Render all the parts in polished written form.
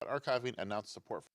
archiving, announced support for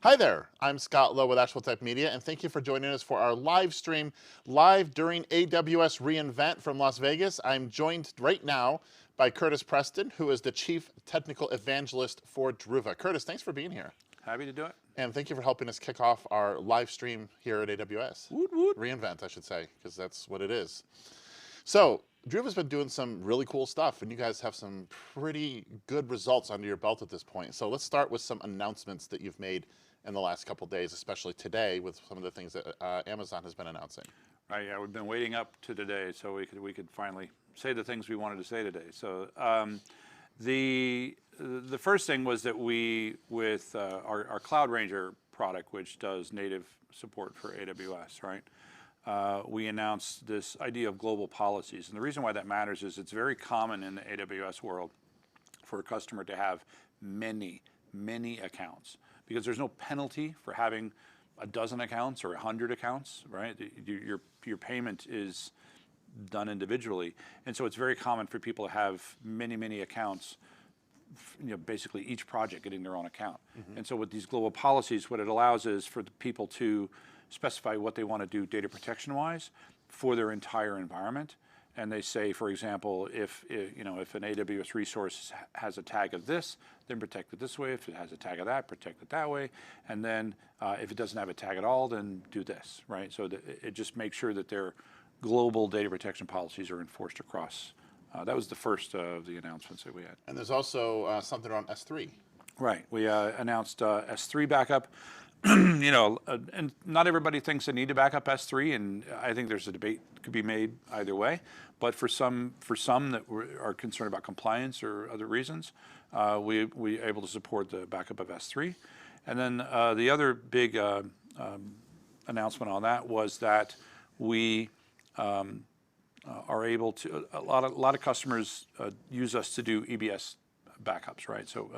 Hi there, I'm Scott Lowe with ActualTech Media, and thank you for joining us for our live stream, live during AWS reInvent from Las Vegas. I'm joined right now by Curtis Preston, who is the Chief Technical Evangelist for Druva. Curtis, thanks for being here. Happy to do it. And thank you for helping us kick off our live stream here at AWS. Woot woot. reInvent, I should say, because that's what it is. So, Druva's been doing some really cool stuff, and you guys have some pretty good results under your belt at this point. So let's start with some announcements that you've made in the last couple of days, especially today with some of the things that Amazon has been announcing. Right, yeah, we've been waiting up to today so we could finally say the things we wanted to say today. So the first thing was that we, with our Cloud Ranger product, which does native support for AWS, right? We announced this idea of global policies. And the reason why that matters is it's very common in the AWS world for a customer to have many accounts, because there's no penalty for having a dozen accounts or 100 accounts, right? Your payment is done individually. And so it's very common for people to have many accounts, basically each project getting their own account. Mm-hmm. And so with these global policies, what it allows is for the people to specify what they want to do data protection-wise for their entire environment. And they say, for example, if an AWS resource has a tag of this, then protect it this way. If it has a tag of that, protect it that way. And then if it doesn't have a tag at all, then do this, right? So that it just makes sure that their global data protection policies are enforced across. That was the first of the announcements that we had. And there's also something around S3. Right. We announced S3 backup. And not everybody thinks they need to back up S3, and I think there's a debate could be made either way. But for some that are concerned about compliance or other reasons, we able to support the backup of S3. And then the other big announcement on that was that we are able to, a lot of customers use us to do EBS backups, right? So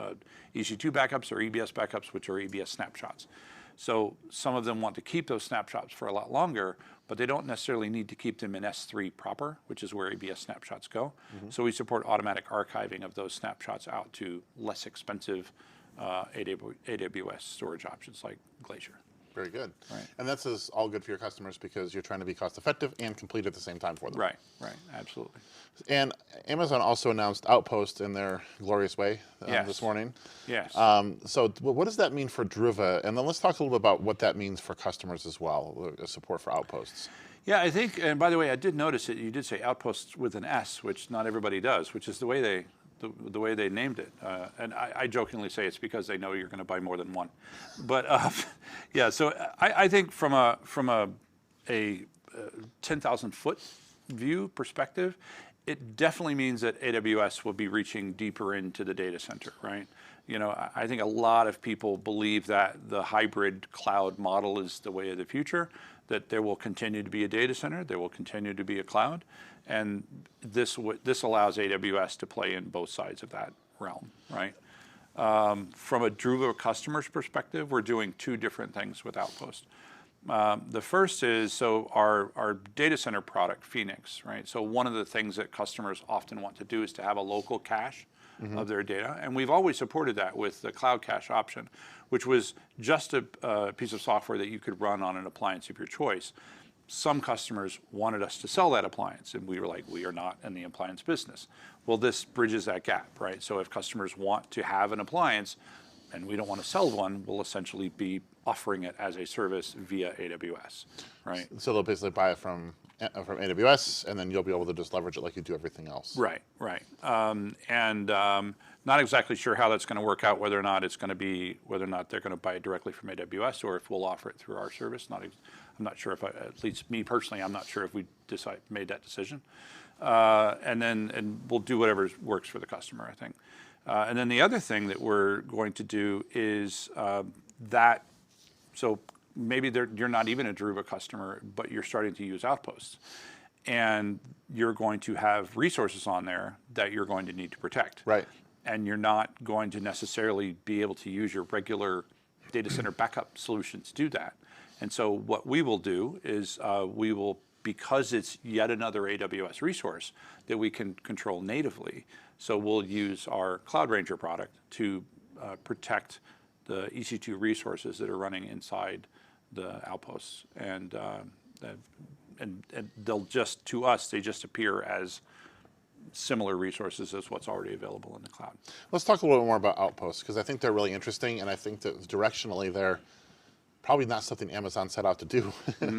EC2 backups or EBS backups, which are EBS snapshots. So some of them want to keep those snapshots for a lot longer, but they don't necessarily need to keep them in S3 proper, which is where EBS snapshots go. Mm-hmm. So we support automatic archiving of those snapshots out to less expensive AWS storage options like Glacier. Very good. Right. And this is all good for your customers because you're trying to be cost effective and complete at the same time for them. Right, absolutely. And Amazon also announced Outposts in their glorious way Yes. this morning. Yes. So what does that mean for Druva? And then let's talk a little bit about what that means for customers as well, support for Outposts. Yeah, I think, and by the way, I did notice that you did say Outposts with an S, which not everybody does, which is the way they named it. And I jokingly say it's because they know you're going to buy more than one. But yeah, so I think from a 10,000 foot view perspective, it definitely means that AWS will be reaching deeper into the data center, right? You know, I think a lot of people believe that the hybrid cloud model is the way of the future, that there will continue to be a data center, there will continue to be a cloud, and this allows AWS to play in both sides of that realm, right? From a Druva customer's perspective, we're doing two different things with Outpost. The first is, so our data center product, Phoenix, right? So one of the things that customers often want to do is to have a local cache of their data. And we've always supported that with the cloud cache option, which was just a piece of software that you could run on an appliance of your choice. Some customers wanted us to sell that appliance, and we were like, we are not in the appliance business. Well, this bridges that gap, right? So if customers want to have an appliance, and we don't want to sell one, we'll essentially be offering it as a service via AWS, right? So they'll basically buy it from AWS, and then you'll be able to just leverage it like you do everything else. Right. Not exactly sure how that's going to work out, whether or not they're going to buy it directly from AWS or if we'll offer it through our service. I'm not sure if, at least me personally, I'm not sure if we made that decision. And we'll do whatever works for the customer, I think. And then the other thing that we're going to do is so maybe you're not even a Druva customer, but you're starting to use Outposts. And you're going to have resources on there that you're going to need to protect. Right. And you're not going to necessarily be able to use your regular data center backup solution to do that. And so what we will do is because it's yet another AWS resource that we can control natively, so we'll use our Cloud Ranger product to protect the EC2 resources that are running inside the Outposts. And they'll just, to us, they just appear as similar resources as what's already available in the cloud. Let's talk a little bit more about Outposts, because I think they're really interesting, and I think that directionally they're probably not something Amazon set out to do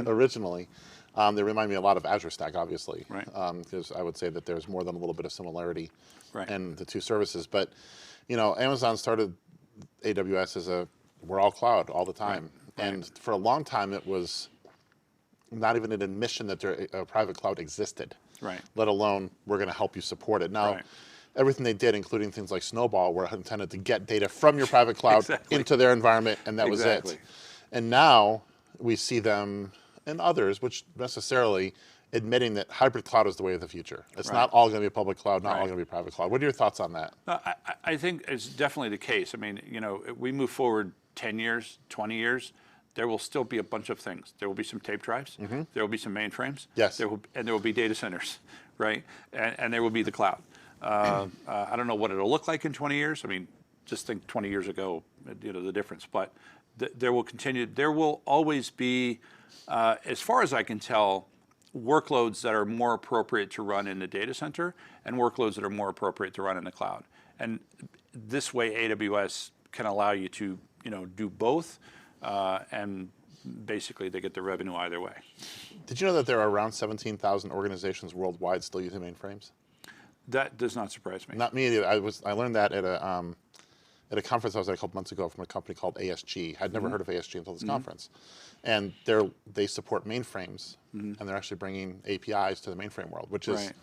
originally. They remind me a lot of Azure Stack, obviously, right? Because I would say that there's more than a little bit of similarity right. in the two services. But, you know, Amazon started AWS as we're all cloud all the time. Right. And for a long time, it was not even an admission that a private cloud existed, right? Let alone we're going to help you support it. Now, everything they did, including things like Snowball, were intended to get data from your private cloud into their environment, and that was it. And now we see them and others, which necessarily admitting that hybrid cloud is the way of the future. It's not all going to be a public cloud, not all going to be private cloud. What are your thoughts on that? I think it's definitely the case. I mean, you know, we move forward 10 years, 20 years, there will still be a bunch of things. There will be some tape drives. There will be some mainframes. Yes. There will be data centers, right? And there will be the cloud. I don't know what it'll look like in 20 years. I mean, just think 20 years ago, you know, the difference. But there will continue. There will always be, as far as I can tell, workloads that are more appropriate to run in the data center and workloads that are more appropriate to run in the cloud. And this way, AWS can allow you to, you know, do both, and basically they get the revenue either way. Did you know that there are around 17,000 organizations worldwide still using mainframes? That does not surprise me. Not me either. I learned that at a conference I was at a couple months ago from a company called ASG. I'd never heard of ASG until this conference. And they support mainframes, and they're actually bringing APIs to the mainframe world, which is,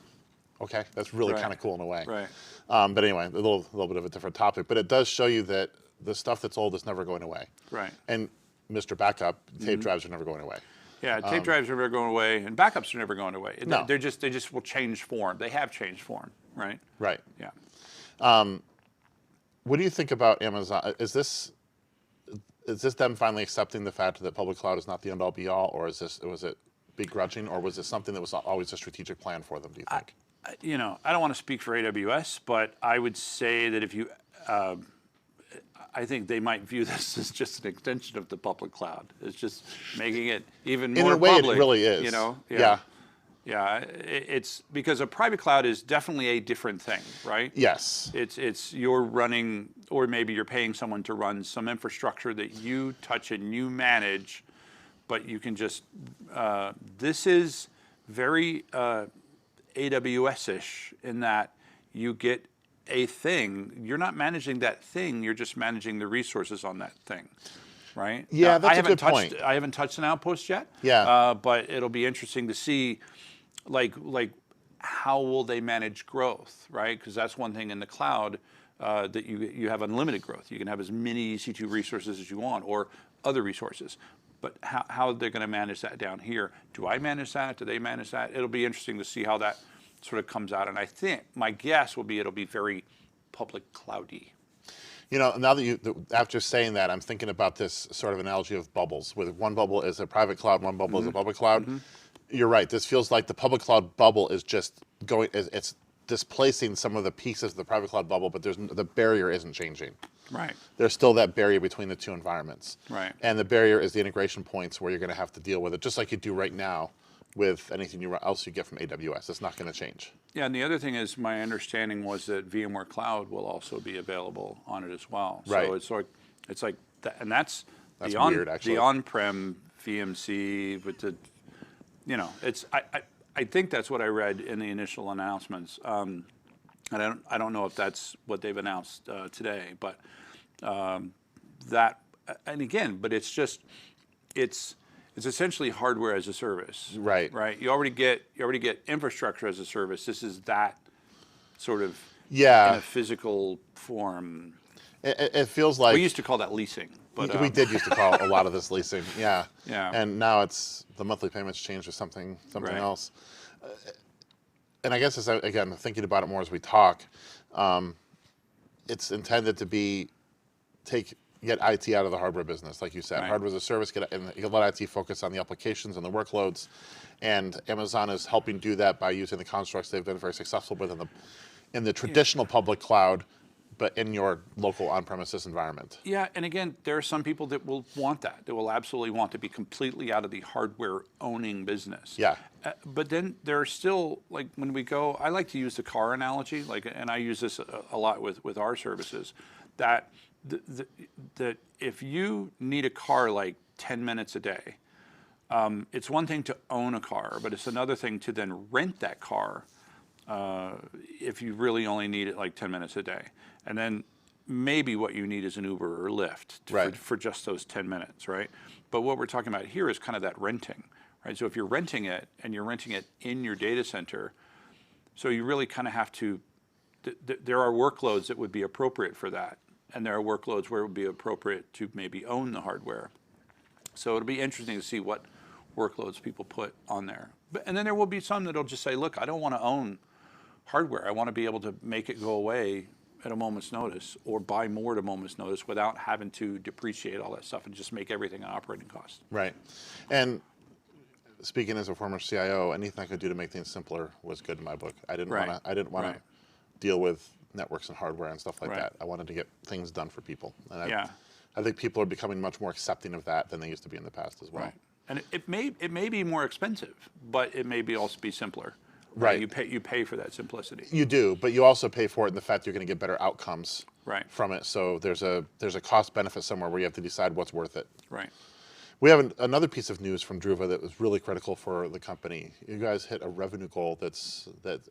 okay, that's really kind of cool in a way. Right. But anyway, a little bit of a different topic. But it does show you that the stuff that's old is never going away. Right. And Mr. Backup, tape drives are never going away. Yeah, tape drives are never going away, and backups are never going away. No. They just will change form. They have changed form, right? Right. Yeah. What do you think about Amazon? Is this them finally accepting the fact that public cloud is not the end-all be-all, or was it begrudging, or was it something that was always a strategic plan for them, do you think? You know, I don't want to speak for AWS, but I would say that if you, I think they might view this as just an extension of the public cloud. It's just making it even In more a way, public. it really is. You know? Yeah. Yeah, it's because a private cloud is definitely a different thing, right? Yes. It's you're running, or maybe you're paying someone to run some infrastructure that you touch and you manage, but you can just, this is very AWS-ish in that you get a thing. You're not managing that thing, you're just managing the resources on that thing. Right? Yeah, now, that's a good point. I haven't touched an Outpost yet. Yeah. But it'll be interesting to see, like how will they manage growth, right? Because that's one thing in the cloud that you have unlimited growth. You can have as many EC2 resources as you want, or other resources. But how they're going to manage that down here? Do I manage that? Do they manage that? It'll be interesting to see how that sort of comes out. And I think my guess will be it'll be very public cloudy. You know, now that after saying that, I'm thinking about this sort of analogy of bubbles, where one bubble is a private cloud, one bubble is a public cloud. You're right. This feels like the public cloud bubble is just it's displacing some of the pieces of the private cloud bubble, but the barrier isn't changing. Right. There's still that barrier between the two environments. Right. And the barrier is the integration points where you're going to have to deal with it, just like you do right now with anything else you get from AWS. It's not going to change. Yeah, and the other thing is, my understanding was that VMware Cloud will also be available on it as well. Right. So it's like that, and that's That's the weird, actually. the on-prem VMC with the, you know, it's I think that's what I read in the initial announcements. And I don't know if that's what they've announced today, but that, and again, but it's just it's essentially hardware as a service. Right. Right. You already get infrastructure as a service. This is that sort of in a physical form. It feels like We used to call that leasing. But we did used to call a lot of this leasing. Yeah. Yeah. And now it's the monthly payments changed to something Right. else. And I guess again thinking about it more as we talk, it's intended to be get IT out of the hardware business, like you said. Right. Hardware as a service, and you let IT focus on the applications and the workloads. And Amazon is helping do that by using the constructs they've been very successful with in the traditional public cloud, but in your local on-premises environment. Yeah, and again, there are some people that will want that. That will absolutely want to be completely out of the hardware owning business. Yeah. But then there are still, like when we go, I like to use the car analogy, and I use this a lot with our services, that that if you need a car like 10 minutes a day, it's one thing to own a car, but it's another thing to then rent that car if you really only need it like 10 minutes a day. And then maybe what you need is an Uber or Lyft for just those 10 minutes, right? But what we're talking about here is kind of that renting, right? So if you're renting it and you're renting it in your data center, so you really kind of have to, there are workloads that would be appropriate for that. And there are workloads where it would be appropriate to maybe own the hardware. So it'll be interesting to see what workloads people put on there. And then there will be some that'll just say, look, I don't want to own hardware. I want to be able to make it go away at a moment's notice, or buy more at a moment's notice without having to depreciate all that stuff and just make everything an operating cost. Right. And speaking as a former CIO, anything I could do to make things simpler was good in my book. I didn't want to deal with networks and hardware and stuff like that. I wanted to get things done for people. And I think people are becoming much more accepting of that than they used to be in the past as well. Right. And it may be more expensive, but it may also be simpler. Right. You pay for that simplicity. You do, but you also pay for it in the fact you're going to get better outcomes from it. So there's a cost benefit somewhere where you have to decide what's worth it. Right. We have another piece of news from Druva that was really critical for the company. You guys hit a revenue goal that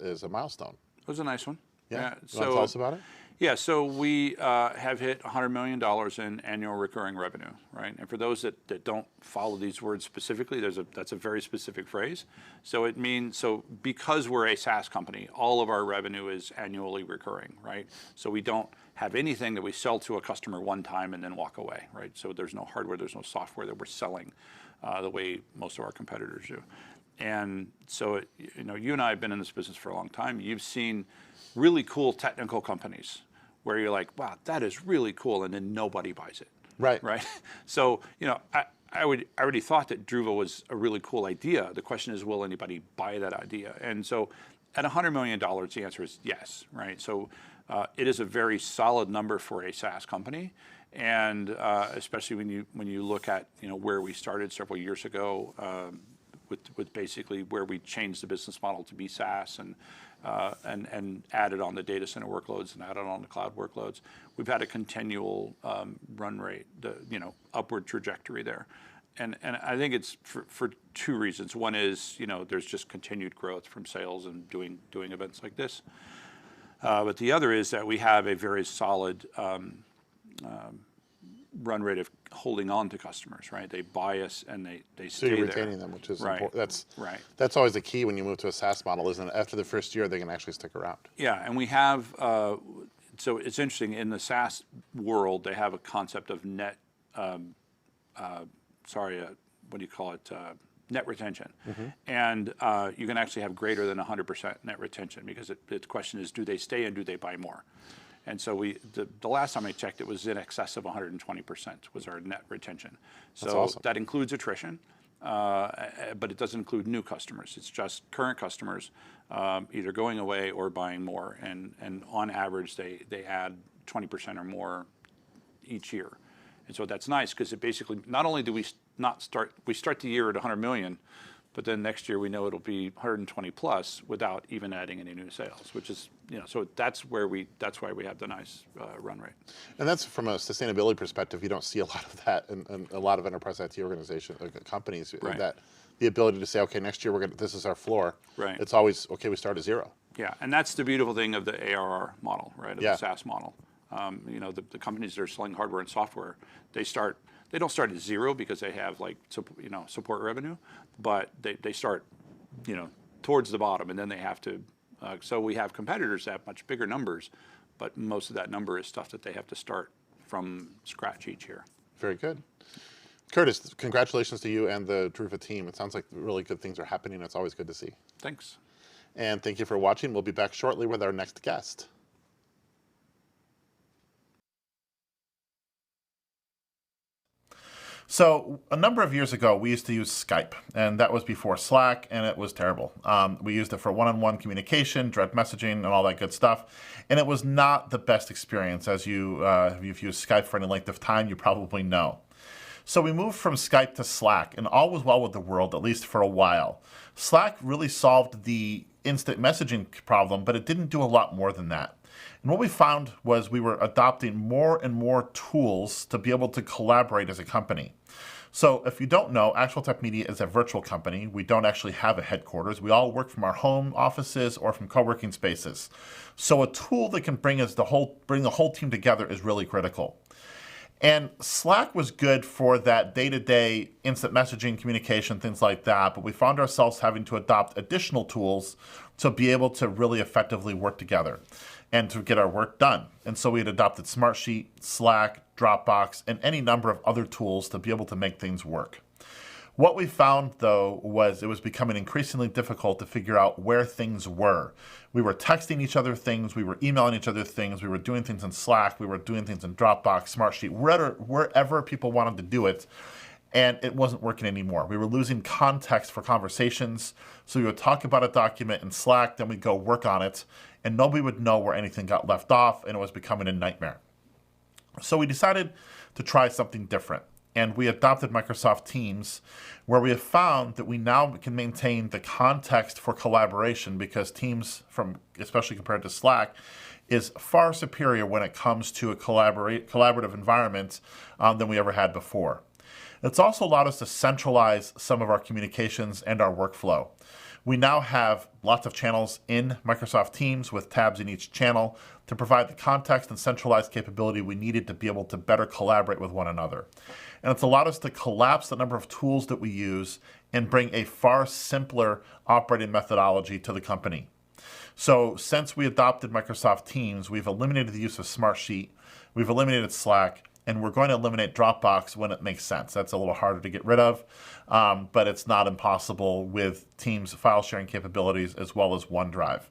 is a milestone. It was a nice one. Yeah. You want to tell us about it? Yeah, so we have hit $100 million in annual recurring revenue, right? And for those that don't follow these words specifically, that's a very specific phrase. So it means, because we're a SaaS company, all of our revenue is annually recurring, right? So we don't have anything that we sell to a customer one time and then walk away, right? So there's no hardware, there's no software that we're selling the way most of our competitors do. And so, you and I have been in this business for a long time. You've seen really cool technical companies where you're like, wow, that is really cool, and then nobody buys it. Right. Right. So, I already thought that Druva was a really cool idea. The question is, will anybody buy that idea? And so, at $100 million, the answer is yes. Right. So, it is a very solid number for a SaaS company, And especially when you look at where we started several years ago, with basically where we changed the business model to be SaaS and added on the data center workloads and added on the cloud workloads, we've had a continual run rate, upward trajectory there. And I think it's for two reasons. One is there's just continued growth from sales and doing events like this. But the other is that we have a very solid run rate of holding on to customers, right? They buy us and they stay so you're there. retaining them, which is Right. important. Right. That's always the key when you move to a SaaS model, isn't it? After the first year, they can actually stick around. Yeah, and we have, so it's interesting, in the SaaS world, they have a concept of net, what do you call it? Net retention. And you can actually have greater than 100% net retention, because the question is, do they stay and do they buy more? And so the last time I checked, it was in excess of 120% was our net retention. So That's awesome. that includes attrition, but it doesn't include new customers. It's just current customers either going away or buying more. And on average, they add 20% or more each year. And so that's nice, because it basically, not only do we start the year at 100 million, but then next year we know it'll be 120 plus without even adding any new sales, which is, so that's why we have the nice run rate. And that's from a sustainability perspective. You don't see a lot of that in a lot of enterprise IT organizations, companies. Right. That the ability to say, okay, next year this is our floor. Right. It's always okay. We start at zero. Yeah, and that's the beautiful thing of the ARR model, right? Of Yeah. the SaaS model. The companies that are selling hardware and software, they don't start at zero because they have support revenue, but they start towards the bottom, and then they have to. So we have competitors that have much bigger numbers, but most of that number is stuff that they have to start from scratch each year. Very good. Curtis, congratulations to you and the Druva team. It sounds like really good things are happening. It's always good to see. Thanks. And thank you for watching. We'll be back shortly with our next guest. So a number of years ago, we used to use Skype, and that was before Slack, and it was terrible. We used it for one-on-one communication, direct messaging, and all that good stuff, and it was not the best experience. As if you've used Skype for any length of time, you probably know. So we moved from Skype to Slack, and all was well with the world, at least for a while. Slack really solved the instant messaging problem, but it didn't do a lot more than that. And what we found was we were adopting more and more tools to be able to collaborate as a company. So if you don't know, ActualTech Media is a virtual company. We don't actually have a headquarters. We all work from our home offices or from co-working spaces. So a tool that can bring the whole team together is really critical. And Slack was good for that day-to-day instant messaging, communication, things like that, but we found ourselves having to adopt additional tools to be able to really effectively work together and to get our work done. And so we had adopted Smartsheet, Slack, Dropbox, and any number of other tools to be able to make things work. What we found, though, was it was becoming increasingly difficult to figure out where things were. We were texting each other things, we were emailing each other things, we were doing things in Slack, we were doing things in Dropbox, Smartsheet, wherever people wanted to do it, and it wasn't working anymore. We were losing context for conversations, so we would talk about a document in Slack, then we'd go work on it, and nobody would know where anything got left off, and it was becoming a nightmare. So we decided to try something different. And we adopted Microsoft Teams, where we have found that we now can maintain the context for collaboration, because Teams, especially compared to Slack, is far superior when it comes to a collaborative environment than we ever had before. It's also allowed us to centralize some of our communications and our workflow. We now have lots of channels in Microsoft Teams with tabs in each channel to provide the context and centralized capability we needed to be able to better collaborate with one another. And it's allowed us to collapse the number of tools that we use and bring a far simpler operating methodology to the company. So since we adopted Microsoft Teams, we've eliminated the use of Smartsheet, we've eliminated Slack, and we're going to eliminate Dropbox when it makes sense. That's a little harder to get rid of, but it's not impossible with Teams file sharing capabilities as well as OneDrive.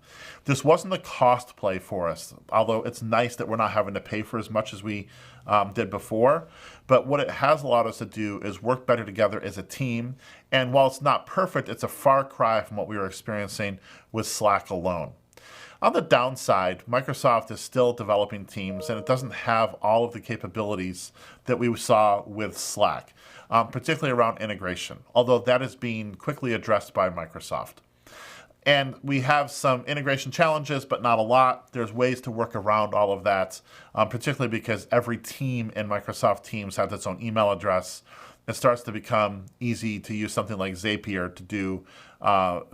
This wasn't a cost play for us, although it's nice that we're not having to pay for as much as we did before. But what it has allowed us to do is work better together as a team. And while it's not perfect, it's a far cry from what we were experiencing with Slack alone. On the downside, Microsoft is still developing Teams, and it doesn't have all of the capabilities that we saw with Slack, particularly around integration, although that is being quickly addressed by Microsoft. And we have some integration challenges, but not a lot. There's ways to work around all of that, particularly because every team in Microsoft Teams has its own email address. It starts to become easy to use something like Zapier to do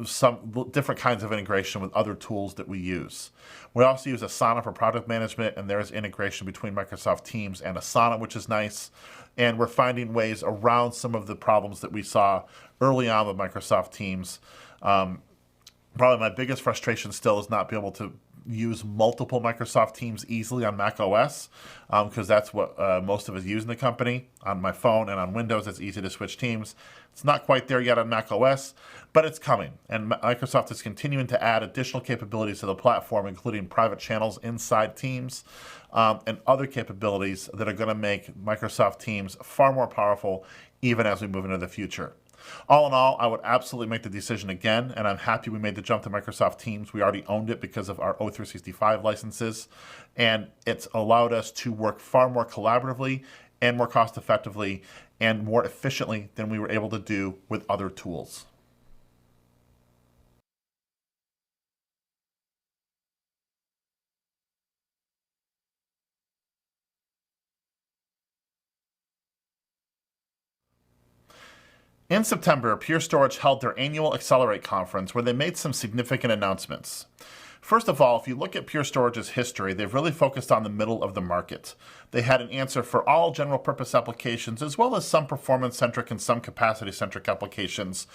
some different kinds of integration with other tools that we use. We also use Asana for product management, and there is integration between Microsoft Teams and Asana, which is nice. And we're finding ways around some of the problems that we saw early on with Microsoft Teams. Probably my biggest frustration still is not being able to use multiple Microsoft Teams easily on Mac OS, because that's what most of us use in the company. On my phone and on Windows, it's easy to switch teams. It's not quite there yet on Mac OS, but it's coming. And Microsoft is continuing to add additional capabilities to the platform, including private channels inside Teams, and other capabilities that are going to make Microsoft Teams far more powerful even as we move into the future. All in all, I would absolutely make the decision again, and I'm happy we made the jump to Microsoft Teams. We already owned it because of our O365 licenses, and it's allowed us to work far more collaboratively and more cost effectively and more efficiently than we were able to do with other tools. In September, Pure Storage held their annual Accelerate conference where they made some significant announcements. First of all, if you look at Pure Storage's history, they've really focused on the middle of the market. They had an answer for all general purpose applications, as well as some performance-centric and some capacity-centric applications.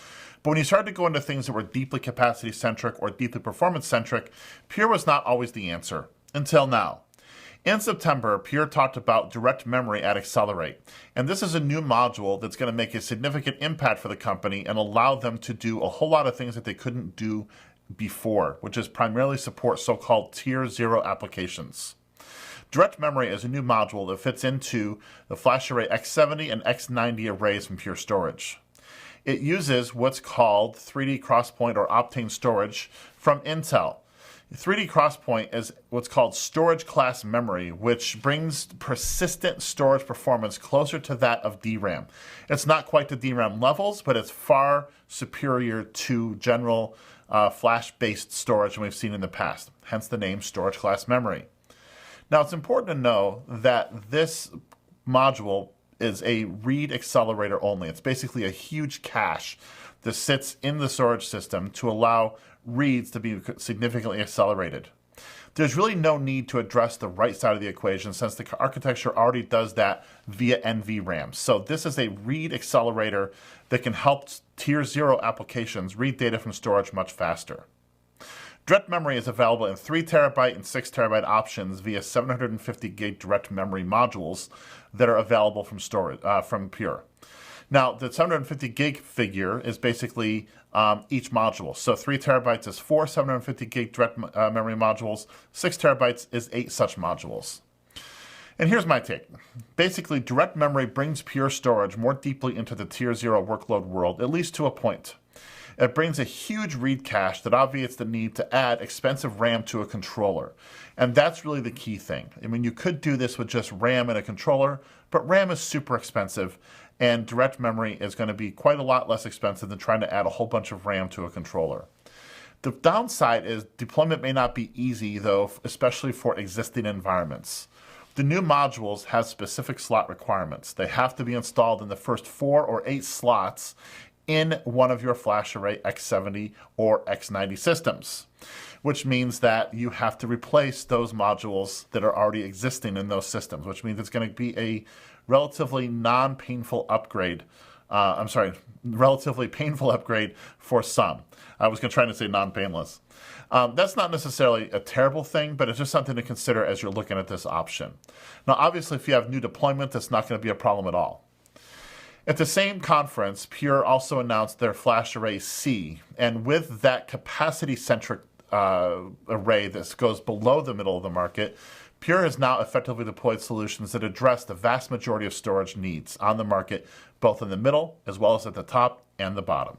But when you started to go into things that were deeply capacity-centric or deeply performance-centric, Pure was not always the answer, until now. In September, Pure talked about direct memory at Accelerate, and this is a new module that's going to make a significant impact for the company and allow them to do a whole lot of things that they couldn't do before, which is primarily support so-called Tier 0 applications. Direct memory is a new module that fits into the FlashArray X70 and X90 arrays from Pure Storage. It uses what's called 3D Crosspoint or Optane storage from Intel. 3D Crosspoint is what's called storage class memory, which brings persistent storage performance closer to that of DRAM. It's not quite the DRAM levels, but it's far superior to general flash-based storage than we've seen in the past, hence the name storage class memory. Now, it's important to know that this module is a read accelerator only. It's basically a huge cache that sits in the storage system to allow reads to be significantly accelerated. There's really no need to address the right side of the equation since the architecture already does that via NVRAM. So this is a read accelerator that can help Tier 0 applications read data from storage much faster. Direct memory is available in 3 terabyte and 6 terabyte options via 750 gig direct memory modules that are available from storage from Pure. Now, the 750 gig figure is basically each module. So 3 terabytes is 4 750 gig direct memory modules. 6 terabytes is 8 such modules. And here's my take. Basically, direct memory brings Pure Storage more deeply into the Tier 0 workload world, at least to a point. It brings a huge read cache that obviates the need to add expensive RAM to a controller. And that's really the key thing. I mean, you could do this with just RAM and a controller, but RAM is super expensive, and direct memory is going to be quite a lot less expensive than trying to add a whole bunch of RAM to a controller. The downside is deployment may not be easy, though, especially for existing environments. The new modules have specific slot requirements. They have to be installed in the first 4 or 8 slots in one of your FlashArray X70 or X90 systems, which means that you have to replace those modules that are already existing in those systems, which means it's going to be a relatively non-painful upgrade. Relatively painful upgrade for some. I was trying to say non-painless. That's not necessarily a terrible thing, but it's just something to consider as you're looking at this option. Now, obviously, if you have new deployment, that's not going to be a problem at all. At the same conference, Pure also announced their FlashArray C, and with that capacity-centric array that goes below the middle of the market, Pure has now effectively deployed solutions that address the vast majority of storage needs on the market, both in the middle as well as at the top and the bottom.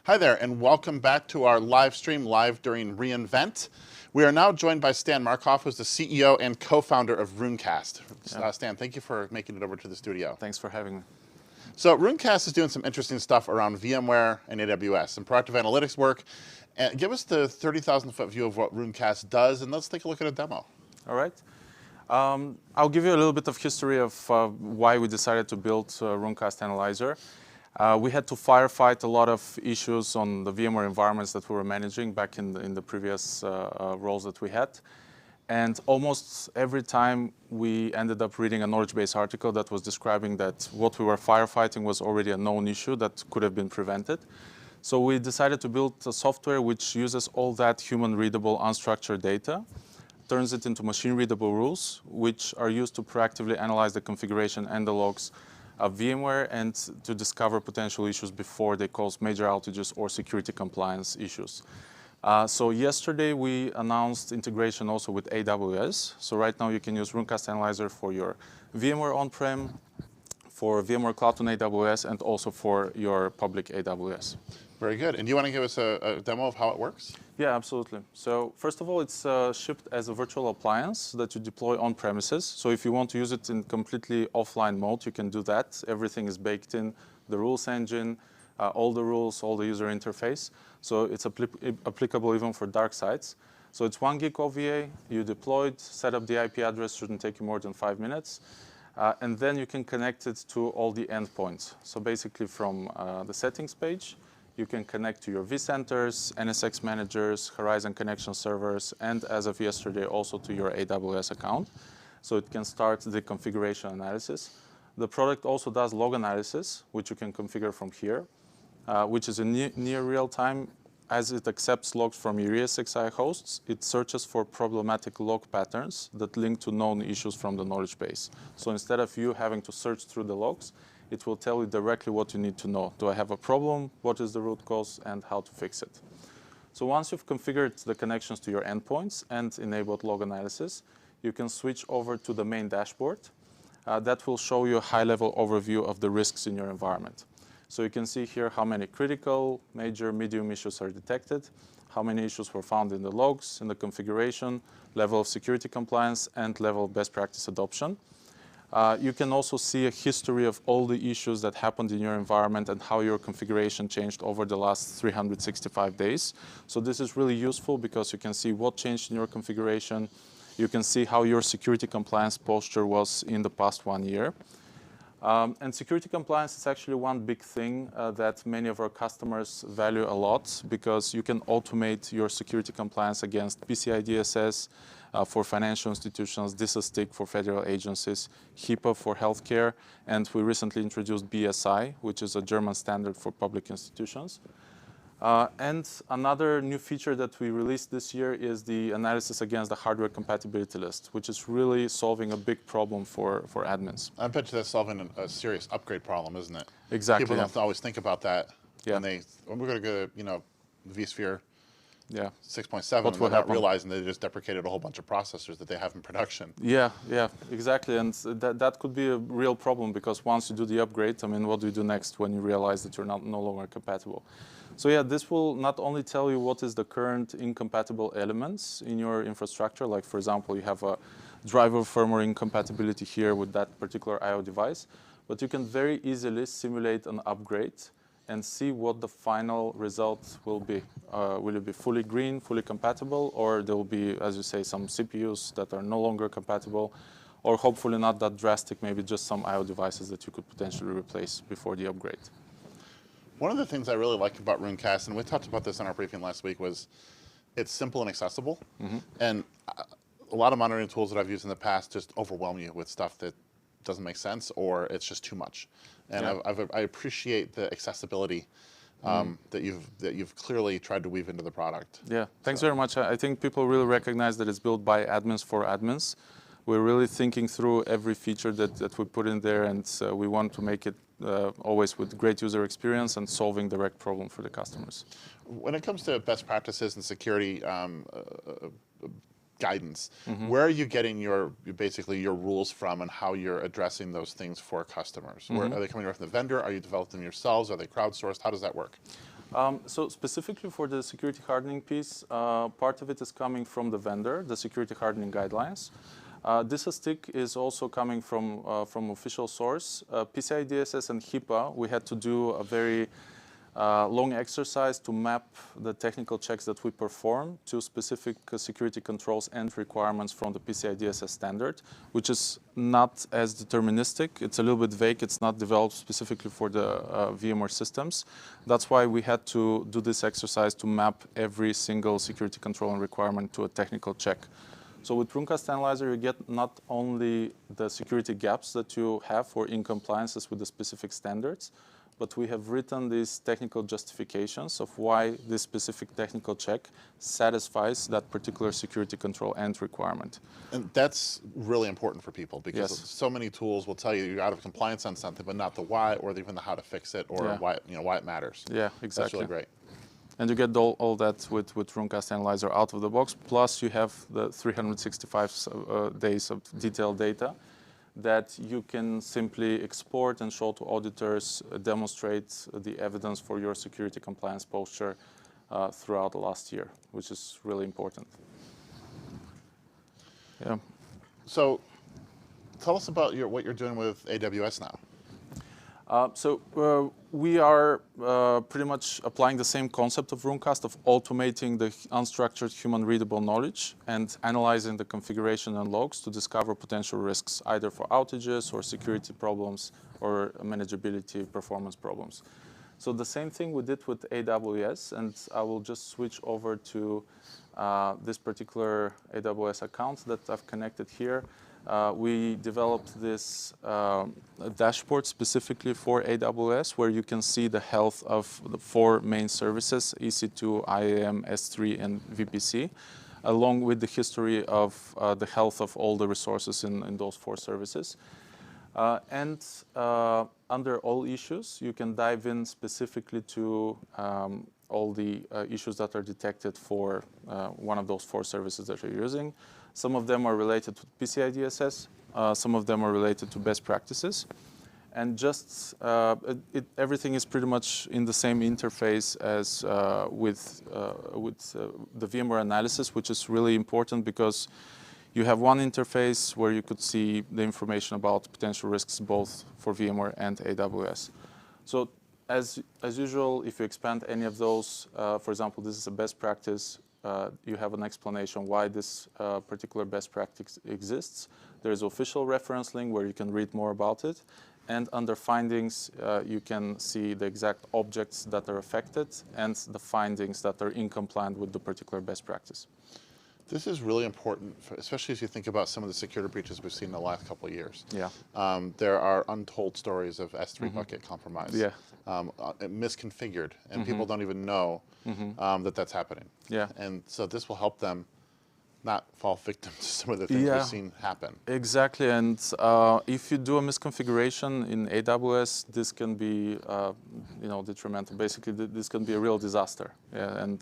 Hi there, and welcome back to our live stream, live during reInvent. We are now joined by Stan Markov, who's the CEO and co-founder of Runecast. Stan, thank you for making it over to the studio. Thanks for having me. So Runecast is doing some interesting stuff around VMware and AWS, some proactive analytics work. And give us the 30,000-foot view of what Runecast does, and let's take a look at a demo. All right. I'll give you a little bit of history of why we decided to build Runecast Analyzer. We had to firefight a lot of issues on the VMware environments that we were managing back in the previous roles that we had. And almost every time we ended up reading a knowledge base article that was describing that what we were firefighting was already a known issue that could have been prevented. So we decided to build a software which uses all that human-readable, unstructured data, turns it into machine-readable rules, which are used to proactively analyze the configuration and the logs of VMware and to discover potential issues before they cause major outages or security compliance issues. So yesterday we announced integration also with AWS. So right now you can use Runecast Analyzer for your VMware on-prem, for VMware Cloud on AWS, and also for your public AWS. Very good. And do you want to give us a demo of how it works? Yeah, absolutely. So first of all, it's shipped as a virtual appliance that you deploy on premises. So if you want to use it in completely offline mode, you can do that. Everything is baked in, the rules engine, all the rules, all the user interface. So it's applicable even for dark sites. So it's 1 gig OVA, you deployed, set up the IP address, shouldn't take you more than 5 minutes. And then you can connect it to all the endpoints. So basically from the settings page, you can connect to your vCenters, NSX managers, Horizon connection servers, and as of yesterday, also to your AWS account. So it can start the configuration analysis. The product also does log analysis, which you can configure from here, which is a near real time. As it accepts logs from your ESXi hosts, it searches for problematic log patterns that link to known issues from the knowledge base. So instead of you having to search through the logs, it will tell you directly what you need to know. Do I have a problem? What is the root cause? And how to fix it. So once you've configured the connections to your endpoints and enabled log analysis, you can switch over to the main dashboard. That will show you a high-level overview of the risks in your environment. So you can see here how many critical, major, medium issues are detected, how many issues were found in the logs, in the configuration, level of security compliance, and level of best practice adoption. You can also see a history of all the issues that happened in your environment and how your configuration changed over the last 365 days. So this is really useful because you can see what changed in your configuration. You can see how your security compliance posture was in the past 1 year. And security compliance is actually one big thing that many of our customers value a lot because you can automate your security compliance against PCI DSS for financial institutions, DISA-STIC for federal agencies, HIPAA for healthcare, and we recently introduced BSI, which is a German standard for public institutions. And another new feature that we released this year is the analysis against the hardware compatibility list, which is really solving a big problem for admins. I bet you that's solving a serious upgrade problem, isn't it? Exactly. People don't always think about that. Yeah. When we're going to go, vSphere Yeah. 6.7, What and will they're not happen? realizing they just deprecated a whole bunch of processors that they have in production. Yeah, exactly. And that could be a real problem because once you do the upgrade, what do you do next when you realize that you're no longer compatible? So yeah, this will not only tell you what is the current incompatible elements in your infrastructure, like for example, you have a driver firmware incompatibility here with that particular I/O device, but you can very easily simulate an upgrade and see what the final result will be. Will it be fully green, fully compatible, or there will be, as you say, some CPUs that are no longer compatible, or hopefully not that drastic, maybe just some I/O devices that you could potentially replace before the upgrade. One of the things I really like about Runecast, and we talked about this in our briefing last week, was it's simple and accessible. And a lot of monitoring tools that I've used in the past just overwhelm you with stuff that doesn't make sense or it's just too much. And Yeah. I appreciate the accessibility that you've clearly tried to weave into the product. Yeah, thanks very much. I think people really recognize that it's built by admins for admins. We're really thinking through every feature that we put in there, and we want to make it always with great user experience and solving the direct problem for the customers. When it comes to best practices and security guidance, where are you getting basically your rules from and how you're addressing those things for customers? Where, are they coming from the vendor? Are you developing them yourselves? Are they crowdsourced? How does that work? So specifically for the security hardening piece, part of it is coming from the vendor, the security hardening guidelines. This stick is also coming from official source. PCI DSS and HIPAA, we had to do a very long exercise to map the technical checks that we perform to specific security controls and requirements from the PCI DSS standard, which is not as deterministic. It's a little bit vague. It's not developed specifically for the VMware systems. That's why we had to do this exercise to map every single security control and requirement to a technical check. So with Runecast Analyzer, you get not only the security gaps that you have for incompliances with the specific standards, but we have written these technical justifications of why this specific technical check satisfies that particular security control and requirement. And that's really important for people because Yes. so many tools will tell you you're out of compliance on something, but not the why or even the how to fix it or why it matters. Yeah, exactly. That's really great. And you get all that with Runecast Analyzer out of the box. Plus, you have the 365 days of detailed data that you can simply export and show to auditors, demonstrate the evidence for your security compliance posture throughout the last year, which is really important. Yeah. So tell us about what you're doing with AWS now. We are pretty much applying the same concept of Runecast of automating the unstructured human readable knowledge and analyzing the configuration and logs to discover potential risks, either for outages or security problems or manageability performance problems. So the same thing we did with AWS, and I will just switch over to this particular AWS account that I've connected here. We developed this dashboard specifically for AWS, where you can see the health of the 4 main services, EC2, IAM, S3, and VPC, along with the history of the health of all the resources in those 4 services. Under all issues, you can dive in specifically to all the issues that are detected for one of those 4 services that you're using. Some of them are related to PCI DSS. Some of them are related to best practices. And just everything is pretty much in the same interface as with the VMware analysis, which is really important because you have one interface where you could see the information about potential risks both for VMware and AWS. So as usual, if you expand any of those, for example, this is a best practice, you have an explanation why this particular best practice exists. There is official reference link where you can read more about it. And under findings, you can see the exact objects that are affected and the findings that are incompliant with the particular best practice. This is really important, especially as you think about some of the security breaches we've seen in the last couple of years. Yeah. There are untold stories of S3 bucket compromise. Yeah. Misconfigured, and people don't even know that that's happening. Yeah. And so this will help them not fall victim to some of the things we've seen happen. Exactly, and if you do a misconfiguration in AWS, this can be, detrimental. Basically, this can be a real disaster. Yeah, and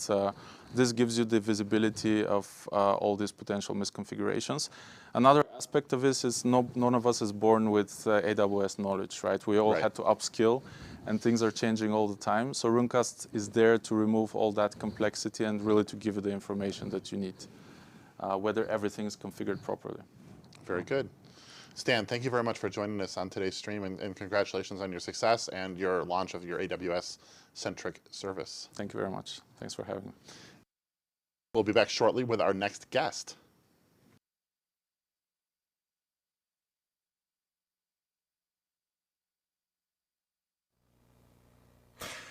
this gives you the visibility of all these potential misconfigurations. Another aspect of this is none of us is born with AWS knowledge, right? We all had to upskill, and things are changing all the time. So Runecast is there to remove all that complexity and really to give you the information that you need. Whether everything is configured properly. Very good. Stan, thank you very much for joining us on today's stream, and congratulations on your success and your launch of your AWS-centric service. Thank you very much. Thanks for having me. We'll be back shortly with our next guest.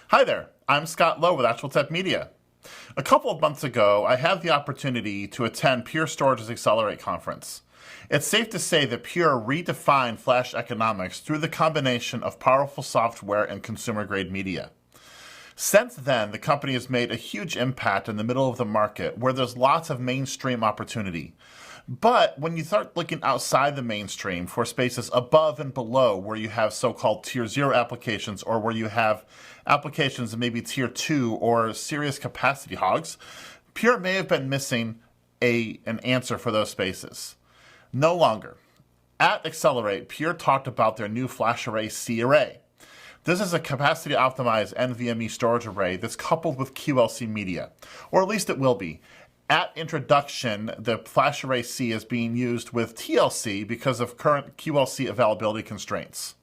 Hi there, I'm Scott Lowe with ActualTech Media. A couple of months ago, I had the opportunity to attend Pure Storage's Accelerate conference. It's safe to say that Pure redefined flash economics through the combination of powerful software and consumer-grade media. Since then, the company has made a huge impact in the middle of the market where there's lots of mainstream opportunity. But when you start looking outside the mainstream for spaces above and below where you have so-called tier 0 applications or where you have applications that maybe tier 2 or serious capacity hogs, Pure may have been missing an answer for those spaces. No longer. At Accelerate, Pure talked about their new FlashArray C array. This is a capacity-optimized NVMe storage array that's coupled with QLC media, or at least it will be. At introduction, the FlashArray-C is being used with TLC because of current QLC availability constraints.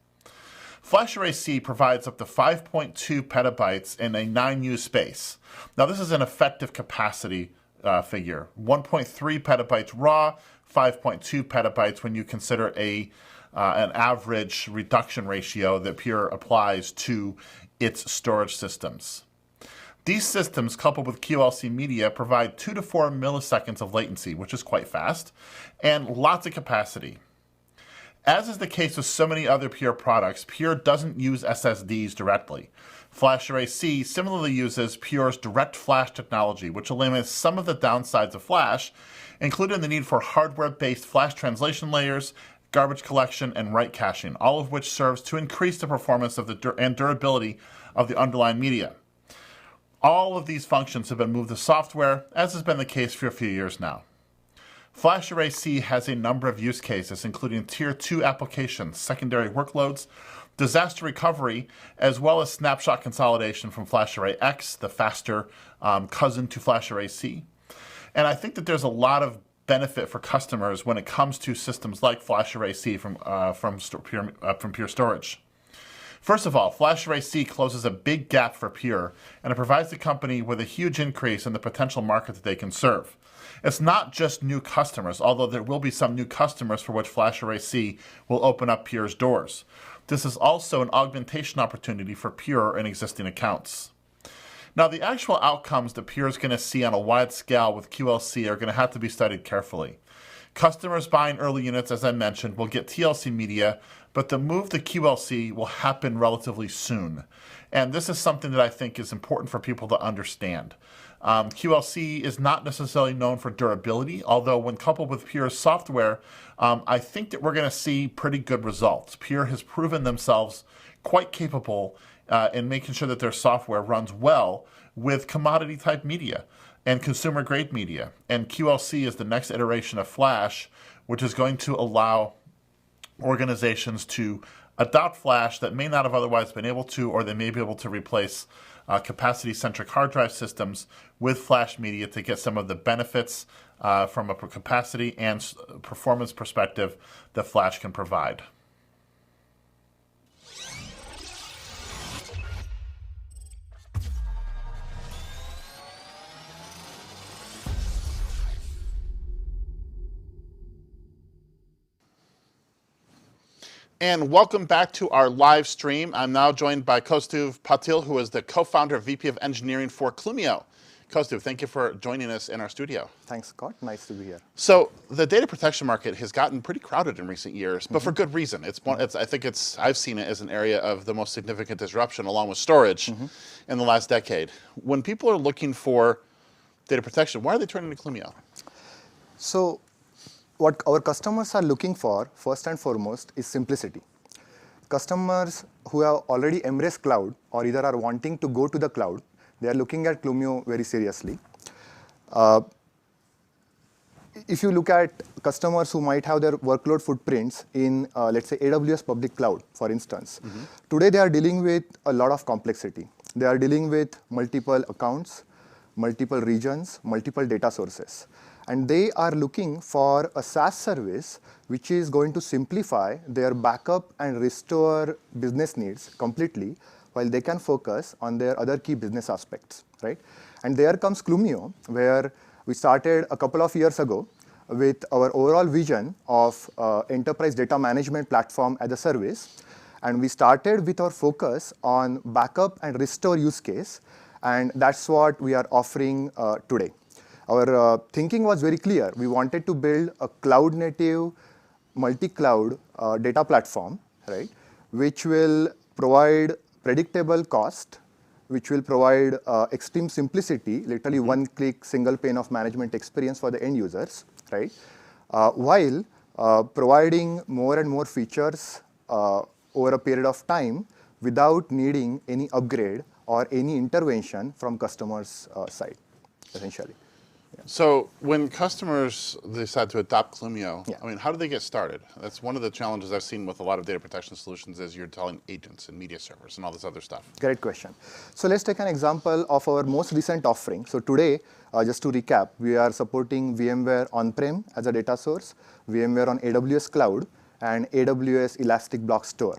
FlashArray-C provides up to 5.2 petabytes in a 9U space. Now, this is an effective capacity figure. 1.3 petabytes raw, 5.2 petabytes when you consider an average reduction ratio that Pure applies to its storage systems. These systems, coupled with QLC media, provide 2 to 4 milliseconds of latency, which is quite fast, and lots of capacity. As is the case with so many other Pure products, Pure doesn't use SSDs directly. FlashArray-C similarly uses Pure's direct flash technology, which eliminates some of the downsides of flash, including the need for hardware-based flash translation layers, garbage collection, and write caching, all of which serves to increase the performance of and durability of the underlying media. All of these functions have been moved to software, as has been the case for a few years now. FlashArray-C has a number of use cases, including Tier 2 applications, secondary workloads, disaster recovery, as well as snapshot consolidation from FlashArray-X, the faster cousin to FlashArray-C. And I think that there's a lot of benefit for customers when it comes to systems like FlashArray-C from Pure Storage. First of all, FlashArray-C closes a big gap for Pure, and it provides the company with a huge increase in the potential market that they can serve. It's not just new customers, although there will be some new customers for which FlashArray-C will open up Pure's doors. This is also an augmentation opportunity for Pure in existing accounts. Now, the actual outcomes that Pure is going to see on a wide scale with QLC are going to have to be studied carefully. Customers buying early units, as I mentioned, will get TLC media, but the move to QLC will happen relatively soon. And this is something that I think is important for people to understand. QLC is not necessarily known for durability, although when coupled with Pure's software, I think that we're going to see pretty good results. Pure has proven themselves quite capable in making sure that their software runs well with commodity-type media and consumer-grade media. And QLC is the next iteration of Flash, which is going to allow organizations to adopt Flash that may not have otherwise been able to, or they may be able to replace capacity-centric hard drive systems with Flash media to get some of the benefits from a capacity and performance perspective that Flash can provide. And welcome back to our live stream. I'm now joined by Kaustuv Patil, who is the co-founder, VP of Engineering for Clumio. Kaustuv, thank you for joining us in our studio. Thanks, Scott. Nice to be here. So the data protection market has gotten pretty crowded in recent years, but for good reason. I've seen it as an area of the most significant disruption, along with storage, in the last decade. When people are looking for data protection, why are they turning to Clumio? So what our customers are looking for, first and foremost, is simplicity. Customers who have already embraced cloud or either are wanting to go to the cloud, they are looking at Clumio very seriously. If you look at customers who might have their workload footprints in, let's say, AWS public cloud, for instance, today they are dealing with a lot of complexity. They are dealing with multiple accounts, multiple regions, multiple data sources. And they are looking for a SaaS service which is going to simplify their backup and restore business needs completely, while they can focus on their other key business aspects, right? And there comes Clumio, where we started a couple of years ago with our overall vision of enterprise data management platform as a service. And we started with our focus on backup and restore use case, and that's what we are offering today. Our thinking was very clear. We wanted to build a cloud-native, multi-cloud data platform, right, which will provide predictable cost, which will provide extreme simplicity, literally one-click, single pane of management experience for the end users, right, while providing more and more features over a period of time without needing any upgrade or any intervention from customers' side, essentially. So when customers decide to adopt Clumio, Yeah. I mean, how do they get started? That's one of the challenges I've seen with a lot of data protection solutions is you're telling agents and media servers and all this other stuff. Great question. So let's take an example of our most recent offering. So today, just to recap, we are supporting VMware on-prem as a data source, VMware on AWS Cloud, and AWS Elastic Block Store.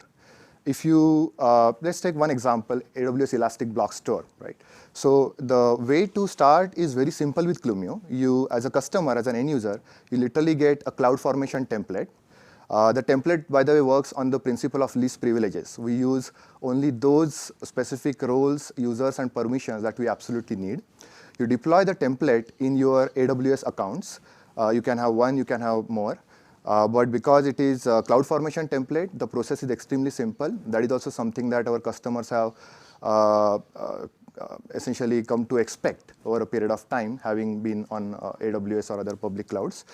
If you, let's take one example, AWS Elastic Block Store, right? So the way to start is very simple with Clumio. You, as a customer, as an end user, you literally get a CloudFormation template. The template, by the way, works on the principle of least privileges. We use only those specific roles, users, and permissions that we absolutely need. You deploy the template in your AWS accounts. You can have one, you can have more. But because it is a CloudFormation template, the process is extremely simple. That is also something that our customers have essentially come to expect over a period of time, having been on AWS or other public clouds.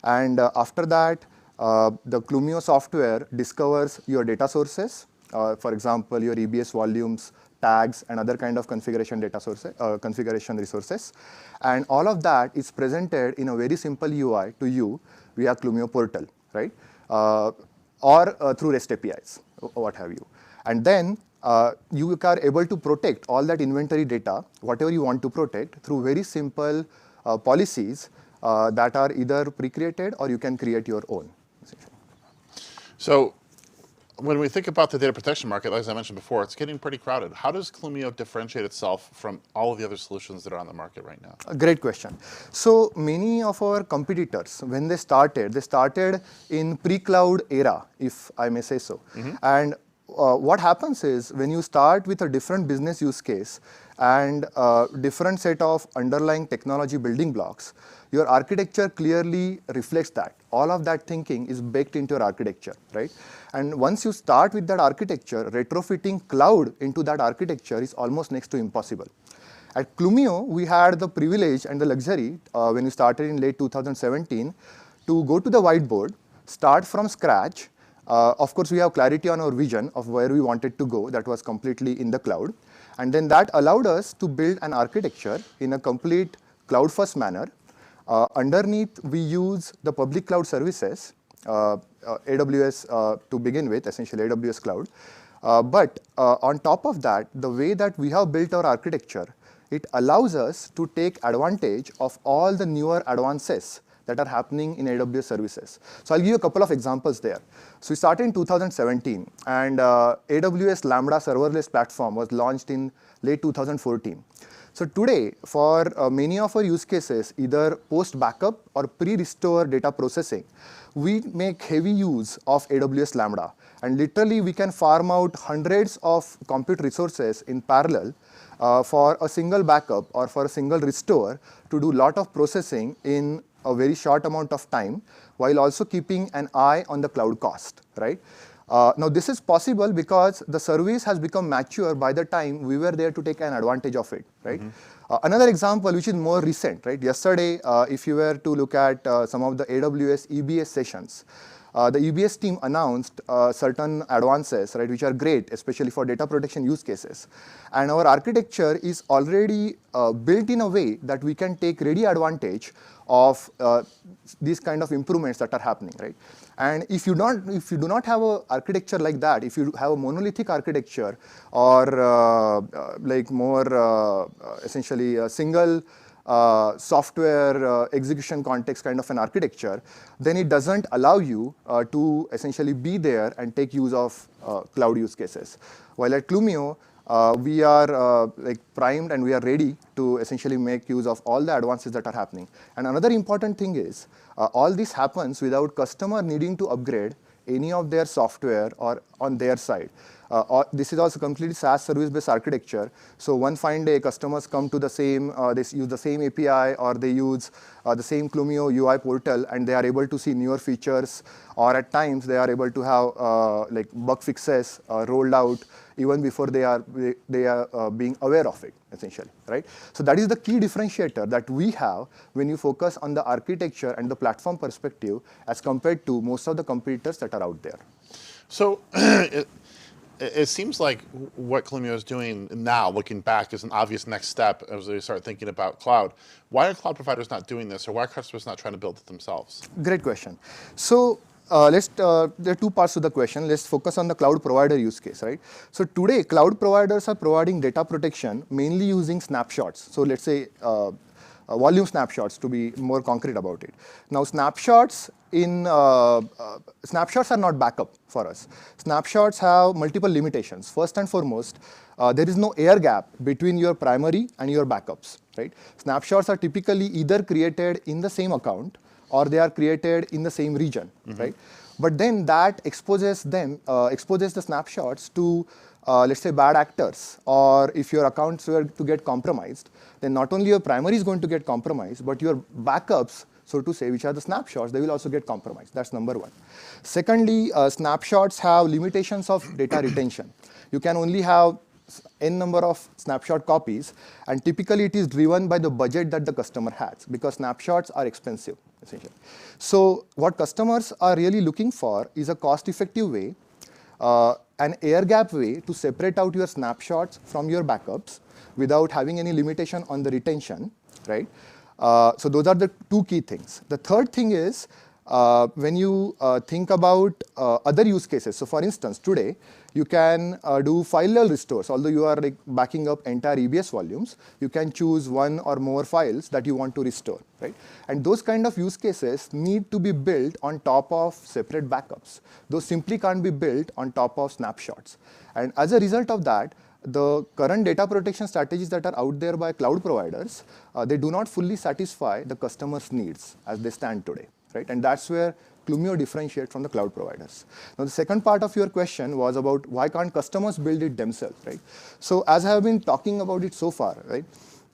And after that, the Clumio software discovers your data sources, for example, your EBS volumes, tags, and other kind of configuration data sources, configuration resources. And all of that is presented in a very simple UI to you via Clumio portal, right? Or through REST APIs, or what have you. And then you are able to protect all that inventory data, whatever you want to protect, through very simple policies that are either pre-created or you can create your own. So when we think about the data protection market, as I mentioned before, it's getting pretty crowded. How does Clumio differentiate itself from all of the other solutions that are on the market right now? A great question. So many of our competitors, when they started in pre-cloud era, if I may say so. And what happens is when you start with a different business use case and different set of underlying technology building blocks, your architecture clearly reflects that. All of that thinking is baked into your architecture, right? And once you start with that architecture, retrofitting cloud into that architecture is almost next to impossible. At Clumio, we had the privilege and the luxury, when we started in late 2017, to go to the whiteboard, start from scratch. Of course, we have clarity on our vision of where we wanted to go. That was completely in the cloud. And then that allowed us to build an architecture in a complete cloud-first manner. Underneath, we use the public cloud services, AWS to begin with, essentially AWS Cloud. But on top of that, the way that we have built our architecture, it allows us to take advantage of all the newer advances that are happening in AWS services. So I'll give you a couple of examples there. So we started in 2017, and AWS Lambda serverless platform was launched in late 2014. So today, for many of our use cases, either post-backup or pre-restore data processing, we make heavy use of AWS Lambda. And literally, we can farm out hundreds of compute resources in parallel for a single backup or for a single restore to do a lot of processing in a very short amount of time, while also keeping an eye on the cloud cost, right? Now, this is possible because the service has become mature by the time we were there to take an advantage of it, right? Another example, which is more recent, right? Yesterday, if you were to look at some of the AWS EBS sessions, the EBS team announced certain advances, right, which are great, especially for data protection use cases. And our architecture is already built in a way that we can take ready advantage of these kind of improvements that are happening, right? And if you do not have an architecture like that, if you have a monolithic architecture or like more essentially a single software execution context kind of an architecture, then it doesn't allow you to essentially be there and take use of cloud use cases. While at Clumio, we are like primed and we are ready to essentially make use of all the advances that are happening. And another important thing is all this happens without customer needing to upgrade any of their software or on their side. This is also completely SaaS service-based architecture. So one fine day, customers come to the same, they use the same API or they use the same Clumio UI portal, and they are able to see newer features, or at times they are able to have like bug fixes rolled out even before they are being aware of it, essentially, right? So that is the key differentiator that we have when you focus on the architecture and the platform perspective as compared to most of the competitors that are out there. So it seems like what Clumio is doing now, looking back, is an obvious next step as we start thinking about cloud. Why are cloud providers not doing this, or why are customers not trying to build it themselves? Great question. So there are two parts to the question. Let's focus on the cloud provider use case, right? So today, cloud providers are providing data protection mainly using snapshots. So let's say volume snapshots, to be more concrete about it. Now, snapshots are not backup for us. Snapshots have multiple limitations. First and foremost, there is no air gap between your primary and your backups, right? Snapshots are typically either created in the same account or they are created in the same region, right? But then that exposes the snapshots to, let's say, bad actors, or if your accounts were to get compromised, then not only your primary is going to get compromised, but your backups, so to say, which are the snapshots, they will also get compromised. That's number one. Secondly, snapshots have limitations of data retention. You can only have n number of snapshot copies, and typically it is driven by the budget that the customer has, because snapshots are expensive, essentially. So what customers are really looking for is a cost-effective way, an air gap way to separate out your snapshots from your backups without having any limitation on the retention, right? So those are the two key things. The third thing is, when you think about other use cases, so for instance, today, you can do file level restores. Although you are like backing up entire EBS volumes, you can choose one or more files that you want to restore, right? And those kind of use cases need to be built on top of separate backups. Those simply can't be built on top of snapshots. And as a result of that, the current data protection strategies that are out there by cloud providers, they do not fully satisfy the customer's needs as they stand today, right? And that's where Clumio differentiates from the cloud providers. Now, the second part of your question was about why can't customers build it themselves, right? So as I have been talking about it so far, right?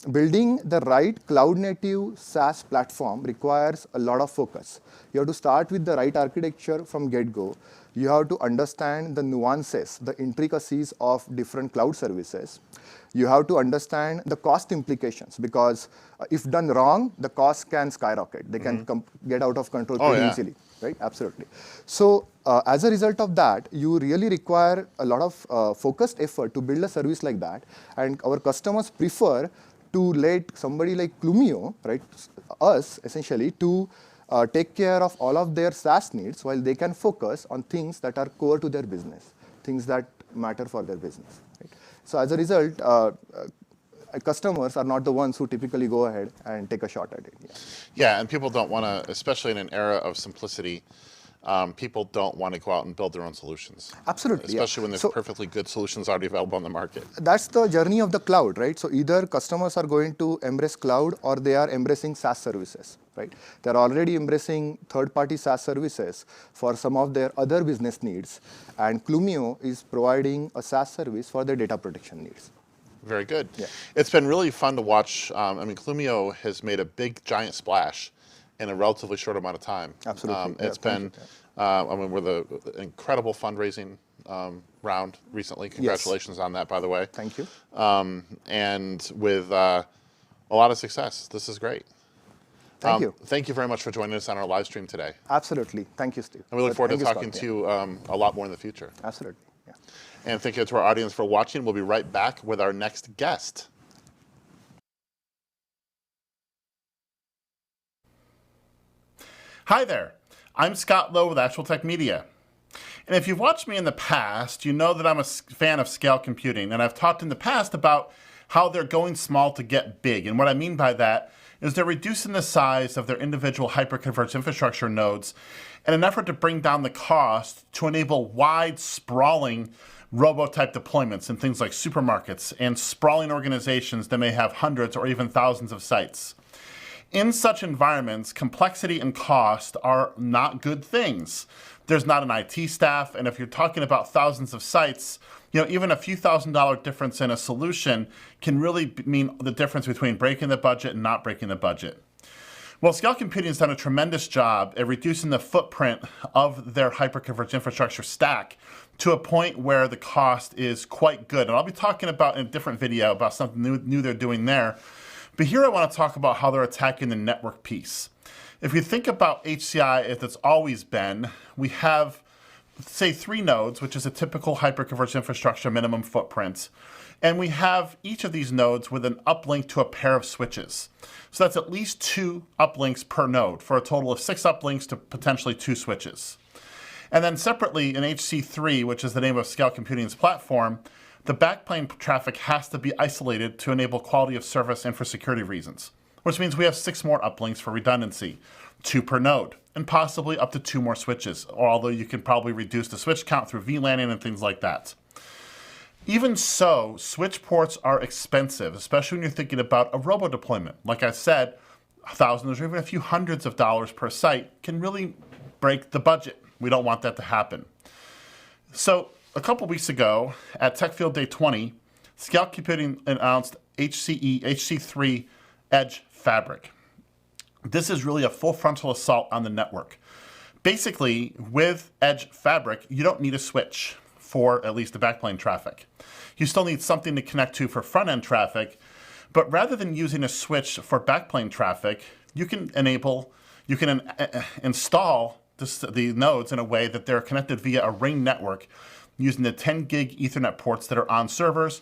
Building the right cloud-native SaaS platform requires a lot of focus. You have to start with the right architecture from get-go. You have to understand the nuances, the intricacies of different cloud services. You have to understand the cost implications, because if done wrong, the costs can skyrocket. They can get out of control pretty easily, right? Absolutely. So as a result of that, you really require a lot of focused effort to build a service like that. And our customers prefer to let somebody like Clumio, right, us essentially, to take care of all of their SaaS needs while they can focus on things that are core to their business, things that matter for their business. Right? So as a result, customers are not the ones who typically go ahead and take a shot at it. Yeah, and people don't want to, especially in an era of simplicity, people don't want to go out and build their own solutions. Absolutely. Especially when there's perfectly good solutions already available on the market. That's the journey of the cloud, right? So either customers are going to embrace cloud or they are embracing SaaS services, right? They're already embracing third-party SaaS services for some of their other business needs. And Clumio is providing a SaaS service for their data protection needs. Very good. Yeah. It's been really fun to watch. I mean, Clumio has made a big, giant splash in a relatively short amount of time. Absolutely. It's been, I mean, we're the incredible fundraising round recently. Congratulations on that, by the way. Thank you. And with a lot of success. This is great. Thank you. Thank you very much for joining us on our live stream today. Absolutely. Thank you, Steve. And we look forward to talking to you a lot more in the future. Absolutely. Yeah. And thank you to our audience for watching. We'll be right back with our next guest. Hi there, I'm Scott Lowe with ActualTech Media. And if you've watched me in the past, you know that I'm a fan of scale computing, and I've talked in the past about how they're going small to get big. And what I mean by that is they're reducing the size of their individual hyperconverged infrastructure nodes in an effort to bring down the cost to enable wide, sprawling robo-type deployments in things like supermarkets and sprawling organizations that may have hundreds or even thousands of sites. In such environments, complexity and cost are not good things. There's not an IT staff, and if you're talking about thousands of sites, you know, even a few $1,000 difference in a solution can really mean the difference between breaking the budget and not breaking the budget. Well, scale computing has done a tremendous job at reducing the footprint of their hyperconverged infrastructure stack to a point where the cost is quite good. And I'll be talking about in a different video about something new they're doing there. But here I want to talk about how they're attacking the network piece. If you think about HCI as it's always been, we have say 3 nodes, which is a typical hyperconverged infrastructure minimum footprint. And we have each of these nodes with an uplink to a pair of switches. So that's at least 2 uplinks per node for a total of 6 uplinks to potentially 2 switches. And then separately in HC3, which is the name of Scale Computing's platform, the backplane traffic has to be isolated to enable quality of service and for security reasons, which means we have 6 more uplinks for redundancy, 2 per node, and possibly up to 2 more switches, although you can probably reduce the switch count through VLANing and things like that. Even so, switch ports are expensive, especially when you're thinking about a robo deployment. Like I said, thousands or even a few hundreds of dollars per site can really break the budget. We don't want that to happen. So a couple weeks ago at TechField Day 20, Scale Computing announced HC3 Edge Fabric. This is really a full frontal assault on the network. Basically, with Edge Fabric, you don't need a switch for at least the backplane traffic. You still need something to connect to for front-end traffic, but rather than using a switch for backplane traffic, you can install the nodes in a way that they're connected via a ring network using the 10 gig Ethernet ports that are on servers,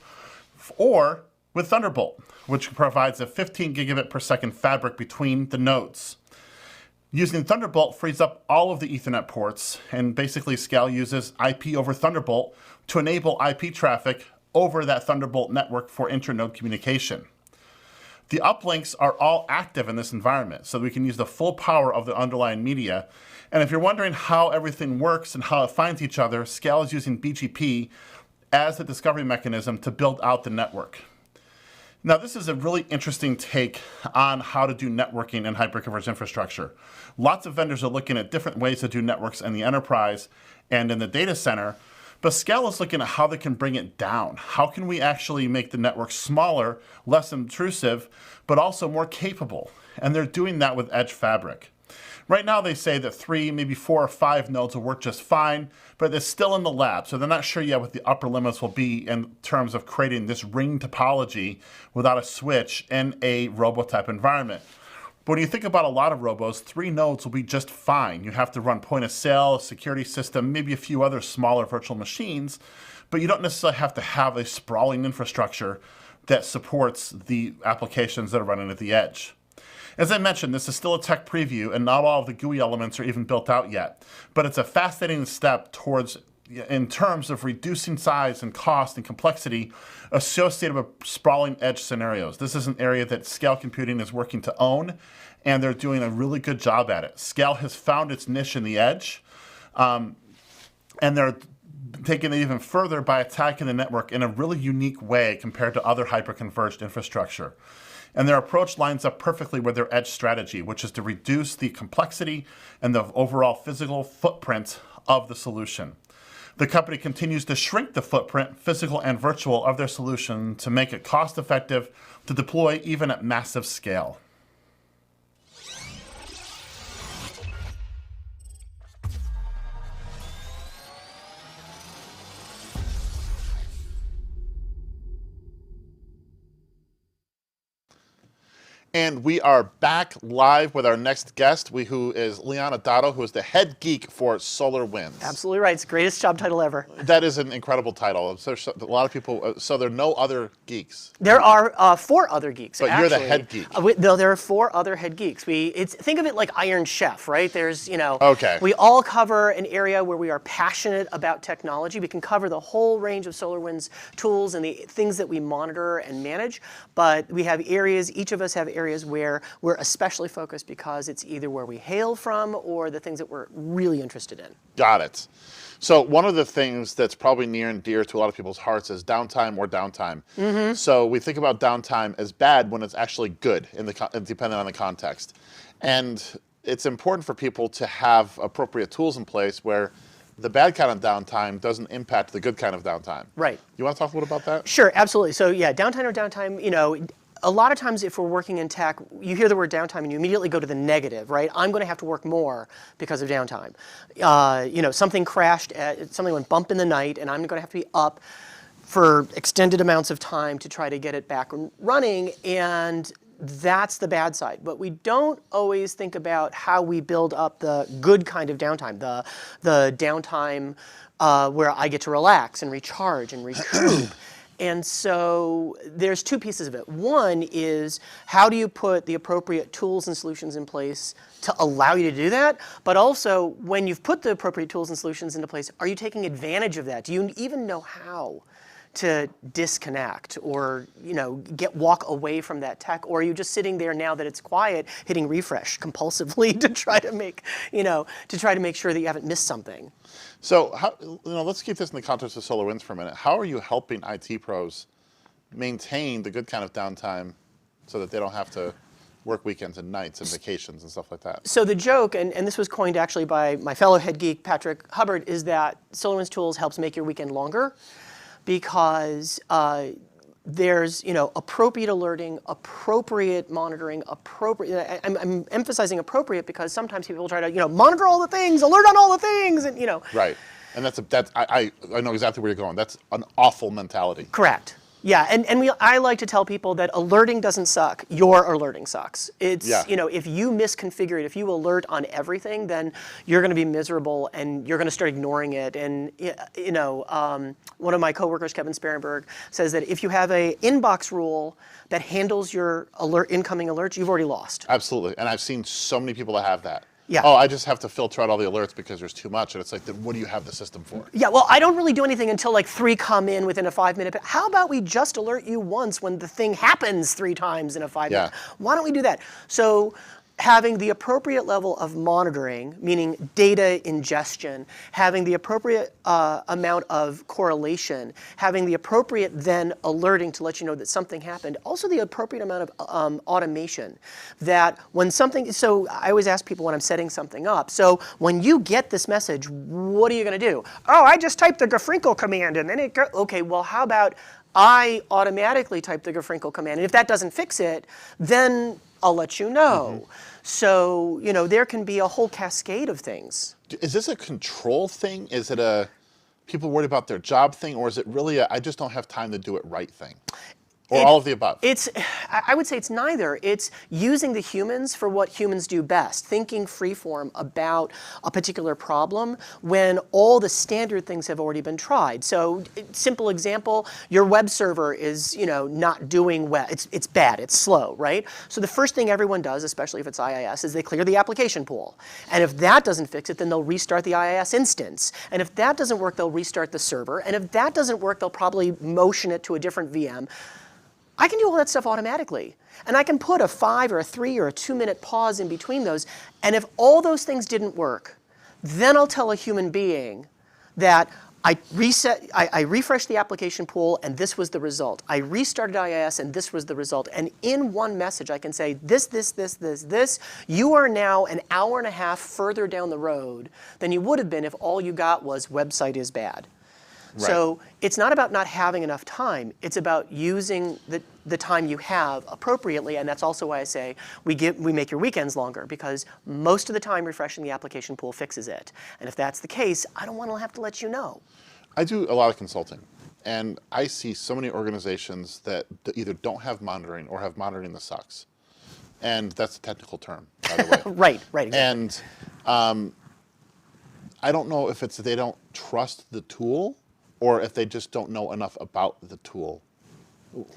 or with Thunderbolt, which provides a 15 gigabit per second fabric between the nodes. Using Thunderbolt frees up all of the Ethernet ports, and basically Scale uses IP over Thunderbolt to enable IP traffic over that Thunderbolt network for internode communication. The uplinks are all active in this environment, so we can use the full power of the underlying media. And if you're wondering how everything works and how it finds each other, Scale is using BGP as the discovery mechanism to build out the network. Now, this is a really interesting take on how to do networking in hyperconverged infrastructure. Lots of vendors are looking at different ways to do networks in the enterprise and in the data center, but Scale is looking at how they can bring it down. How can we actually make the network smaller, less intrusive, but also more capable? And they're doing that with Edge Fabric. Right now, they say that 3, maybe 4 or 5 nodes will work just fine, but it's still in the lab, so they're not sure yet what the upper limits will be in terms of creating this ring topology without a switch in a robo-type environment. But when you think about a lot of robos, 3 nodes will be just fine. You have to run point of sale, a security system, maybe a few other smaller virtual machines, but you don't necessarily have to have a sprawling infrastructure that supports the applications that are running at the edge. As I mentioned, this is still a tech preview, and not all of the GUI elements are even built out yet. But it's a fascinating step towards, in terms of reducing size and cost and complexity associated with sprawling edge scenarios. This is an area that Scale Computing is working to own, and they're doing a really good job at it. Scale has found its niche in the edge, and they're taking it even further by attacking the network in a really unique way compared to other hyperconverged infrastructure. And their approach lines up perfectly with their edge strategy, which is to reduce the complexity and the overall physical footprint of the solution. The company continues to shrink the footprint, physical and virtual, of their solution to make it cost-effective to deploy even at massive scale. And we are back live with our next guest, who is Liana Dotto, who is the head geek for SolarWinds. Absolutely right. It's the greatest job title ever. That is an incredible title. So a lot of people, so there are no other geeks. There are 4 other geeks, But actually. you're the head geek. No, there are 4 other head geeks. Think of it like Iron Chef, right? There's, Okay. We all cover an area where we are passionate about technology. We can cover the whole range of SolarWinds tools and the things that we monitor and manage. But we have areas, each of us have areas where we're especially focused because it's either where we hail from or the things that we're really interested in. Got it. So one of the things that's probably near and dear to a lot of people's hearts is downtime or downtime. Mm-hmm. So we think about downtime as bad when it's actually good, depending on the context. And it's important for people to have appropriate tools in place where the bad kind of downtime doesn't impact the good kind of downtime. Right. You want to talk a little about that? Sure, absolutely. So yeah, downtime or downtime, a lot of times if we're working in tech, you hear the word downtime and you immediately go to the negative, right? I'm going to have to work more because of downtime. Something crashed, something went bump in the night, and I'm going to have to be up for extended amounts of time to try to get it back running. And That's the bad side. But we don't always think about how we build up the good kind of downtime, the downtime where I get to relax and recharge and recoup. And so there's two pieces of it. One is how do you put the appropriate tools and solutions in place to allow you to do that? But also, when you've put the appropriate tools and solutions into place, are you taking advantage of that? Do you even know how to disconnect or walk away from that tech? Or are you just sitting there now that it's quiet, hitting refresh compulsively to try to make sure that you haven't missed something? So let's keep this in the context of SolarWinds for a minute. How are you helping IT pros maintain the good kind of downtime so that they don't have to work weekends and nights and vacations and stuff like that? So the joke, and this was coined actually by my fellow head geek, Patrick Hubbard, is that SolarWinds Tools helps make your weekend longer because there's appropriate alerting, appropriate monitoring, appropriate. I'm emphasizing appropriate because sometimes people try to monitor all the things, alert on all the things, and Right, and I know exactly where you're going. That's an awful mentality. Correct. Yeah, and I like to tell people that alerting doesn't suck. Your alerting sucks. It's if you misconfigure it, if you alert on everything, then you're going to be miserable and you're going to start ignoring it. And one of my coworkers, Kevin Sparenberg, says that if you have a inbox rule that handles your incoming alerts, you've already lost. Absolutely, and I've seen so many people that have that. Yeah. Oh, I just have to filter out all the alerts because there's too much. And it's like, then what do you have the system for? Yeah, well, I don't really do anything until like 3 come in within a 5-minute. How about we just alert you once when the thing happens 3 times in a 5 minute? Why don't we do that? So having the appropriate level of monitoring, meaning data ingestion, having the appropriate amount of correlation, having the appropriate then alerting to let you know that something happened, also the appropriate amount of automation. That when something, so I always ask people when I'm setting something up, so when you get this message, what are you going to do? Oh, I just typed the Gafrinkle command and then it goes, okay, well, how about I automatically type the Gafrinkle command, and if that doesn't fix it, then I'll let you know. Mm-hmm. So, there can be a whole cascade of things. Is this a control thing? Is it a people worried about their job thing? Or is it really I just don't have time to do it right thing? Or all of the above? I would say it's neither. It's using the humans for what humans do best, thinking freeform about a particular problem when all the standard things have already been tried. So, simple example, your web server is, not doing well. It's bad, it's slow, right? So the first thing everyone does, especially if it's IIS, is they clear the application pool. And if that doesn't fix it, then they'll restart the IIS instance. And if that doesn't work, they'll restart the server. And if that doesn't work, they'll probably motion it to a different VM. I can do all that stuff automatically. And I can put a 5 or a 3 or a 2-minute pause in between those. And if all those things didn't work, then I'll tell a human being that I refreshed the application pool and this was the result. I restarted IIS and this was the result. And in one message, I can say this. You are now an hour and a half further down the road than you would have been if all you got was website is bad. Right. So it's not about not having enough time. It's about using the time you have appropriately, and that's also why I say we make your weekends longer, because most of the time refreshing the application pool fixes it. And if that's the case, I don't want to have to let you know. I do a lot of consulting, and I see so many organizations that either don't have monitoring or have monitoring that sucks. And that's a technical term, by the way. Right. Exactly. And I don't know if it's they don't trust the tool or if they just don't know enough about the tool.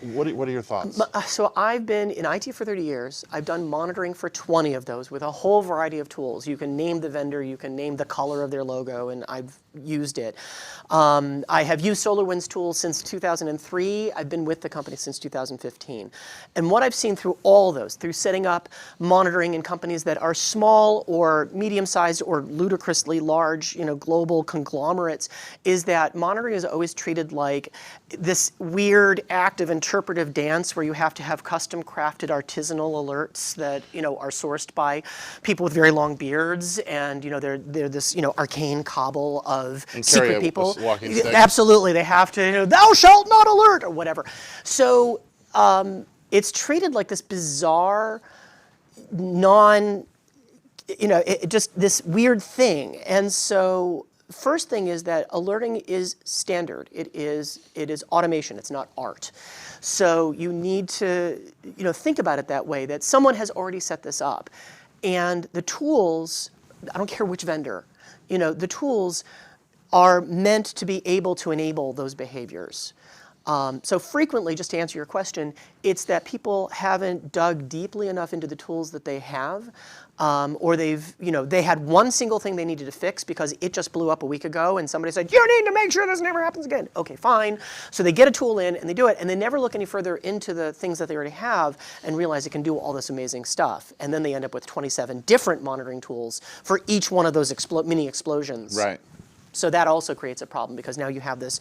What are your thoughts? So I've been in IT for 30 years. I've done monitoring for 20 of those with a whole variety of tools. You can name the vendor, you can name the color of their logo, and I've used it. I have used SolarWinds tools since 2003. I've been with the company since 2015. And what I've seen through all those, through setting up monitoring in companies that are small or medium-sized or ludicrously large, global conglomerates, is that monitoring is always treated like this weird act of interpretive dance where you have to have custom crafted artisanal alerts that are sourced by people with very long beards, and they're this arcane cobble of secret people. Absolutely, they have to thou shalt not alert or whatever. So it's treated like this bizarre, just this weird thing, and so first thing is that alerting is standard. It is automation. It's not art. So you need to think about it that way, that someone has already set this up. And the tools, I don't care which vendor, the tools are meant to be able to enable those behaviors. So frequently, just to answer your question, it's that people haven't dug deeply enough into the tools that they have, or they had one single thing they needed to fix because it just blew up a week ago, and somebody said, you need to make sure this never happens again. Okay, fine. So they get a tool in, and they do it, and they never look any further into the things that they already have and realize it can do all this amazing stuff. And then they end up with 27 different monitoring tools for each one of those mini explosions. Right. So that also creates a problem because now you have this,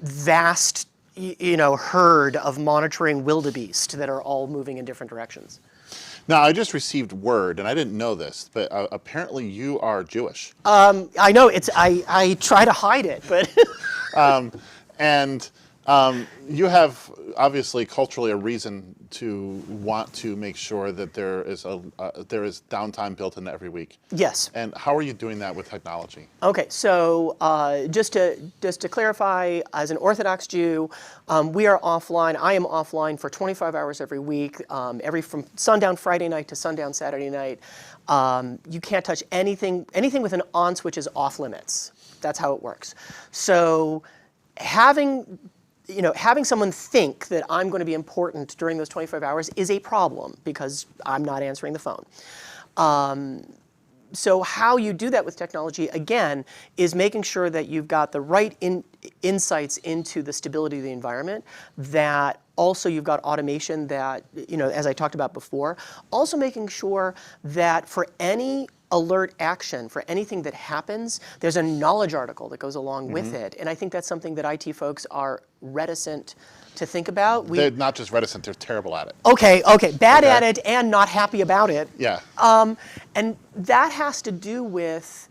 vast herd of monitoring wildebeest that are all moving in different directions. Now, I just received word, and I didn't know this, but apparently you are Jewish. I know, I try to hide it, but. And you have obviously culturally a reason to want to make sure that there is downtime built into every week. Yes. And how are you doing that with technology? Okay, so just to clarify, as an Orthodox Jew, we are offline. I am offline for 25 hours every week, from sundown Friday night to sundown Saturday night. You can't touch anything with an on switch is off limits. That's how it works. So having someone think that I'm going to be important during those 25 hours is a problem because I'm not answering the phone. So how you do that with technology, again, is making sure that you've got the right insights into the stability of the environment, that also you've got automation that, as I talked about before, also making sure that for any alert action, for anything that happens, there's a knowledge article that goes along with it. And I think that's something that IT folks are reticent to think about. They're not just reticent, they're terrible at it. Okay, bad at it and not happy about it. Yeah. And that has to do with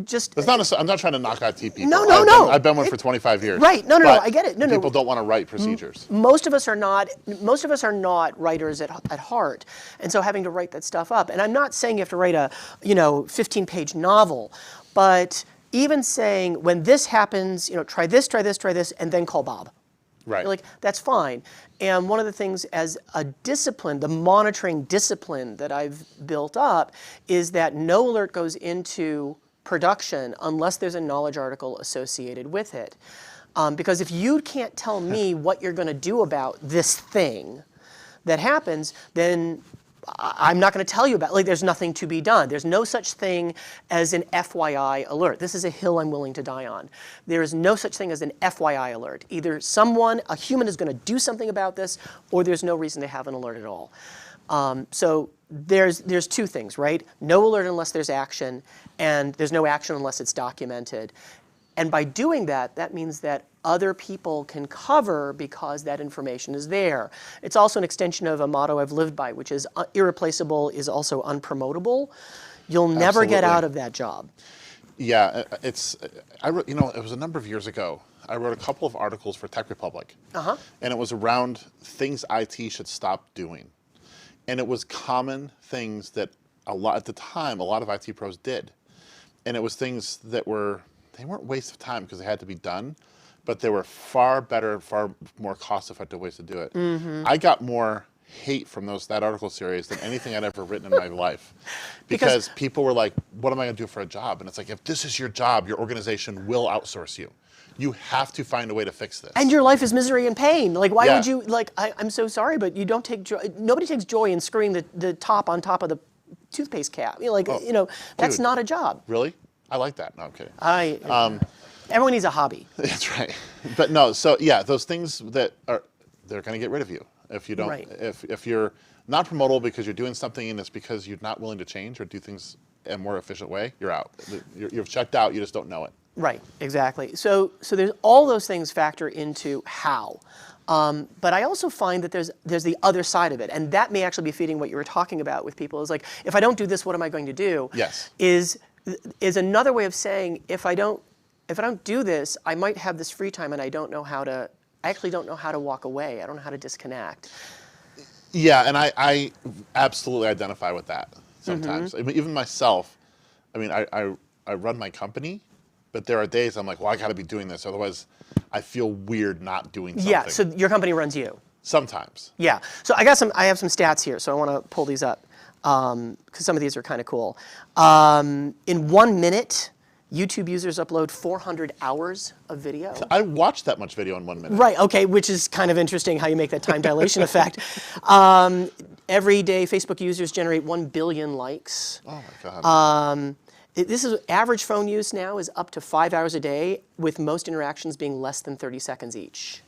just... I'm not trying to knock IT people. No. I've been one for 25 years. Right, no, I get it. No, people don't want to write procedures. Most of us are not writers at heart, and so having to write that stuff up. And I'm not saying you have to write a 15-page novel, but even saying when this happens, try this, and then call Bob. Right. Like, that's fine. And one of the things as a discipline, the monitoring discipline that I've built up, is that no alert goes into production unless there's a knowledge article associated with it. Because if you can't tell me what you're going to do about this thing that happens, then I'm not going to tell you about it. Like, there's nothing to be done. There's no such thing as an FYI alert. This is a hill I'm willing to die on. There is no such thing as an FYI alert. Either a human is going to do something about this, or there's no reason to have an alert at all. So there's two things, right? No alert unless there's action, and there's no action unless it's documented. And by doing that, that means that other people can cover because that information is there. It's also an extension of a motto I've lived by, which is irreplaceable is also unpromotable. You'll never get out of that job. Yeah, it was a number of years ago. I wrote a couple of articles for Tech Republic, and it was around things IT should stop doing. And it was common things that at the time, a lot of IT pros did. And it was things that they weren't waste of time because they had to be done, but they were far better, far more cost-effective ways to do it. I got more hate from that article series than anything I'd ever written in my life. Because people were like, what am I going to do for a job? And it's like, if this is your job, your organization will outsource you. You have to find a way to fix this. And your life is misery and pain. Like, why would you, I'm so sorry, but you don't take joy. Nobody takes joy in screwing the top on top of the toothpaste cap. That's not a job. Really? I like that. No, I'm kidding. Everyone needs a hobby. That's right. But no, so yeah, those things they're going to get rid of you if you don't. Right. If you're not promotable because you're doing something and it's because you're not willing to change or do things in a more efficient way, you're out. You're checked out. You just don't know it. Right. Exactly. So there's all those things factor into how. But I also find that there's the other side of it, and that may actually be feeding what you were talking about with people. Is like, if I don't do this, what am I going to do? Yes. Is another way of saying, if I don't do this, I might have this free time and I actually don't know how to walk away. I don't know how to disconnect. Yeah, and I absolutely identify with that sometimes. I mean, even myself, I mean, I run my company, But there are days I'm like, well, I got to be doing this. Otherwise, I feel weird not doing something. Yeah, so your company runs you. Sometimes. Yeah, so I have some stats here, so I want to pull these up because some of these are kind of cool. In 1 minute, YouTube users upload 400 hours of video. I watched that much video in 1 minute. Right, okay, which is kind of interesting how you make that time dilation effect. Every day, Facebook users generate 1 billion likes. Oh my God. This is average phone use now is up to 5 hours a day, with most interactions being less than 30 seconds each.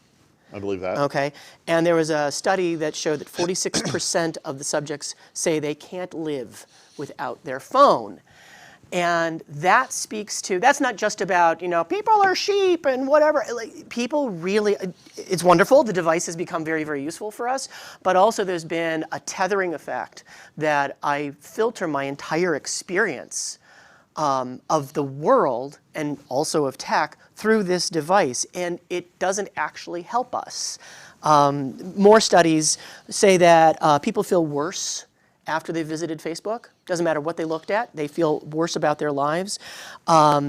I believe that. Okay, and there was a study that showed that 46% of the subjects say they can't live without their phone. And that speaks to, that's not just about, people are sheep and whatever. Like, people really, it's wonderful. The device has become very, very useful for us. But also there's been a tethering effect that I filter my entire experience of the world and also of tech through this device. And it doesn't actually help us. More studies say that people feel worse after they visited Facebook. Doesn't matter what they looked at, they feel worse about their lives.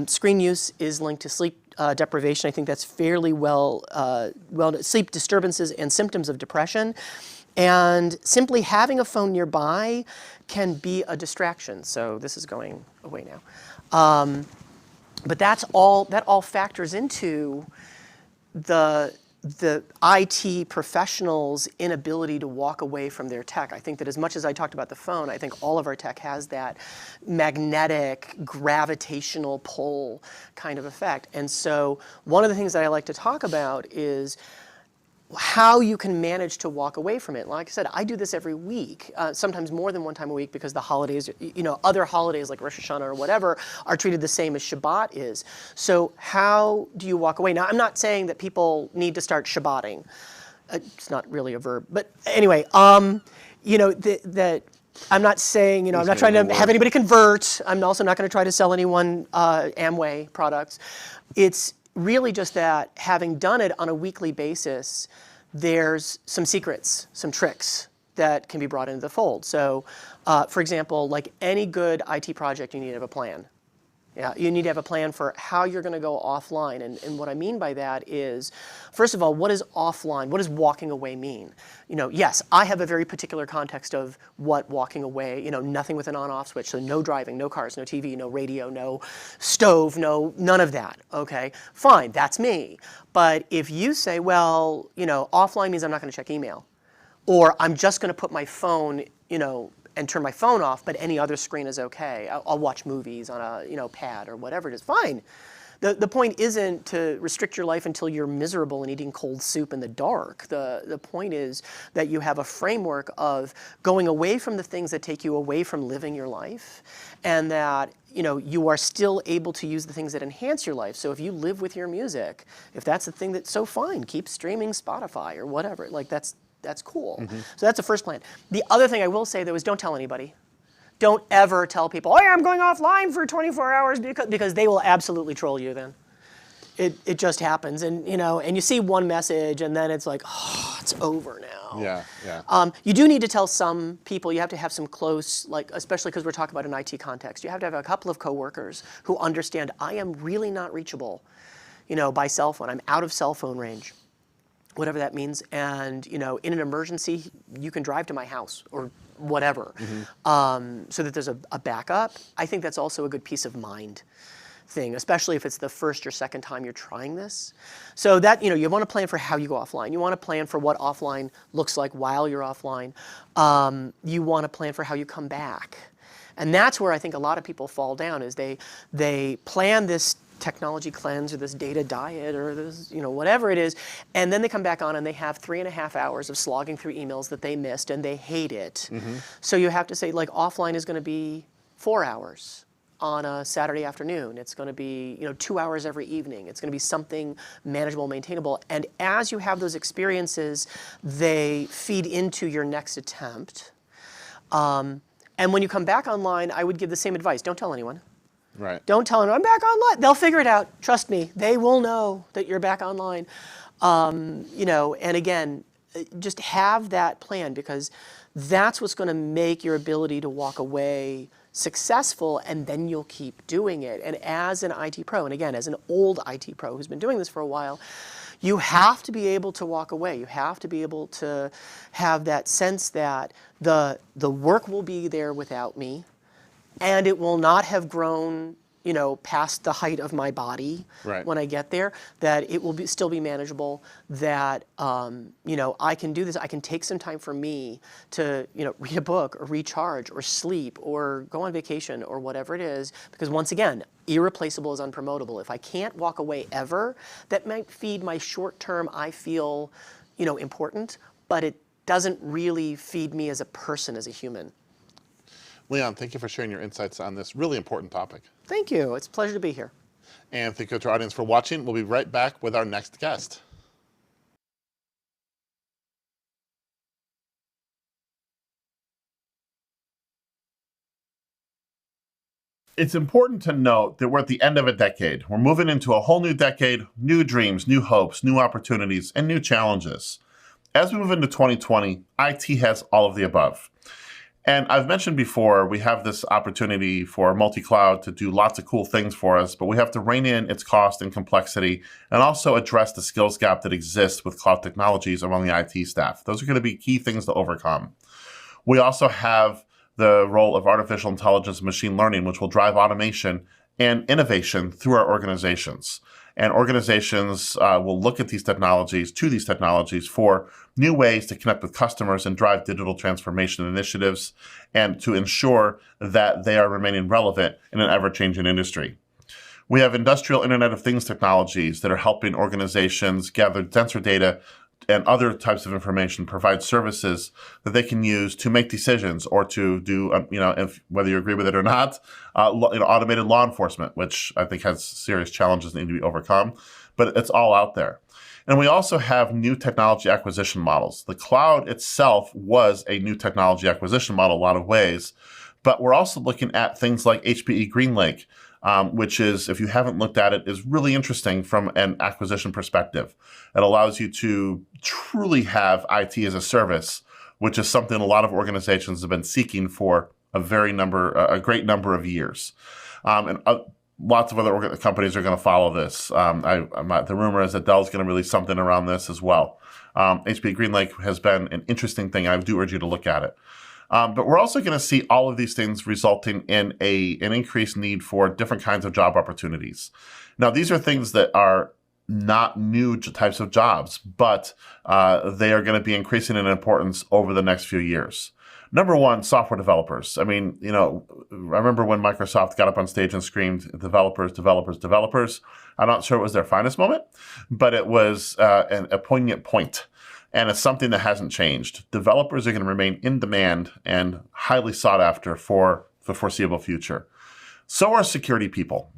Screen use is linked to sleep deprivation. I think that's fairly well sleep disturbances and symptoms of depression. And simply having a phone nearby can be a distraction. So this is going away now. But that all factors into the IT professionals' inability to walk away from their tech. I think that as much as I talked about the phone, I think all of our tech has that magnetic, gravitational pull kind of effect. And so one of the things that I like to talk about is how you can manage to walk away from it. Like I said, I do this every week, sometimes more than one time a week, because the holidays, other holidays like Rosh Hashanah or whatever are treated the same as Shabbat is. So how do you walk away? Now, I'm not saying that people need to start Shabbating. It's not really a verb. But anyway, that I'm not saying, I'm not trying to have anybody convert. I'm also not going to try to sell anyone Amway products. It's really just that having done it on a weekly basis, there's some secrets, some tricks that can be brought into the fold. So, for example, like any good IT project, you need to have a plan. Yeah, you need to have a plan for how you're going to go offline. And what I mean by that is, first of all, what is offline? What does walking away mean? Yes, I have a very particular context of what walking away, nothing with an on-off switch. So no driving, no cars, no TV, no radio, no stove, none of that. Okay, fine, that's me. But if you say, well, offline means I'm not going to check email, or I'm just going to put my phone, and turn my phone off, but any other screen is okay. I'll watch movies on a pad or whatever it is. Fine. The point isn't to restrict your life until you're miserable and eating cold soup in the dark. The point is that you have a framework of going away from the things that take you away from living your life, and that you are still able to use the things that enhance your life. So if you live with your music, if that's the thing that's so fine, keep streaming Spotify or whatever. Like that's cool. Mm-hmm. So that's the first plan. The other thing I will say, though, is don't tell anybody. Don't ever tell people, oh, yeah, I'm going offline for 24 hours, because they will absolutely troll you then. It just happens. And, and you see one message, and then it's like, oh, it's over now. Yeah. You do need to tell some people. You have to have some close, especially because we're talking about an IT context, you have to have a couple of coworkers who understand I am really not reachable, by cell phone. I'm out of cell phone range, whatever that means. And, in an emergency, you can drive to my house or whatever, so that there's a backup. I think that's also a good peace of mind thing, especially if it's the first or second time you're trying this. So that, you want to plan for how you go offline. You want to plan for what offline looks like while you're offline. You want to plan for how you come back. And that's where I think a lot of people fall down, is they plan this technology cleanse or this data diet or this, whatever it is, and then they come back on and they have 3.5 hours of slogging through emails that they missed and they hate it. Mm-hmm. So you have to say, offline is going to be 4 hours on a Saturday afternoon. It's going to be, 2 hours every evening. It's going to be something manageable, maintainable. And as you have those experiences, they feed into your next attempt. And when you come back online, I would give the same advice. Don't tell anyone. Right. Don't tell them, I'm back online. They'll figure it out. Trust me. They will know that you're back online. And again, just have that plan, because that's what's going to make your ability to walk away successful, and then you'll keep doing it. And as an IT pro, and again, as an old IT pro who's been doing this for a while, you have to be able to walk away. You have to be able to have that sense that the work will be there without me, and it will not have grown, you know, past the height of my body when I get there, that it will still be manageable, that, you know, I can do this. I can take some time for me to, you know, read a book or recharge or sleep or go on vacation or whatever it is. Because once again, irreplaceable is unpromotable. If I can't walk away ever, that might feed my short-term, I feel, you know, important, but it doesn't really feed me as a person, as a human. Leon, thank you for sharing your insights on this really important topic. Thank you. It's a pleasure to be here. And thank you to our audience for watching. We'll be right back with our next guest. It's important to note that we're at the end of a decade. We're moving into a whole new decade, new dreams, new hopes, new opportunities, and new challenges. As we move into 2020, IT has all of the above. And I've mentioned before, we have this opportunity for multi-cloud to do lots of cool things for us, but we have to rein in its cost and complexity and also address the skills gap that exists with cloud technologies among the IT staff. Those are going to be key things to overcome. We also have the role of artificial intelligence and machine learning, which will drive automation and innovation through our organizations. And organizations will look at these technologies for new ways to connect with customers and drive digital transformation initiatives and to ensure that they are remaining relevant in an ever-changing industry. We have industrial Internet of Things technologies that are helping organizations gather sensor data and other types of information, provide services that they can use to make decisions or to do, whether you agree with it or not, automated law enforcement, which I think has serious challenges that need to be overcome, but it's all out there. And we also have new technology acquisition models. The cloud itself was a new technology acquisition model in a lot of ways, but we're also looking at things like HPE GreenLake, which is, if you haven't looked at it, is really interesting from an acquisition perspective. It allows you to truly have IT as a service, which is something a lot of organizations have been seeking for a great number of years. And lots of other companies are going to follow this. The rumor is that Dell's going to release something around this as well. HPE GreenLake has been an interesting thing. I do urge you to look at it. But we're also going to see all of these things resulting in an increased need for different kinds of job opportunities. Now, these are things that are not new types of jobs, but they are going to be increasing in importance over the next few years. Number one, software developers. I mean, I remember when Microsoft got up on stage and screamed, developers, developers, developers. I'm not sure it was their finest moment, but it was a poignant point. And it's something that hasn't changed. Developers are going to remain in demand and highly sought after for the foreseeable future. So are security people.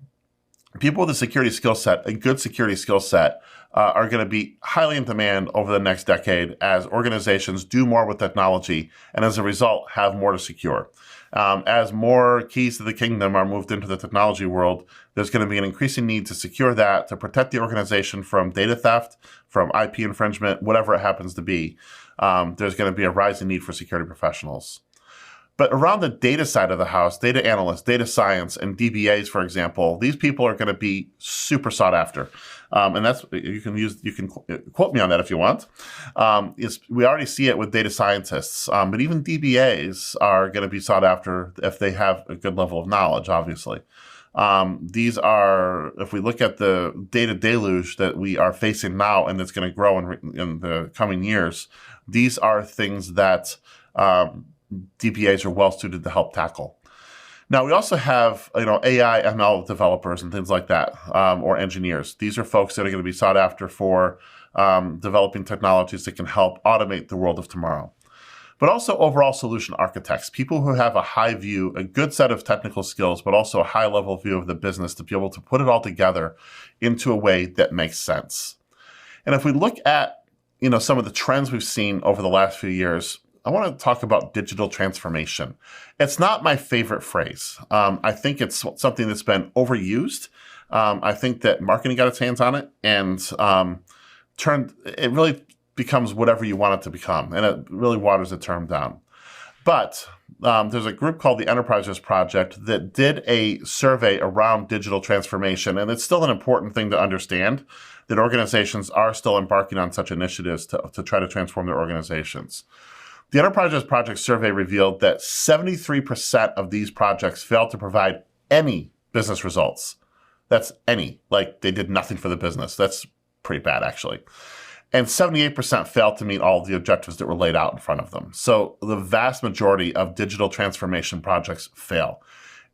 People with a security skill set, a good security skill set, are going to be highly in demand over the next decade as organizations do more with technology and as a result have more to secure. As more keys to the kingdom are moved into the technology world, there's going to be an increasing need to secure that, to protect the organization from data theft, from IP infringement, whatever it happens to be. There's going to be a rising need for security professionals. But around the data side of the house, data analysts, data science, and DBAs, for example, these people are going to be super sought after. And that's, you can quote me on that if you want. We already see it with data scientists, but even DBAs are going to be sought after if they have a good level of knowledge, obviously. These are, if we look at the data deluge that we are facing now and that's going to grow in the coming years, these are things that DBAs are well suited to help tackle. Now, we also have AI, ML developers and things like that, or engineers. These are folks that are going to be sought after for developing technologies that can help automate the world of tomorrow. But also overall solution architects, people who have a high view, a good set of technical skills, but also a high level view of the business to be able to put it all together into a way that makes sense. And if we look at some of the trends we've seen over the last few years, I want to talk about digital transformation. It's not my favorite phrase. I think it's something that's been overused. I think that marketing got its hands on it and it really becomes whatever you want it to become, and it really waters the term down. But there's a group called the Enterprises Project that did a survey around digital transformation, and it's still an important thing to understand that organizations are still embarking on such initiatives to try to transform their organizations. The Enterprises Project survey revealed that 73% of these projects failed to provide any business results. That's any, like they did nothing for the business. That's pretty bad, actually. And 78% failed to meet all of the objectives that were laid out in front of them. So the vast majority of digital transformation projects fail.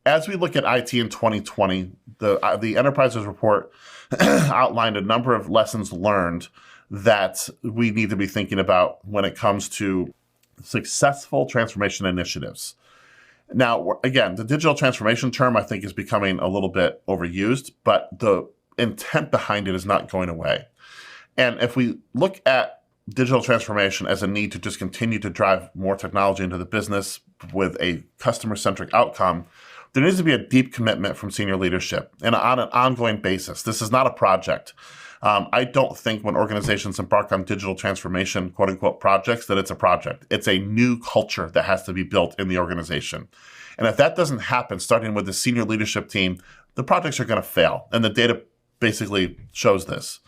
As we look at IT in 2020, the Enterprises report outlined a number of lessons learned that we need to be thinking about when it comes to successful transformation initiatives. Now, again, the digital transformation term I think is becoming a little bit overused, but the intent behind it is not going away. And if we look at digital transformation as a need to just continue to drive more technology into the business with a customer-centric outcome, there needs to be a deep commitment from senior leadership and on an ongoing basis. This is not a project. I don't think when organizations embark on digital transformation, quote unquote, projects, that it's a project. It's a new culture that has to be built in the organization. And if that doesn't happen, starting with the senior leadership team, the projects are going to fail. And the data basically shows this.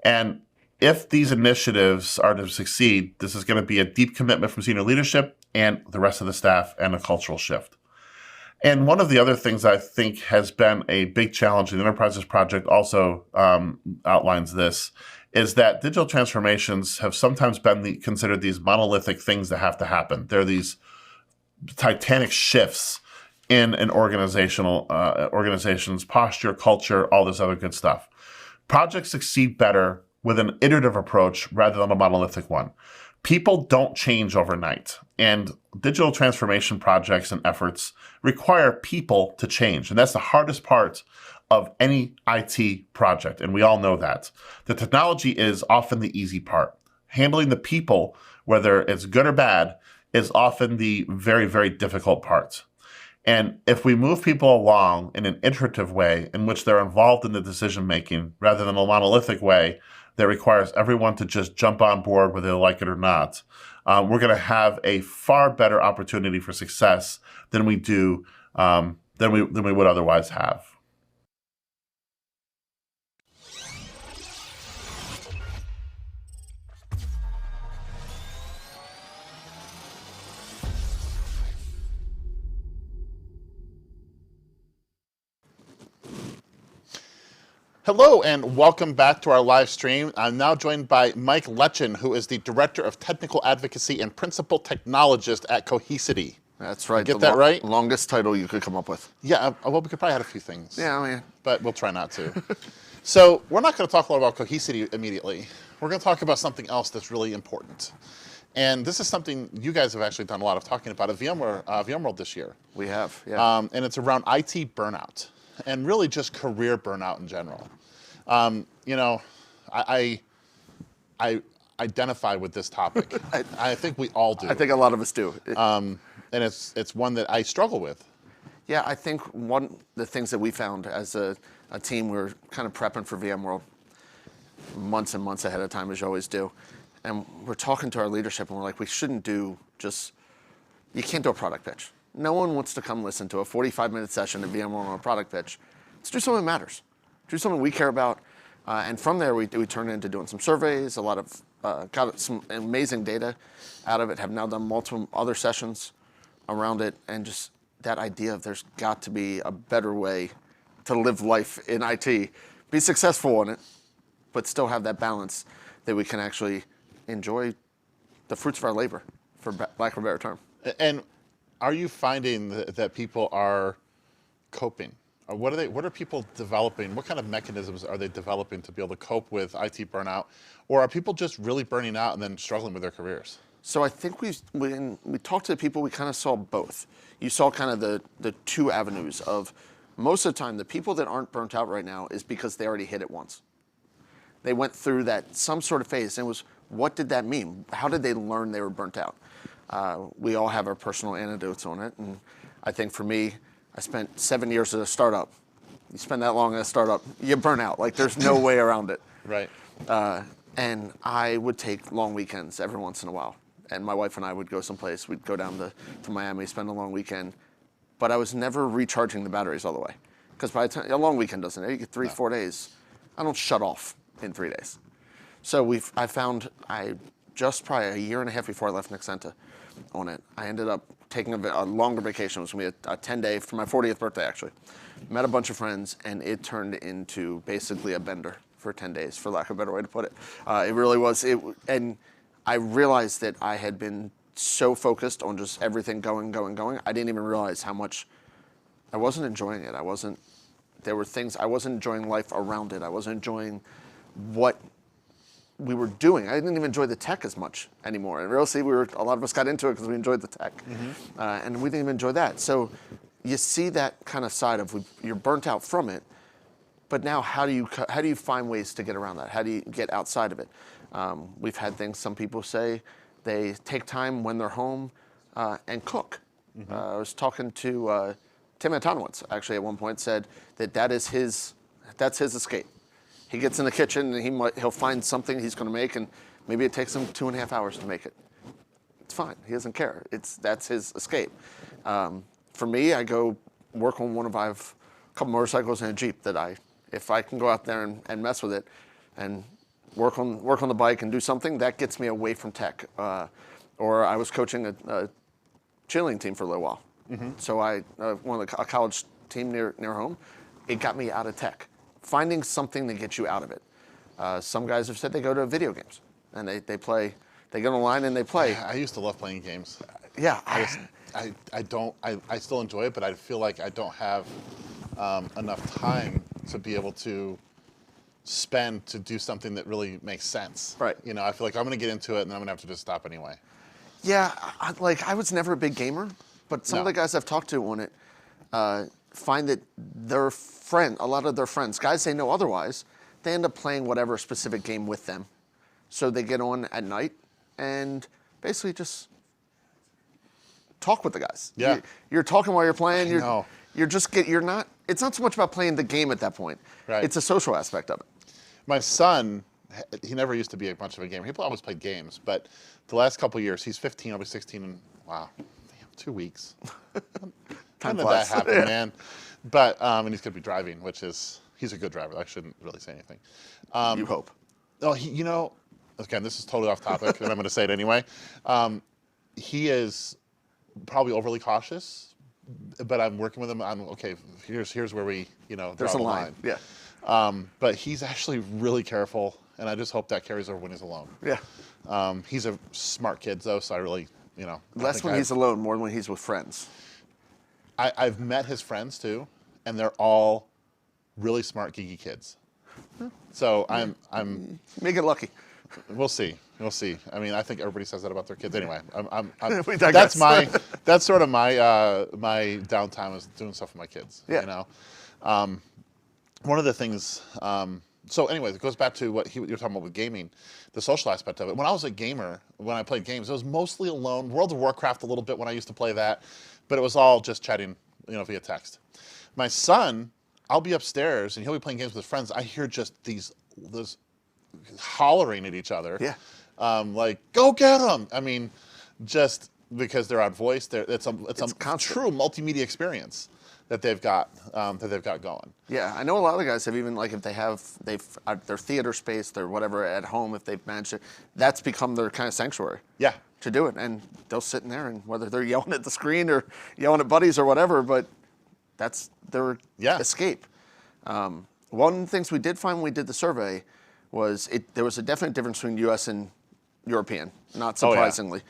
And if these initiatives are to succeed, this is going to be a deep commitment from senior leadership and the rest of the staff and a cultural shift. And one of the other things I think has been a big challenge, and the Enterprises Project also outlines this, is that digital transformations have sometimes been considered these monolithic things that have to happen. They're these titanic shifts in an organization's posture, culture, all this other good stuff. Projects succeed better with an iterative approach rather than a monolithic one. People don't change overnight, and digital transformation projects and efforts require people to change, and that's the hardest part of any IT project, and we all know that. The technology is often the easy part. Handling the people, whether it's good or bad, is often the very, very difficult part. And if we move people along in an iterative way in which they're involved in the decision-making rather than a monolithic way that requires everyone to just jump on board whether they like it or not, we're going to have a far better opportunity for success than we do than we would otherwise have. Hello and welcome back to our live stream. I'm now joined by Mike Letchin, who is the Director of Technical Advocacy and Principal Technologist at Cohesity. That's right. Get that right? Longest title you could come up with. Yeah, well, we could probably add a few things. Yeah, I mean. But we'll try not to. So we're not going to talk a lot about Cohesity immediately. We're going to talk about something else that's really important. And this is something you guys have actually done a lot of talking about at VMworld this year. We have, yeah. And it's around IT burnout. And really just career burnout in general. You know, I identify with this topic. I think we all do. I think a lot of us do. And it's one that I struggle with. Yeah, I think one of the things that we found as a team, we were kind of prepping for VMworld months and months ahead of time, as you always do. And we're talking to our leadership, and we're like, we shouldn't do just, you can't do a product pitch. No one wants to come listen to a 45-minute session at VMworld on a product pitch. Let's do something that matters. Do something we care about. And from there, we turned into doing some surveys, a lot of, got some amazing data out of it, have now done multiple other sessions around it, and just that idea of there's got to be a better way to live life in IT, be successful in it, but still have that balance that we can actually enjoy the fruits of our labor, for lack of a better term. And are you finding that people are coping? Or what are people developing? What kind of mechanisms are they developing to be able to cope with IT burnout? Or are people just really burning out and then struggling with their careers? So I think when we talked to the people, we kind of saw both. You saw kind of the two avenues of, most of the time, the people that aren't burnt out right now is because they already hit it once. They went through that some sort of phase, and it was, what did that mean? How did they learn they were burnt out? We all have our personal anecdotes on it, and I think for me, I spent 7 years at a startup. You spend that long at a startup, you burn out. Like, there's no way around it. Right. And I would take long weekends every once in a while and my wife and I would go someplace. We'd go down to Miami, spend a long weekend, but I was never recharging the batteries all the way. Because by the time, a long weekend doesn't, you get 3-4 days. I don't shut off in 3 days. So I just probably a year and a half before I left Nexenta on it, I ended up taking a longer vacation. It was going to be a 10-day for my 40th birthday, actually. Met a bunch of friends, and it turned into basically a bender for 10 days, for lack of a better way to put it. It really was. And I realized that I had been so focused on just everything going. I didn't even realize how much I wasn't enjoying it. There were things, I wasn't enjoying life around it. I wasn't enjoying what we were doing. I didn't even enjoy the tech as much anymore. And really, a lot of us got into it because we enjoyed the tech. And we didn't even enjoy that. So you see that kind of side of you're burnt out from it, but now how do you find ways to get around that? How do you get outside of it? We've had things, some people say they take time when they're home and cook. I was talking to Tim Antonowitz, actually, at one point said that's his escape. He gets in the kitchen and he'll find something he's going to make, and maybe it takes him 2.5 hours to make it. It's fine. He doesn't care. That's his escape. For me, I go work on I have a couple motorcycles and a Jeep that if I can go out there and mess with it and work on the bike and do something, that gets me away from tech. Or I was coaching a cheerleading team for a little while. So a college team near home, it got me out of tech. Finding something that gets you out of it. Some guys have said they go to video games and they play. They get online and they play. Yeah, I used to love playing games. Yeah, I still enjoy it, but I feel like I don't have enough time to be able to spend to do something that really makes sense. Right. You know, I feel like I'm going to get into it and then I'm going to have to just stop anyway. Yeah, I was never a big gamer, but some of the guys I've talked to on it find that a lot of their friends, guys they know otherwise, they end up playing whatever specific game with them. So they get on at night and basically just talk with the guys. Yeah. You're talking while you're playing. No. It's not so much about playing the game at that point. Right. It's a social aspect of it. My son, he never used to be much of a gamer. He always played games, but the last couple of years, he's 15, I'll be 16 in, wow, damn, 2 weeks. When did that happen, man? But, and he's going to be driving, he's a good driver. I shouldn't really say anything. You hope. Oh, again, this is totally off topic, and I'm going to say it anyway. He is probably overly cautious, but I'm working with him on, okay, here's where we, draw There's the a line. Yeah. But he's actually really careful, and I just hope that carries over when he's alone. Yeah. He's a smart kid, though, so I really, Less when he's alone, more when he's with friends. I've met his friends, too, and they're all really smart, geeky kids. So I'm Make it lucky. We'll see. I mean, I think everybody says that about their kids. Anyway, We digress. that's sort of my downtime is doing stuff with my kids. Yeah. One of the things. So anyway, it goes back to what you're talking about with gaming, the social aspect of it. When I was a gamer, when I played games, it was mostly alone. World of Warcraft a little bit when I used to play that, but it was all just chatting, via text. My son, I'll be upstairs and he'll be playing games with his friends. I hear just these hollering at each other. Yeah. Like, go get them. I mean, just because they're on voice, it's a true multimedia experience that they've got going. Yeah, I know a lot of the guys have even if their theater space, their whatever at home, if they've managed it, that's become their kind of sanctuary. Yeah. To do it, and they'll sit in there, and whether they're yelling at the screen or yelling at buddies or whatever, but that's their escape. One of the things we did find when we did the survey was there was a definite difference between U.S. and European, not surprisingly,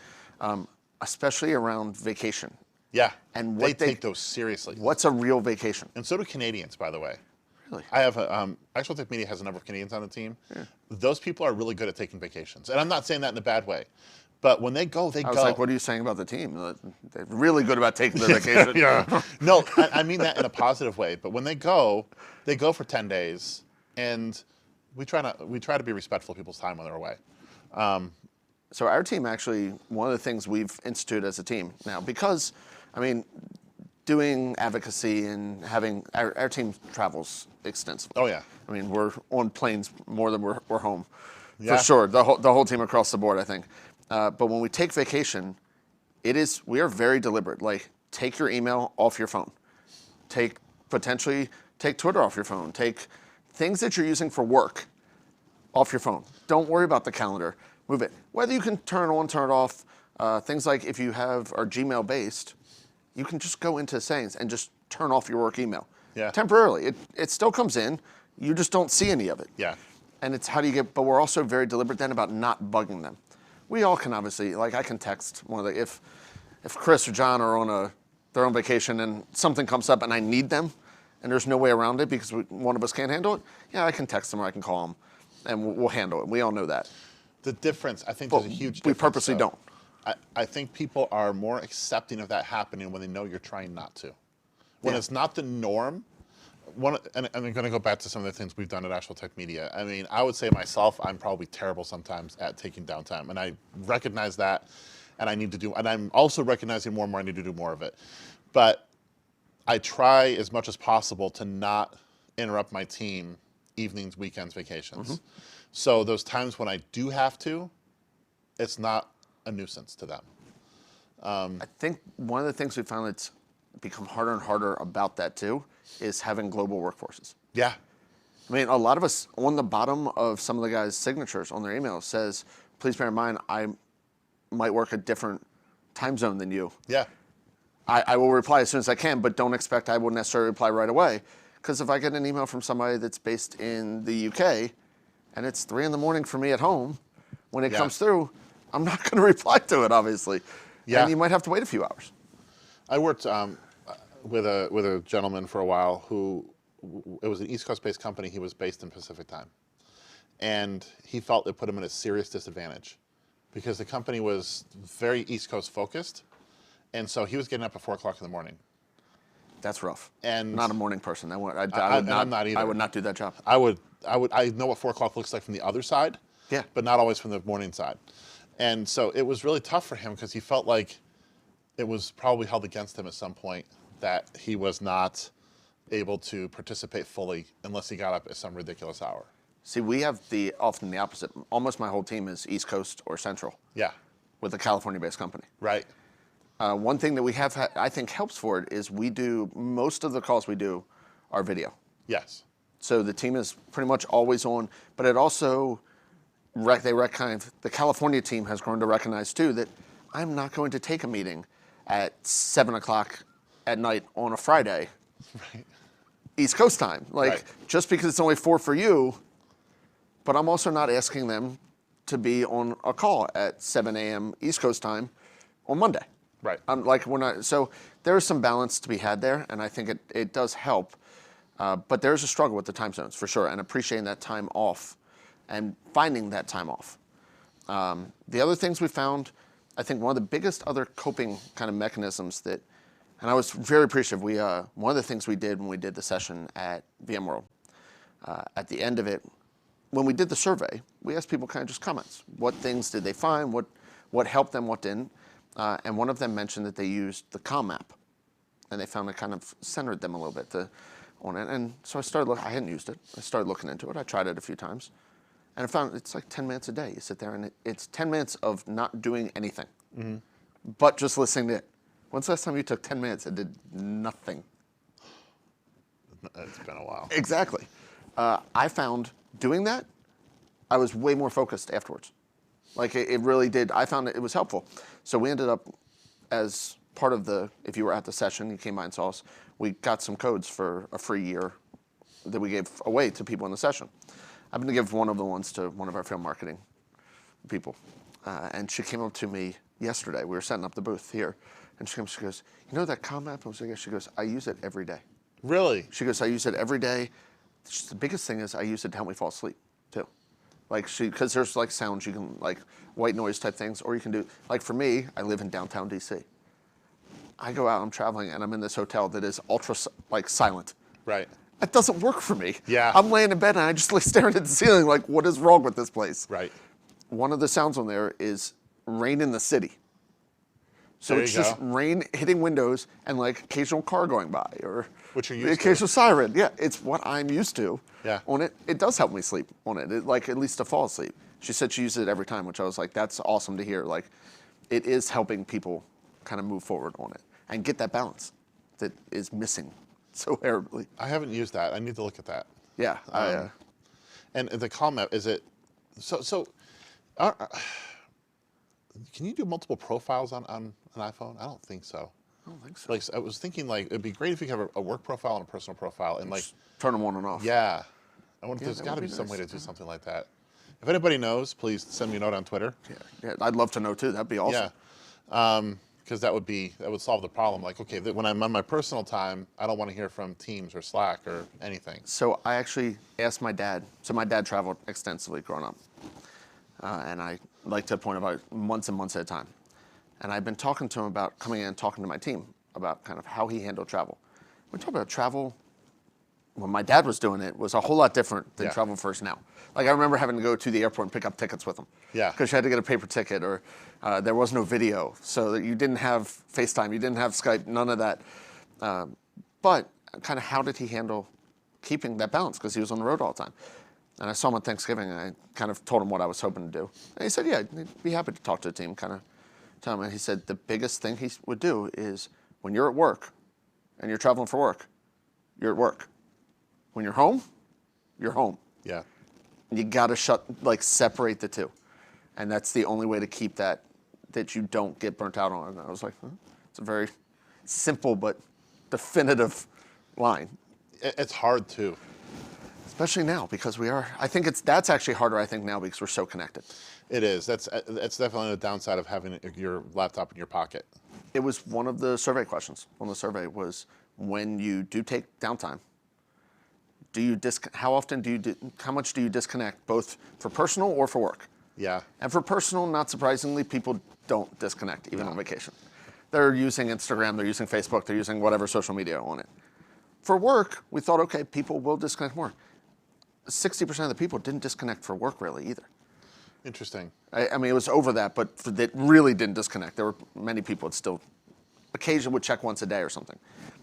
especially around vacation. Yeah, and they take those seriously. What's a real vacation? And so do Canadians, by the way. Really? I have ActualTech Media has a number of Canadians on the team. Yeah. Those people are really good at taking vacations, and I'm not saying that in a bad way. But when they go, they go. I was like, what are you saying about the team? They're really good about taking their vacation. Yeah. No, I mean that in a positive way. But when they go for 10 days, and we try to be respectful of people's time when they're away. So our team actually, one of the things we've instituted as a team now, because, doing advocacy and having, our team travels extensively. Oh, yeah. I mean, we're on planes more than we're home. Yeah. For sure, the whole team across the board, I think. But when we take vacation, we are very deliberate. Like, take your email off your phone. Potentially take Twitter off your phone. Take things that you're using for work off your phone. Don't worry about the calendar. Move it. Whether you can turn it on, turn it off. Things like if you are Gmail based, you can just go into settings and just turn off your work email. Yeah. Temporarily. It still comes in. You just don't see any of it. Yeah. And it's but we're also very deliberate then about not bugging them. We all can obviously, like, I can text if Chris or John are on they're on vacation and something comes up and I need them and there's no way around it because one of us can't handle it, yeah, I can text them or I can call them and we'll handle it. We all know that. The difference, I think there's a huge difference. We purposely don't. I think people are more accepting of that happening when they know you're trying not to. When it's not the norm, and I'm going to go back to some of the things we've done at ActualTech Media. I mean, I would say myself, I'm probably terrible sometimes at taking downtime, and I recognize that, and I'm also recognizing more and more I need to do more of it. But I try as much as possible to not interrupt my team evenings, weekends, vacations. So those times when I do have to, it's not a nuisance to them. I think one of the things we found that's become harder and harder about that too is having global workforces. Yeah. I mean, a lot of us, on the bottom of some of the guys' signatures on their emails says, please bear in mind, I might work a different time zone than you. Yeah. I will reply as soon as I can, but don't expect I will necessarily reply right away. Because if I get an email from somebody that's based in the UK and it's 3 a.m. for me at home, when it comes through, I'm not going to reply to it, obviously. Yeah. And you might have to wait a few hours. I worked with a gentleman for a while who, it was an East Coast-based company. He was based in Pacific time. And he felt it put him at a serious disadvantage because the company was very East Coast focused. And so he was getting up at 4 o'clock in the morning. That's rough. And not a morning person. I'm not either. I would not do that job. I know what 4 o'clock looks like from the other side. Yeah. But not always from the morning side. And so it was really tough for him because he felt like it was probably held against him at some point that he was not able to participate fully unless he got up at some ridiculous hour. See, we have often the opposite. Almost my whole team is East Coast or Central. Yeah. With a California-based company. Right. One thing that we have, I think, helps for it is most of the calls we do are video. Yes. So the team is pretty much always on, but it also, the California team has grown to recognize too that I'm not going to take a meeting at 7 o'clock at night on a Friday, right. East Coast time. Just because it's only 4 for you, but I'm also not asking them to be on a call at 7 a.m. East Coast time on Monday. Right. So there's some balance to be had there, and I think it does help. But there's a struggle with the time zones for sure, and appreciating that time off and finding that time off. The other things we found, I think one of the biggest other coping kind of mechanisms and I was very appreciative. One of the things we did when we did the session at VMworld, at the end of it, when we did the survey, we asked people kind of just comments. What things did they find? What helped them? What didn't? And one of them mentioned that they used the Calm app, and they found it kind of centered them a little bit on it. And so I started looking. I hadn't used it. I started looking into it. I tried it a few times, and I found it's like 10 minutes a day. You sit there, and it's 10 minutes of not doing anything, but just listening to it. When's the last time you took 10 minutes and did nothing? It's been a while. Exactly. I found doing that, I was way more focused afterwards. Like it really did. I found it was helpful. So we ended up, as part of if you were at the session, you came by and saw us, we got some codes for a free year that we gave away to people in the session. I'm going to give one of the ones to one of our field marketing people. And she came up to me yesterday. We were setting up the booth here. And she goes, you know that Calm app? She goes, I use it every day. Really? She goes, I use it every day. The biggest thing is I use it to help me fall asleep too. Because there's like sounds you can, like white noise type things, or you can do, like for me, I live in downtown DC. I go out, I'm traveling, and I'm in this hotel that is ultra silent. Right. That doesn't work for me. Yeah. I'm laying in bed and I just staring at the ceiling like, what is wrong with this place? Right. One of the sounds on there is rain in the city. So There it's you go. just rain hitting windows and like occasional car going by or Which you're the used to. occasional siren. Yeah, it's what I'm used to. Yeah. On it, it does help me sleep on it. Like at least to fall asleep. She said she uses it every time, which I was like, that's awesome to hear. Like, it is helping people kind of move forward on it and get that balance that is missing so terribly. I haven't used that. I need to look at that. Yeah. And the call map, is it, can you do multiple profiles on an iPhone? I don't think so. I don't think so. Like, I was thinking, like, it'd be great if you could have a work profile and a personal profile, and like, Just turn them on and off. yeah. I wonder if there's that got to would be be some way nice. to do something like that. If anybody knows, please send me a note on Twitter. Yeah, I'd love to know too. That'd be awesome. Yeah. Because that would solve the problem. Like, okay, when I'm on my personal time, I don't want to hear from Teams or Slack or anything. So I actually asked my dad. So my dad traveled extensively growing up. And I like to the point about months and months at a time. And I've been talking to him about coming in and talking to my team about kind of how he handled travel. We talk about travel, when my dad was doing it, was a whole lot different than Yeah. travel first now. Like, I remember having to go to the airport and pick up tickets with him. Yeah. Because you had to get a paper ticket, or there was no video. So that you didn't have FaceTime, you didn't have Skype, none of that. But kind of how did he handle keeping that balance? Because he was on the road all the time. And I saw him on Thanksgiving, and I kind of told him what I was hoping to do. And he said, yeah, he'd be happy to talk to the team, kind of tell him. And he said the biggest thing he would do is when you're at work and you're traveling for work, you're at work. When you're home, you're home. Yeah. And you got to separate the two. And that's the only way to keep that you don't get burnt out on. And I was like, it's a very simple but definitive line. It's hard too. Especially now, because I think that's actually harder, I think, now because we're so connected. It is. That's definitely the downside of having your laptop in your pocket. It was one of the survey questions. One of the survey was, when you do take downtime, how much do you disconnect, both for personal or for work? Yeah. And for personal, not surprisingly, people don't disconnect, even on vacation. They're using Instagram, they're using Facebook, they're using whatever social media on it. For work, we thought, okay, people will disconnect more. 60% of the people didn't disconnect for work really either. Interesting. I mean, it was over that, but that really didn't disconnect. There were many people that still occasionally would check once a day or something.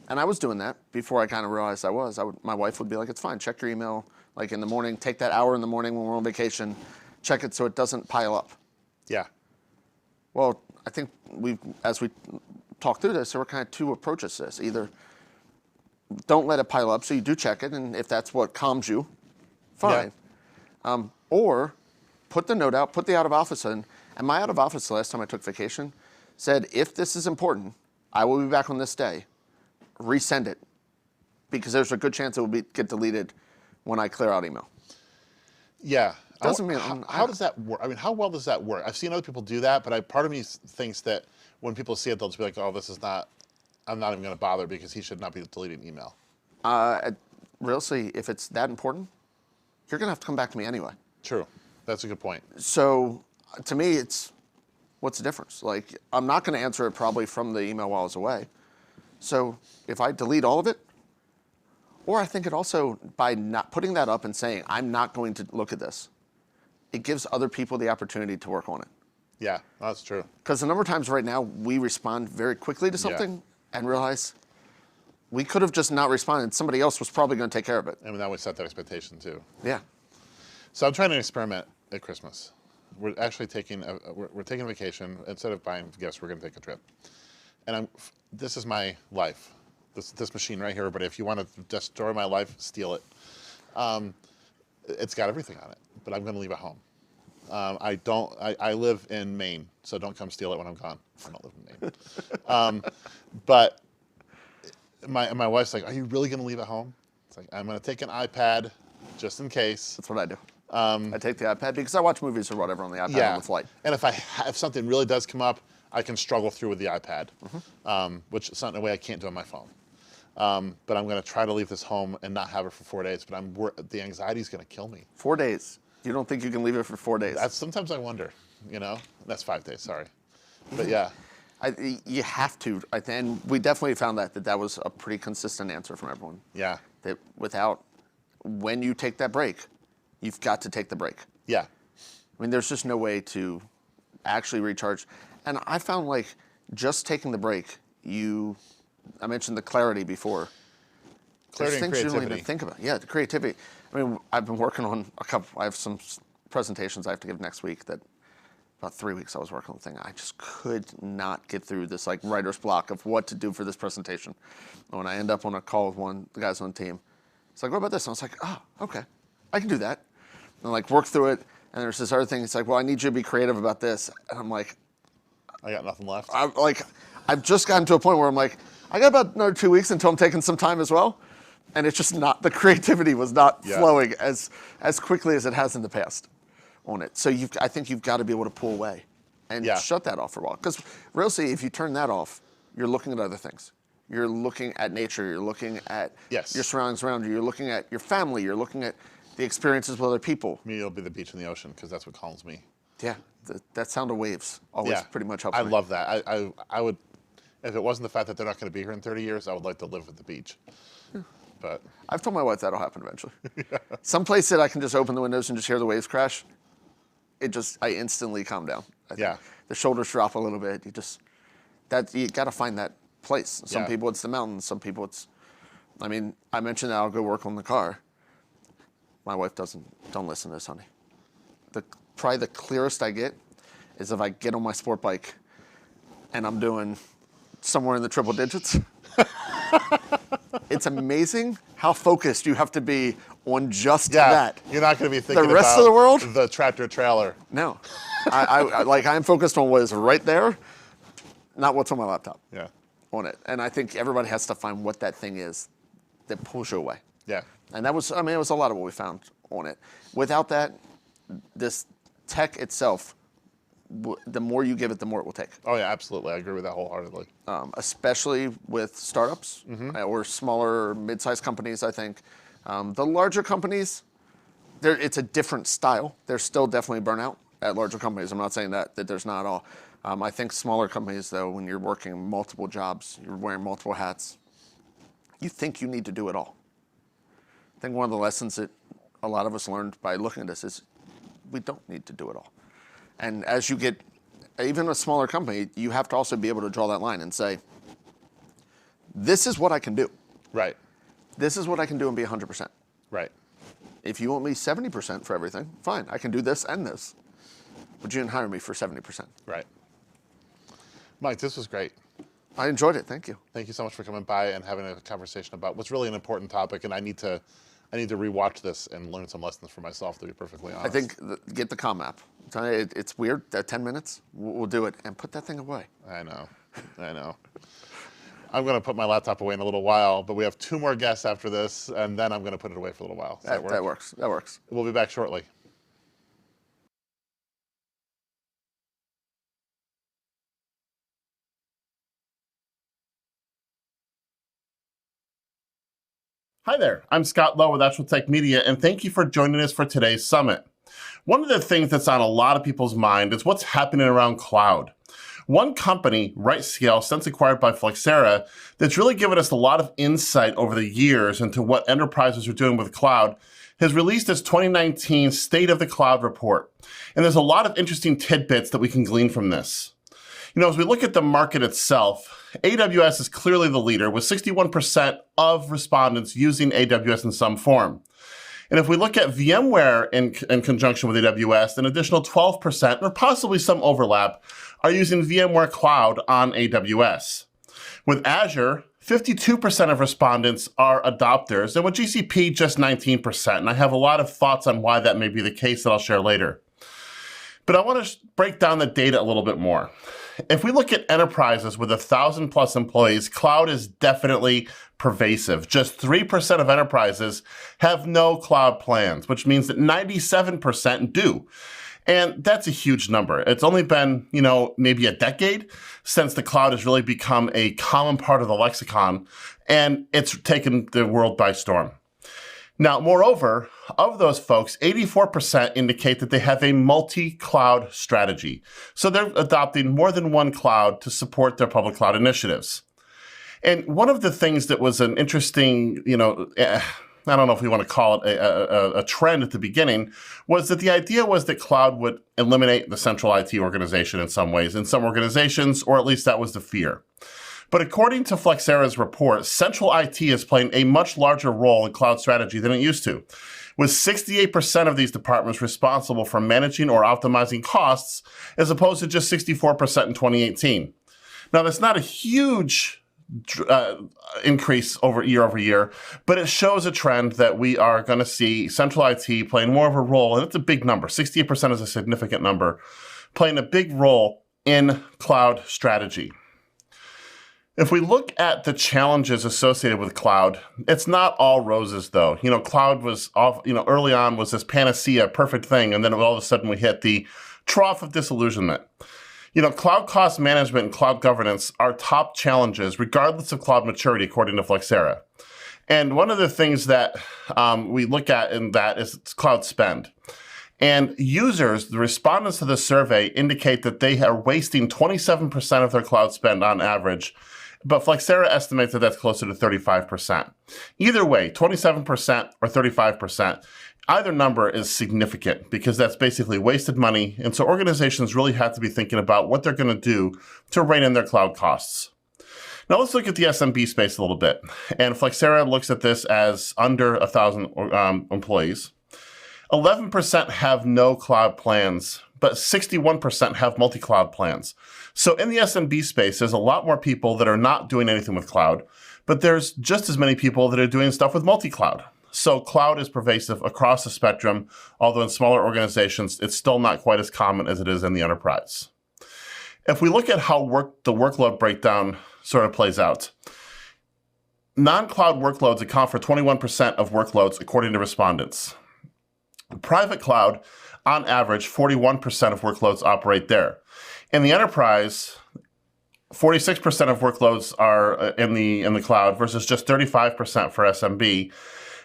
And I was doing that before I kind of realized my wife would be like, it's fine, check your email like in the morning, take that hour in the morning when we're on vacation, check it so it doesn't pile up. Yeah. Well, I think as we talk through this, there were kind of two approaches to this. Either don't let it pile up, so you do check it, and if that's what calms you, fine. Yeah. Or put the note out, put the out of office in. And my out of office the last time I took vacation said, if this is important, I will be back on this day. Resend it, because there's a good chance it will get deleted when I clear out email. Yeah. Doesn't mean how does that work? I mean, how well does that work? I've seen other people do that, but part of me thinks that when people see it, they'll just be like, "Oh, I'm not even going to bother because he should not be deleting email." Really, if it's that important, you're going to have to come back to me anyway. True. That's a good point. So, to me, it's what's the difference? Like, I'm not going to answer it probably from the email while I was away. So, if I delete all of it, or I think it also, by not putting that up and saying, I'm not going to look at this, it gives other people the opportunity to work on it. Yeah, that's true. Because the number of times right now we respond very quickly to something and realize we could have just not responded. Somebody else was probably going to take care of it. I mean, that would set that expectation too. Yeah. So I'm trying to experiment at Christmas. We're actually taking we're taking a vacation. Instead of buying gifts, we're going to take a trip. And this is my life. This machine right here. But if you want to destroy my life, steal it. It's got everything on it. But I'm going to leave it home. I live in Maine, so don't come steal it when I'm gone. I don't live in Maine. But my wife's like, are you really going to leave it home? It's like, I'm going to take an iPad just in case. That's what I do. I take the iPad because I watch movies or whatever on the iPad on the flight. And if something really does come up, I can struggle through with the iPad, which is not a way I can't do on my phone. But I'm going to try to leave this home and not have it for 4 days. But the anxiety is going to kill me. 4 days. You don't think you can leave it for 4 days? Sometimes I wonder. That's 5 days. Sorry, but yeah. You have to. And we definitely found that was a pretty consistent answer from everyone. Yeah. That when you take that break, you've got to take the break. Yeah. I mean, there's just no way to actually recharge. And I found just taking the break, I mentioned the clarity before. Clarity and things you don't creativity. even think about. Yeah, the creativity. I mean, I've been working on I have some presentations I have to give next week that about 3 weeks I was working on the thing. I just could not get through this like writer's block of what to do for this presentation. And when I end up on a call with one of the guys on the team, it's like, what about this? And I was like, oh, okay, I can do that. And like work through it. And there's this other thing. It's like, well, I need you to be creative about this. And I'm like, I got nothing left. I've just gotten to a point where I'm like, I got about another 2 weeks until I'm taking some time as well. And it's just not, the creativity was not flowing as quickly as it has in the past on it. So I think you've got to be able to pull away and shut that off for a while. Because really, if you turn that off, you're looking at other things. You're looking at nature. You're looking at your surroundings around you. You're looking at your family. You're looking at the experiences with other people. Me, it'll be the beach and the ocean because that's what calms me. Yeah, that sound of waves always pretty much helps me. I love that. I would, if it wasn't the fact that they're not going to be here in 30 years, I would like to live at the beach. But I've told my wife that'll happen eventually. Some place that I can just open the windows and just hear the waves crash, I instantly calm down. The shoulders drop a little bit. You got to find that place. Some people it's the mountains. Some people it's, I mean, I mentioned that I'll go work on the car. My wife don't listen to this, honey. Probably the clearest I get is if I get on my sport bike and I'm doing somewhere in the triple digits. It's amazing how focused you have to be on just that. You're not going to be thinking the rest about of the world. The tractor trailer. No, I'm focused on what is right there, not what's on my laptop. Yeah. On it, and I think everybody has to find what that thing is that pulls you away. Yeah. And it was a lot of what we found on it. Without that, this tech itself, the more you give it, the more it will take. Oh yeah, absolutely. I agree with that wholeheartedly. Especially with startups or smaller, mid-sized companies, I think. The larger companies, it's a different style. There's still definitely burnout at larger companies. I'm not saying that there's not all. I think smaller companies, though, when you're working multiple jobs, you're wearing multiple hats, you think you need to do it all. I think one of the lessons that a lot of us learned by looking at this is we don't need to do it all. And as you get, even a smaller company, you have to also be able to draw that line and say, this is what I can do. Right. This is what I can do and be 100%. Right. If you want me 70% for everything, fine, I can do this and this. But you didn't hire me for 70%. Right. Mike, this was great. I enjoyed it. Thank you. Thank you so much for coming by and having a conversation about what's really an important topic. And I need to rewatch this and learn some lessons for myself, to be perfectly honest. I think get the comm app. It's weird. That 10 minutes, we'll do it and put that thing away. I know. I'm going to put my laptop away in a little while, but we have 2 more guests after this, and then I'm going to put it away for a little while. Does that work? That works. That works. We'll be back shortly. Hi there, I'm Scott Lowe with ActualTech Media, and thank you for joining us for today's summit. One of the things that's on a lot of people's mind is what's happening around cloud. One company, RightScale, since acquired by Flexera, that's really given us a lot of insight over the years into what enterprises are doing with cloud, has released its 2019 State of the Cloud report. And there's a lot of interesting tidbits that we can glean from this. You know, as we look at the market itself, AWS is clearly the leader, with 61% of respondents using AWS in some form. And if we look at VMware in conjunction with AWS, an additional 12%, or possibly some overlap, are using VMware Cloud on AWS. With Azure, 52% of respondents are adopters, and with GCP, just 19%. And I have a lot of thoughts on why that may be the case that I'll share later. But I want to break down the data a little bit more. If we look at enterprises with 1,000+ employees, cloud is definitely pervasive. Just 3% of enterprises have no cloud plans, which means that 97% do. And that's a huge number. It's only been, maybe a decade since the cloud has really become a common part of the lexicon, and it's taken the world by storm. Now, moreover, of those folks, 84% indicate that they have a multi-cloud strategy. So they're adopting more than one cloud to support their public cloud initiatives. And one of the things that was an interesting, I don't know if we want to call it a trend at the beginning, was that the idea was that cloud would eliminate the central IT organization in some ways, in some organizations, or at least that was the fear. But according to Flexera's report, central IT is playing a much larger role in cloud strategy than it used to, with 68% of these departments responsible for managing or optimizing costs, as opposed to just 64% in 2018. Now, that's not a huge increase over year, but it shows a trend that we are going to see central IT playing more of a role, and it's a big number. 68% is a significant number, playing a big role in cloud strategy. If we look at the challenges associated with cloud, it's not all roses, though. Cloud was early on was this panacea, perfect thing, and then all of a sudden we hit the trough of disillusionment. Cloud cost management and cloud governance are top challenges, regardless of cloud maturity, according to Flexera. And one of the things that we look at in that is cloud spend. And users, the respondents to the survey, indicate that they are wasting 27% of their cloud spend on average, but Flexera estimates that that's closer to 35%. Either way, 27% or 35%, either number is significant because that's basically wasted money. And so organizations really have to be thinking about what they're going to do to rein in their cloud costs. Now let's look at the SMB space a little bit. And Flexera looks at this as under 1,000 employees. 11% have no cloud plans, but 61% have multi-cloud plans. So in the SMB space, there's a lot more people that are not doing anything with cloud, but there's just as many people that are doing stuff with multi-cloud. So cloud is pervasive across the spectrum, although in smaller organizations, it's still not quite as common as it is in the enterprise. If we look at how the workload breakdown sort of plays out, non-cloud workloads account for 21% of workloads, according to respondents. Private cloud, on average, 41% of workloads operate there. In the enterprise, 46% of workloads are in the cloud versus just 35% for SMB.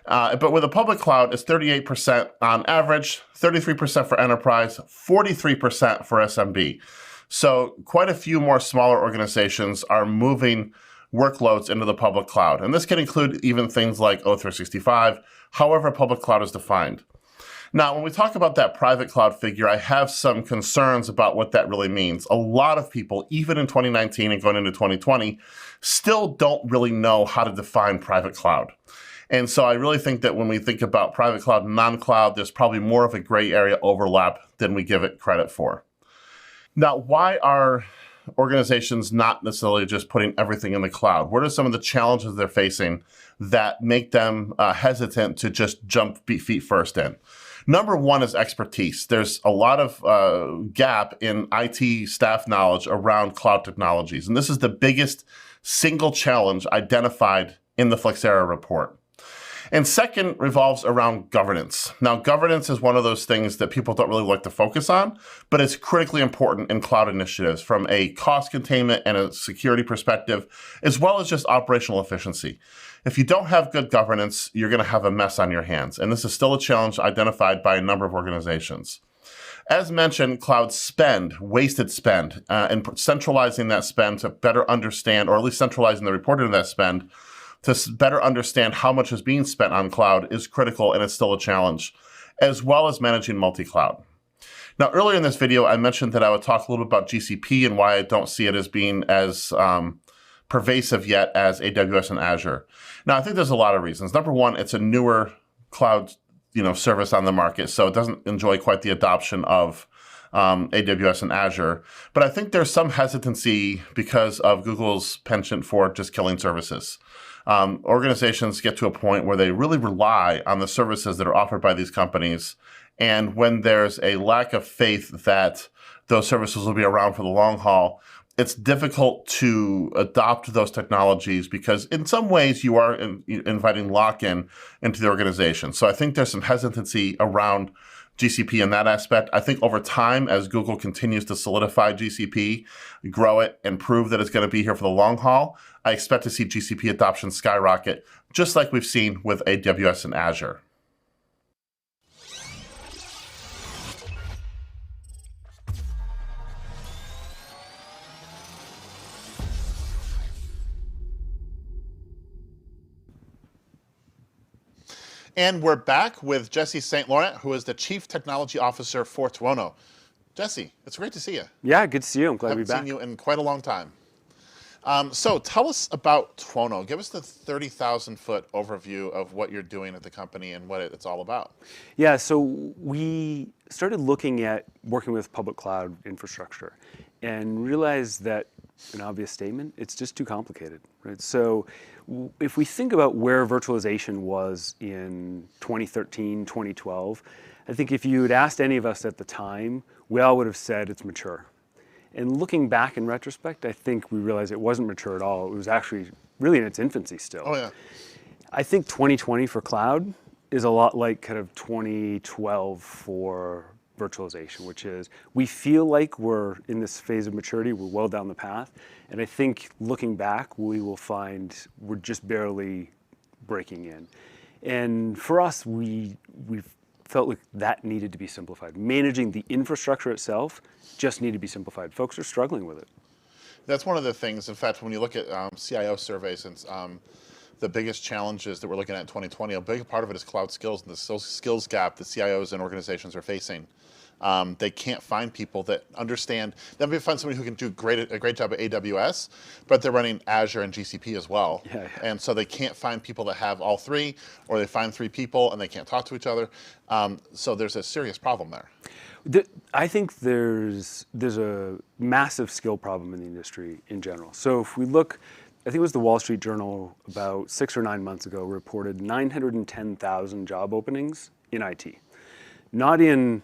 But with a public cloud, it's 38% on average, 33% for enterprise, 43% for SMB. So quite a few more smaller organizations are moving workloads into the public cloud. And this can include even things like O365, however public cloud is defined. Now, when we talk about that private cloud figure, I have some concerns about what that really means. A lot of people, even in 2019 and going into 2020, still don't really know how to define private cloud. And so I really think that when we think about private cloud and non-cloud, there's probably more of a gray area overlap than we give it credit for. Now, why are organizations not necessarily just putting everything in the cloud? What are some of the challenges they're facing that make them hesitant to just jump feet first in? Number one is expertise. There's a lot of gap in IT staff knowledge around cloud technologies. And this is the biggest single challenge identified in the Flexera report. And second revolves around governance. Now, governance is one of those things that people don't really like to focus on, but it's critically important in cloud initiatives from a cost containment and a security perspective, as well as just operational efficiency. If you don't have good governance, you're going to have a mess on your hands. And this is still a challenge identified by a number of organizations. As mentioned, cloud spend, wasted spend, and centralizing that spend to better understand, or at least centralizing the reporting of that spend, to better understand how much is being spent on cloud is critical, and it's still a challenge, as well as managing multi-cloud. Now, earlier in this video, I mentioned that I would talk a little bit about GCP and why I don't see it as being as pervasive yet as AWS and Azure. Now, I think there's a lot of reasons. Number one, it's a newer cloud service on the market, so it doesn't enjoy quite the adoption of AWS and Azure. But I think there's some hesitancy because of Google's penchant for just killing services. Organizations get to a point where they really rely on the services that are offered by these companies. And when there's a lack of faith that those services will be around for the long haul, it's difficult to adopt those technologies because in some ways you are inviting lock-in into the organization. So I think there's some hesitancy around GCP in that aspect. I think over time, as Google continues to solidify GCP, grow it, and prove that it's going to be here for the long haul, I expect to see GCP adoption skyrocket, just like we've seen with AWS and Azure. And we're back with Jesse St. Laurent, who is the Chief Technology Officer for Tuono. Jesse, it's great to see you. Yeah, good to see you. I'm glad to be back. Haven't seen you in quite a long time. So tell us about Tuono. Give us the 30,000-foot overview of what you're doing at the company and what it's all about. Yeah, so we started looking at working with public cloud infrastructure and realized that, an obvious statement, it's just too complicated, right? So if we think about where virtualization was in 2013, 2012, I think if you had asked any of us at the time, we all would have said it's mature. And looking back in retrospect, I think we realized it wasn't mature at all. It was actually really in its infancy still. Oh, yeah. I think 2020 for cloud is a lot like kind of 2012 for virtualization, which is we feel like we're in this phase of maturity, we're well down the path, and I think looking back, we will find we're just barely breaking in. And for us, we felt like that needed to be simplified. Managing the infrastructure itself just needed to be simplified. Folks are struggling with it. That's one of the things, in fact, when you look at CIO surveys, and the biggest challenges that we're looking at in 2020, a big part of it is cloud skills and the skills gap that CIOs and organizations are facing. They can't find people that understand. They may find somebody who can do a great job at AWS, but they're running Azure and GCP as well. Yeah. And so they can't find people that have all three, or they find three people and they can't talk to each other. So there's a serious problem there. I think there's a massive skill problem in the industry in general. So if we look, I think it was the Wall Street Journal about 6 or 9 months ago reported 910,000 job openings in IT. Not in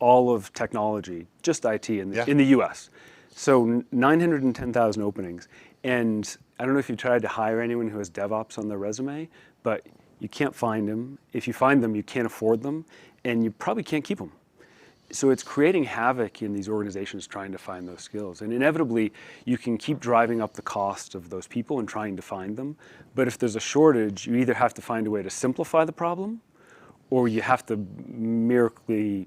all of technology, just IT in the US. So 910,000 openings. And I don't know if you tried to hire anyone who has DevOps on their resume, but you can't find them. If you find them, you can't afford them, and you probably can't keep them. So it's creating havoc in these organizations trying to find those skills. And inevitably, you can keep driving up the cost of those people and trying to find them. But if there's a shortage, you either have to find a way to simplify the problem, or you have to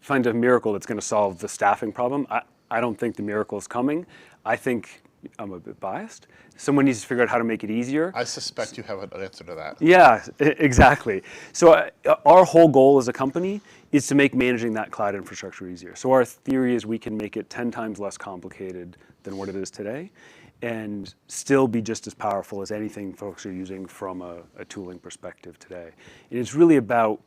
find a miracle that's going to solve the staffing problem. I don't think the miracle is coming. I think I'm a bit biased. Someone needs to figure out how to make it easier. I suspect you have an answer to that. Yeah, exactly. So our whole goal as a company is to make managing that cloud infrastructure easier. So our theory is we can make it 10 times less complicated than what it is today, and still be just as powerful as anything folks are using from a tooling perspective today. And it's really about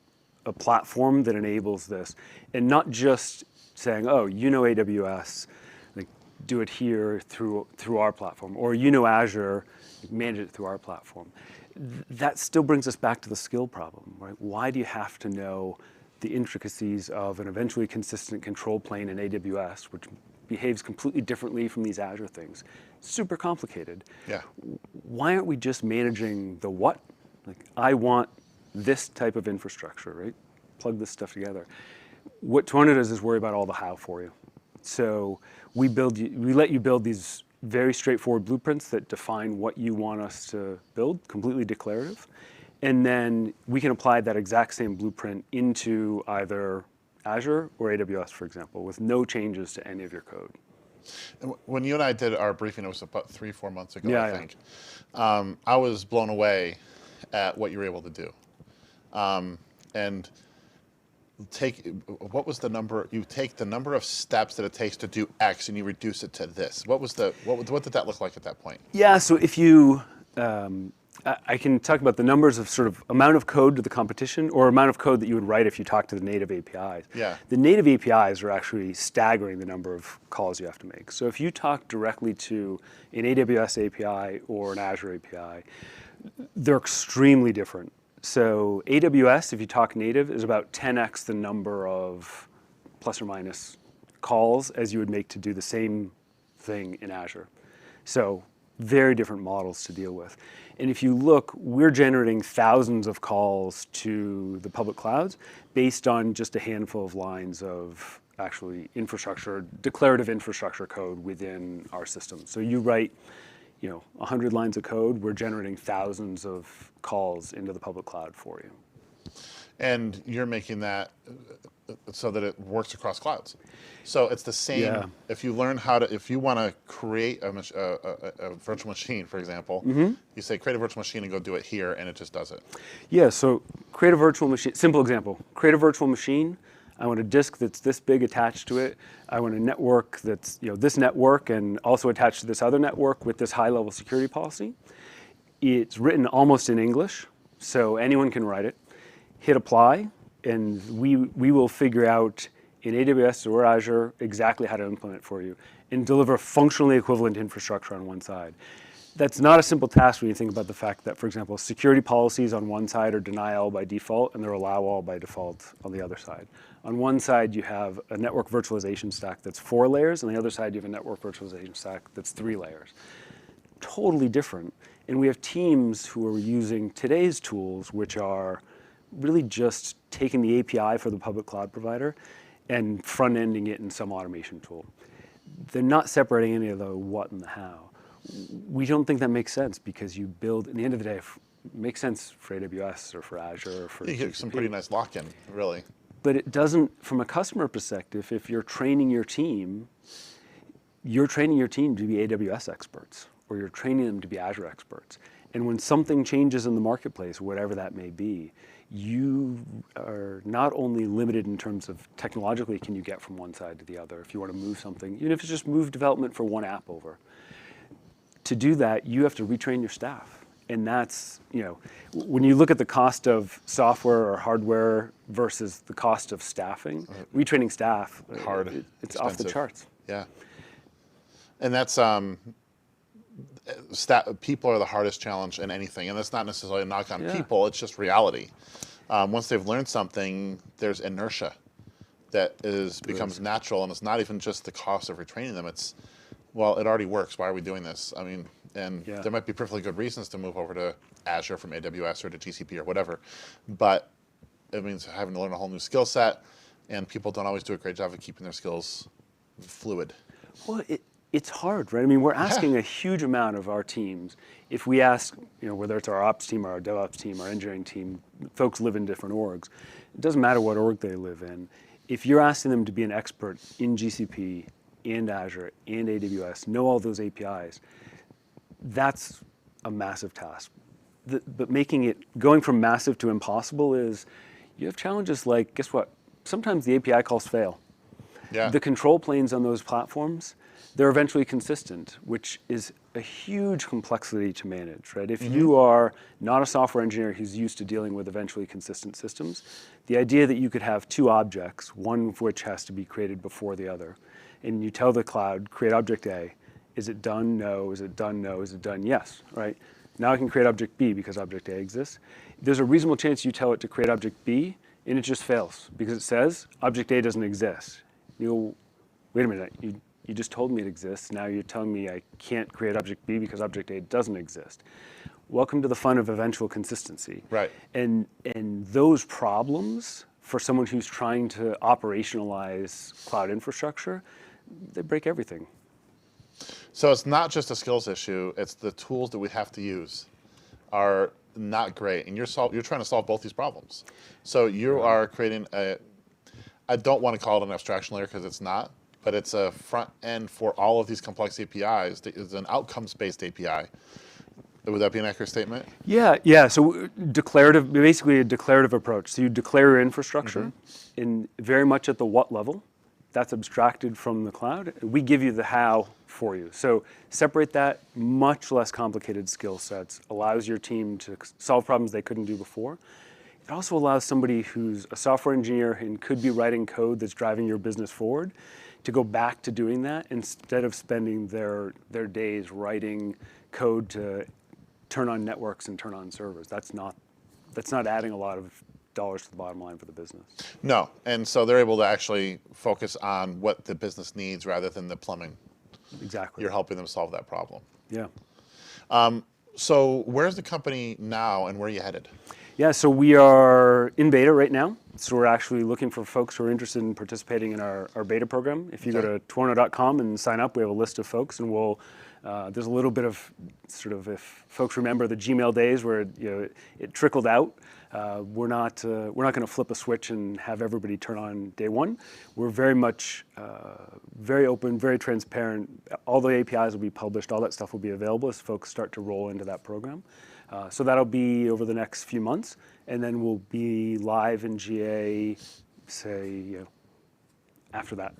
a platform that enables this, and not just saying, oh, you know AWS, like do it here through our platform, or you know Azure, manage it through our platform. That still brings us back to the skill problem, right? Why do you have to know the intricacies of an eventually consistent control plane in AWS, which behaves completely differently from these Azure things? Super complicated. Yeah. Why aren't we just managing the what? Like, I want this type of infrastructure, right? Plug this stuff together. What Tuono does is worry about all the how for you. So we let you build these very straightforward blueprints that define what you want us to build, completely declarative. And then we can apply that exact same blueprint into either Azure or AWS, for example, with no changes to any of your code. And when you and I did our briefing, it was about 3-4 months ago, Yeah, I think. I was blown away at what you were able to do. And what was the number? You take the number of steps that it takes to do X, and you reduce it to this. What did that look like at that point? Yeah, so if you, I can talk about the numbers of sort of amount of code to the competition, or amount of code that you would write if you talk to the native APIs. Yeah. The native APIs are actually staggering the number of calls you have to make. So if you talk directly to an AWS API or an Azure API, they're extremely different. So AWS, if you talk native, is about 10x the number of plus or minus calls as you would make to do the same thing in Azure. So very different models to deal with. And if you look, we're generating thousands of calls to the public clouds based on just a handful of lines of actually infrastructure, declarative infrastructure code within our system. So you write 100 lines of code, we're generating thousands of calls into the public cloud for you. And you're making that so that it works across clouds. So it's the same. Yeah. If you learn if you want to create a virtual machine, for example, you say create a virtual machine and go do it here, and it just does it. Yeah, so create a virtual machine, simple example, create a virtual machine. I want a disk that's this big attached to it. I want a network that's this network and also attached to this other network with this high-level security policy. It's written almost in English, so anyone can write it. Hit apply, and we will figure out in AWS or Azure exactly how to implement it for you and deliver functionally equivalent infrastructure on one side. That's not a simple task when you think about the fact that, for example, security policies on one side are deny all by default and they're allow all by default on the other side. On one side, you have a network virtualization stack that's 4 layers, and on the other side, you have a network virtualization stack that's 3 layers. Totally different. And we have teams who are using today's tools, which are really just taking the API for the public cloud provider and front-ending it in some automation tool. They're not separating any of the what and the how. We don't think that makes sense because you build, at the end of the day, it makes sense for AWS or for Azure or for You get some pretty nice lock-in, really. But it doesn't, from a customer perspective, if you're training your team to be AWS experts, or you're training them to be Azure experts. And when something changes in the marketplace, whatever that may be, you are not only limited in terms of technologically can you get from one side to the other if you want to move something, even if it's just move development for one app over. To do that, you have to retrain your staff. And that's, when you look at the cost of software or hardware versus the cost of staffing, retraining staff, it's off the charts. Yeah. And that's, people are the hardest challenge in anything. And that's not necessarily a knock on people, it's just reality. Once they've learned something, there's inertia that becomes natural. And it's not even just the cost of retraining them. It's, well, it already works. Why are we doing this? I mean, there might be perfectly good reasons to move over to Azure from AWS or to GCP or whatever, but it means having to learn a whole new skill set, and people don't always do a great job of keeping their skills fluid. Well, it's hard, right? I mean, we're asking a huge amount of our teams. If we ask, whether it's our ops team or our DevOps team, our engineering team, folks live in different orgs. It doesn't matter what org they live in. If you're asking them to be an expert in GCP, and Azure, and AWS, know all those APIs, that's a massive task. But going from massive to impossible is, you have challenges like, guess what? Sometimes the API calls fail. Yeah. The control planes on those platforms, they're eventually consistent, which is a huge complexity to manage, right? If you are not a software engineer who's used to dealing with eventually consistent systems, the idea that you could have 2 objects, one of which has to be created before the other, and you tell the cloud, create object A. Is it done? No. Is it done? No. Is it done? Yes, right? Now I can create object B because object A exists. There's a reasonable chance you tell it to create object B, and it just fails because it says object A doesn't exist. You go, wait a minute, you just told me it exists. Now you're telling me I can't create object B because object A doesn't exist. Welcome to the fun of eventual consistency. Right. And those problems, for someone who's trying to operationalize cloud infrastructure, they break everything. So it's not just a skills issue, it's the tools that we have to use are not great. And you're trying to solve both these problems. So you are creating I don't want to call it an abstraction layer because it's not, but it's a front end for all of these complex APIs. It's an outcomes-based API. Would that be an accurate statement? Yeah. So basically a declarative approach. So you declare your infrastructure in very much at the what level. That's abstracted from the cloud. We give you the how for you. So separate that, much less complicated skill sets, allows your team to solve problems they couldn't do before. It also allows somebody who's a software engineer and could be writing code that's driving your business forward to go back to doing that instead of spending their days writing code to turn on networks and turn on servers. That's not adding a lot of dollars to the bottom line for the business. No, and so they're able to actually focus on what the business needs rather than the plumbing. Exactly. You're helping them solve that problem. Yeah. So where's the company now and where are you headed? Yeah, so we are in beta right now. So we're actually looking for folks who are interested in participating in our beta program. If you go to twarno.com and sign up, we have a list of folks, and there's a little bit of sort of, if folks remember the Gmail days where it trickled out. We're not going to flip a switch and have everybody turn on day one. We're very much very open, very transparent. All the APIs will be published. All that stuff will be available as folks start to roll into that program. So that'll be over the next few months, and then we'll be live in GA say, after that.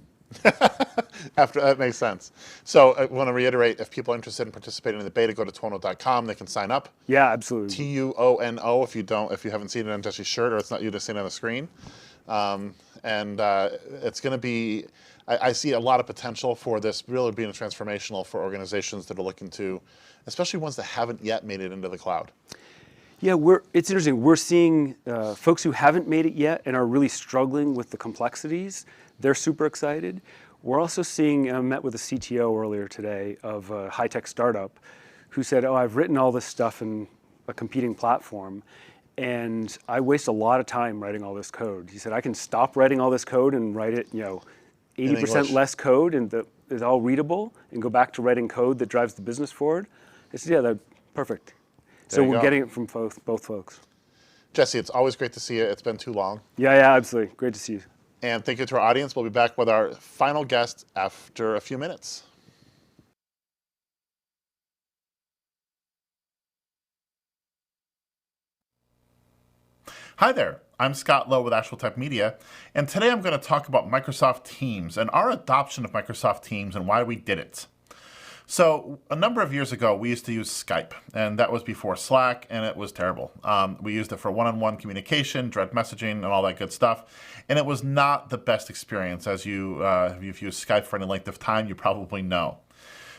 After that makes sense. So I want to reiterate, if people are interested in participating in the beta, go to tuono.com. They can sign up. Yeah, absolutely. TUONO if you haven't seen it on Jesse's shirt or it's not you just seen it on the screen. It's going to be, I see a lot of potential for this really being transformational for organizations that are looking to, especially ones that haven't yet made it into the cloud. Yeah, it's interesting. We're seeing folks who haven't made it yet and are really struggling with the complexities. They're super excited. We're also seeing, I met with a CTO earlier today of a high-tech startup who said, oh, I've written all this stuff in a competing platform, and I waste a lot of time writing all this code. He said, I can stop writing all this code and write it, 80% less code and it's all readable, and go back to writing code that drives the business forward. I said, yeah, that's perfect. So we're getting it from both folks. Jesse, it's always great to see you. It's been too long. Yeah, absolutely. Great to see you. And thank you to our audience. We'll be back with our final guest after a few minutes. Hi there, I'm Scott Lowe with ActualTech Media, and today I'm going to talk about Microsoft Teams and our adoption of Microsoft Teams and why we did it. So a number of years ago, we used to use Skype, and that was before Slack, and it was terrible. We used it for one-on-one communication, direct messaging, and all that good stuff, and it was not the best experience. As if you've used Skype for any length of time, you probably know.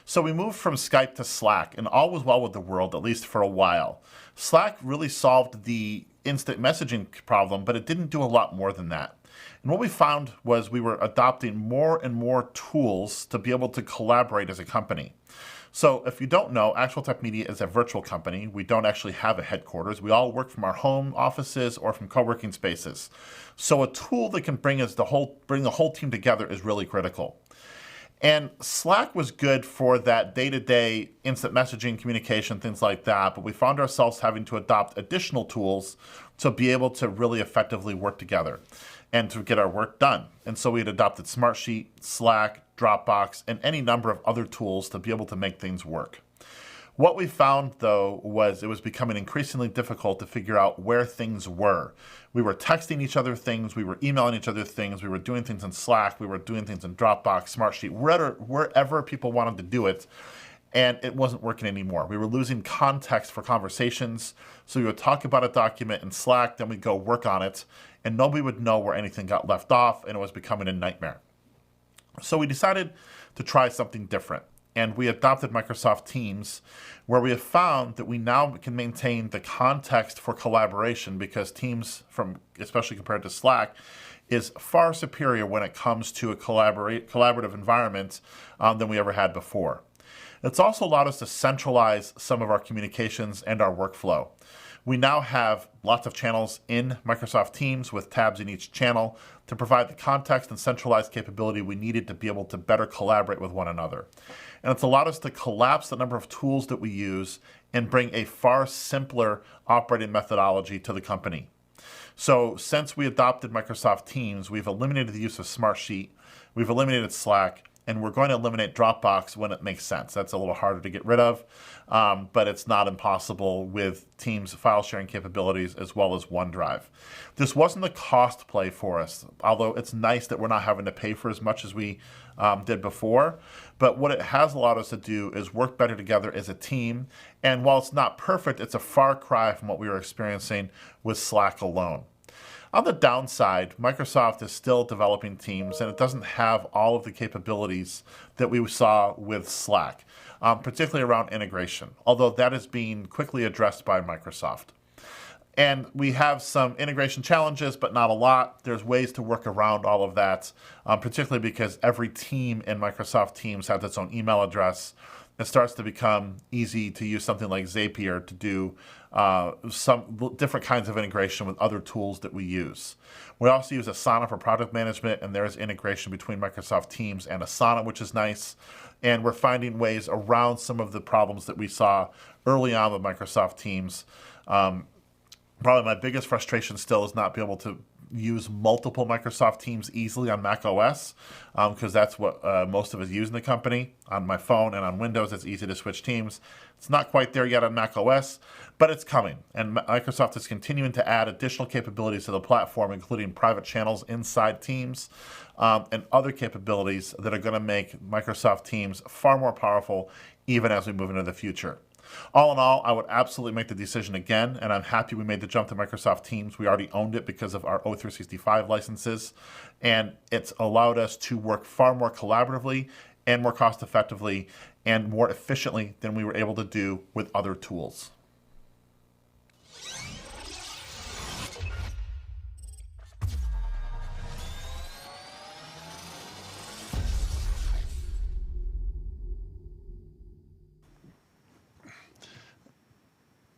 So we moved from Skype to Slack, and all was well with the world, at least for a while. Slack really solved the instant messaging problem, but it didn't do a lot more than that. And what we found was we were adopting more and more tools to be able to collaborate as a company. So if you don't know, ActualTech Media is a virtual company. We don't actually have a headquarters. We all work from our home offices or from co-working spaces. So a tool that can bring the whole team together is really critical. And Slack was good for that day-to-day instant messaging, communication, things like that, but we found ourselves having to adopt additional tools to be able to really effectively work together and to get our work done. And so we had adopted Smartsheet, Slack, Dropbox, and any number of other tools to be able to make things work. What we found, though, was it was becoming increasingly difficult to figure out where things were. We were texting each other things, we were emailing each other things, we were doing things in Slack, we were doing things in Dropbox, Smartsheet, wherever people wanted to do it, and it wasn't working anymore. We were losing context for conversations, so we would talk about a document in Slack, then we'd go work on it, and nobody would know where anything got left off, and it was becoming a nightmare. So we decided to try something different. And we adopted Microsoft Teams, where we have found that we now can maintain the context for collaboration because Teams, especially compared to Slack, is far superior when it comes to a collaborative environment than we ever had before. It's also allowed us to centralize some of our communications and our workflow. We now have lots of channels in Microsoft Teams with tabs in each channel to provide the context and centralized capability we needed to be able to better collaborate with one another. And it's allowed us to collapse the number of tools that we use and bring a far simpler operating methodology to the company. So since we adopted Microsoft Teams, we've eliminated the use of Smartsheet, we've eliminated Slack, and we're going to eliminate Dropbox when it makes sense. That's a little harder to get rid of, but it's not impossible with Teams file sharing capabilities as well as OneDrive. This wasn't a cost play for us, although it's nice that we're not having to pay for as much as we did before. But what it has allowed us to do is work better together as a team. And while it's not perfect, it's a far cry from what we were experiencing with Slack alone. On the downside, Microsoft is still developing Teams, and it doesn't have all of the capabilities that we saw with Slack, particularly around integration, although that is being quickly addressed by Microsoft. And we have some integration challenges, but not a lot. There's ways to work around all of that, particularly because every team in Microsoft Teams has its own email address. It starts to become easy to use something like Zapier to do some different kinds of integration with other tools that we use. We also use Asana for product management, and there is integration between Microsoft Teams and Asana, which is nice. And we're finding ways around some of the problems that we saw early on with Microsoft Teams. Probably my biggest frustration still is not being able to use multiple Microsoft Teams easily on Mac OS, because that's what most of us use in the company. On my phone and on Windows, it's easy to switch teams. It's not quite there yet on Mac OS, but it's coming. And Microsoft is continuing to add additional capabilities to the platform, including private channels inside Teams, and other capabilities that are going to make Microsoft Teams far more powerful even as we move into the future. All in all, I would absolutely make the decision again, and I'm happy we made the jump to Microsoft Teams. We already owned it because of our O365 licenses, and it's allowed us to work far more collaboratively and more cost effectively and more efficiently than we were able to do with other tools.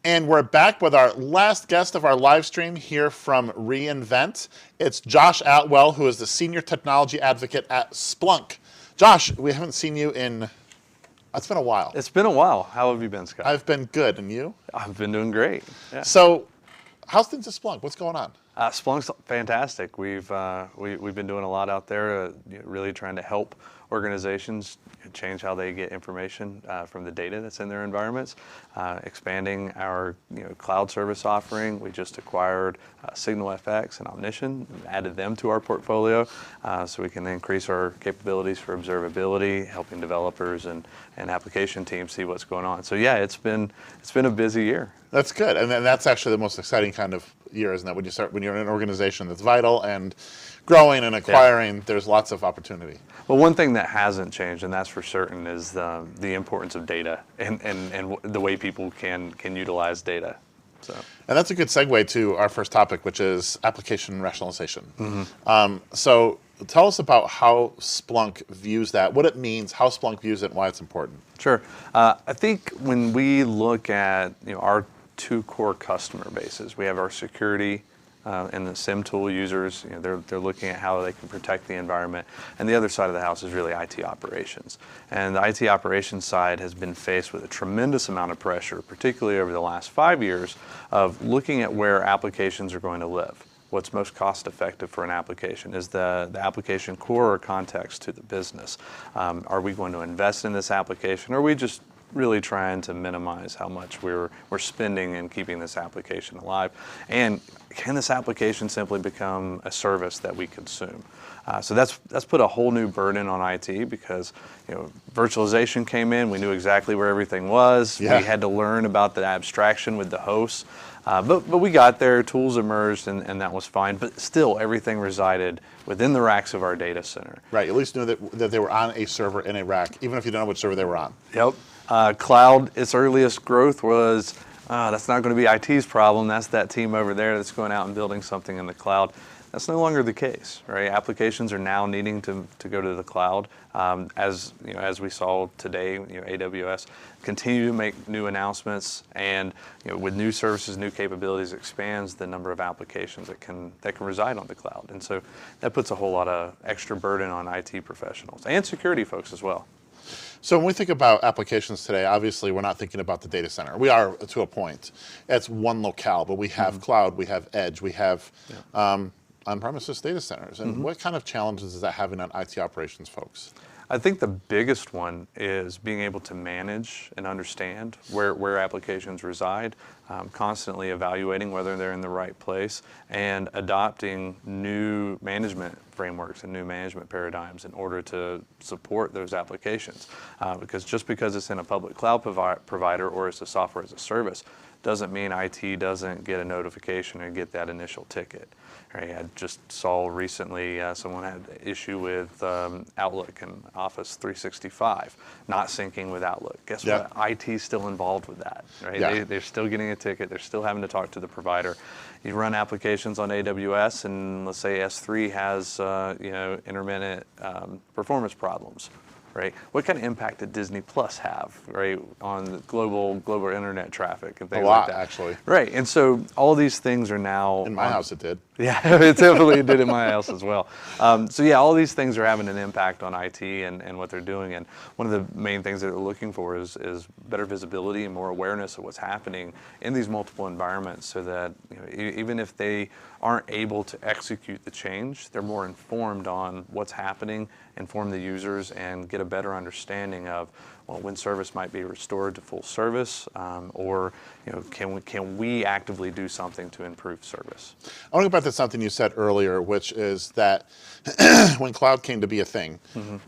And we're back with our last guest of our live stream here from reInvent. It's Josh Atwell, who is the Senior Technology Advocate at Splunk. Josh, we haven't seen you in, it's been a while. It's been a while. How have you been, Scott? I've been good, and you? I've been doing great. Yeah. So, how's things at Splunk? What's going on? Splunk's fantastic. We've been doing a lot out there, really trying to help organizations change how they get information from the data that's in their environments, expanding our cloud service offering. We just acquired SignalFX and Omnition, added them to our portfolio so we can increase our capabilities for observability, helping developers and application teams see what's going on. So yeah, it's been a busy year. That's good, and then that's actually the most exciting kind of year, isn't it? When you're in an organization that's vital and growing and acquiring, there's lots of opportunity. Well, one thing that hasn't changed, and that's for certain, is the importance of data and the way people can utilize data. So. And that's a good segue to our first topic, which is application rationalization. Mm-hmm. So tell us about how Splunk views that, what it means, how Splunk views it, and why it's important. Sure. I think when we look at our two core customer bases, we have our security and the SIM tool users. They're looking at how they can protect the environment, and the other side of the house is really IT operations. And the IT operations side has been faced with a tremendous amount of pressure, particularly over the last 5 years, of looking at where applications are going to live. What's most cost effective for an application? Is the application core or context to the business? Are we going to invest in this application, or are we just really trying to minimize how much we're spending in keeping this application alive? And can this application simply become a service that we consume? So that's put a whole new burden on IT, because virtualization came in. We knew exactly where everything was. Yeah. We had to learn about the abstraction with the hosts. But we got there, tools emerged, and that was fine. But still, everything resided within the racks of our data center. Right, at least knew that they were on a server in a rack, even if you don't know which server they were on. Yep. Cloud, its earliest growth was, that's not going to be IT's problem. That's that team over there that's going out and building something in the cloud. That's no longer the case, right? Applications are now needing to go to the cloud. As we saw today, AWS continue to make new announcements, and with new services, new capabilities, expands the number of applications that can reside on the cloud. And so that puts a whole lot of extra burden on IT professionals and security folks as well. So when we think about applications today, obviously we're not thinking about the data center. We are to a point. It's one locale, but we have cloud, we have edge, we have on-premises data centers. And what kind of challenges is that having on IT operations folks? I think the biggest one is being able to manage and understand where applications reside, constantly evaluating whether they're in the right place, and adopting new management frameworks and new management paradigms in order to support those applications. Because just because it's in a public cloud provider or it's a software as a service doesn't mean IT doesn't get a notification or get that initial ticket. Right, I just saw recently someone had an issue with Outlook and Office 365 not syncing with Outlook. Guess what? IT's still involved with that. Right? Yeah. They're still getting a ticket. They're still having to talk to the provider. You run applications on AWS, and let's say S3 has intermittent performance problems. Right? What kind of impact did Disney Plus have, right, on the global internet traffic and things like that? A lot, actually. Right, and so all these things are now... In my house it did. Yeah, it definitely did in my house as well. So yeah, all these things are having an impact on IT and what they're doing. And one of the main things that they're looking for is better visibility and more awareness of what's happening in these multiple environments, so that even if they aren't able to execute the change, they're more informed on what's happening, inform the users, and get a better understanding of, well, when service might be restored to full service, or can we actively do something to improve service? I want to go back to something you said earlier, which is that when cloud came to be a thing,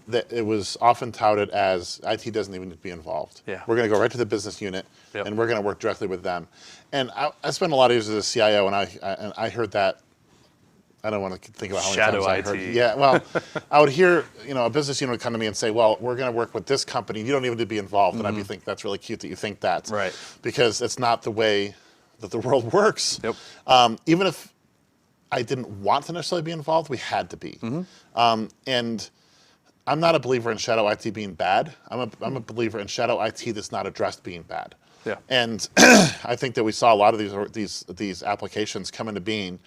that it was often touted as IT doesn't even need to be involved. Yeah. We're going to go right to the business unit, Yep. and we're going to work directly with them. And I spent a lot of years as a CIO, and I heard that. I don't want to think about how many Shadow times I IT. heard. Yeah, well, I would hear, a business unit would come to me and say, well, we're going to work with this company. You don't even need to be involved. And I'd be thinking, that's really cute that you think that. Right. Because it's not the way that the world works. Yep. Even if I didn't want to necessarily be involved, we had to be. And I'm not a believer in shadow IT being bad. I'm a believer in shadow IT that's not addressed being bad. Yeah. And I think that we saw a lot of these applications come into being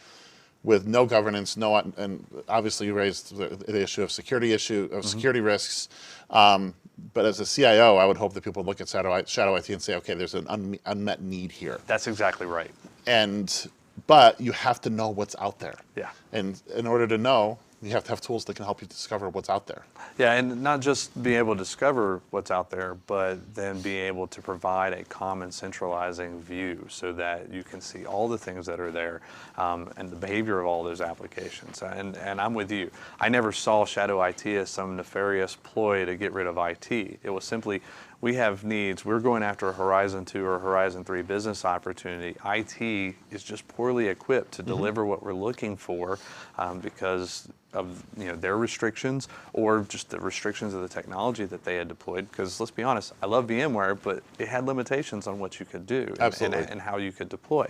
with no governance, and obviously you raised the issue of security risks. But as a CIO, I would hope that people would look at shadow IT and say, okay, there's an unmet need here. That's exactly right. But you have to know what's out there. Yeah. And in order to know, you have to have tools that can help you discover what's out there. Yeah, and not just be able to discover what's out there, but then be able to provide a common centralizing view so that you can see all the things that are there, and the behavior of all those applications. And I'm with you. I never saw shadow IT as some nefarious ploy to get rid of IT. It was simply, we have needs. We're going after a Horizon 2 or Horizon 3 business opportunity. IT is just poorly equipped to deliver what we're looking for, because of their restrictions, or just the restrictions of the technology that they had deployed. Because let's be honest, I love VMware, but it had limitations on what you could do and how you could deploy.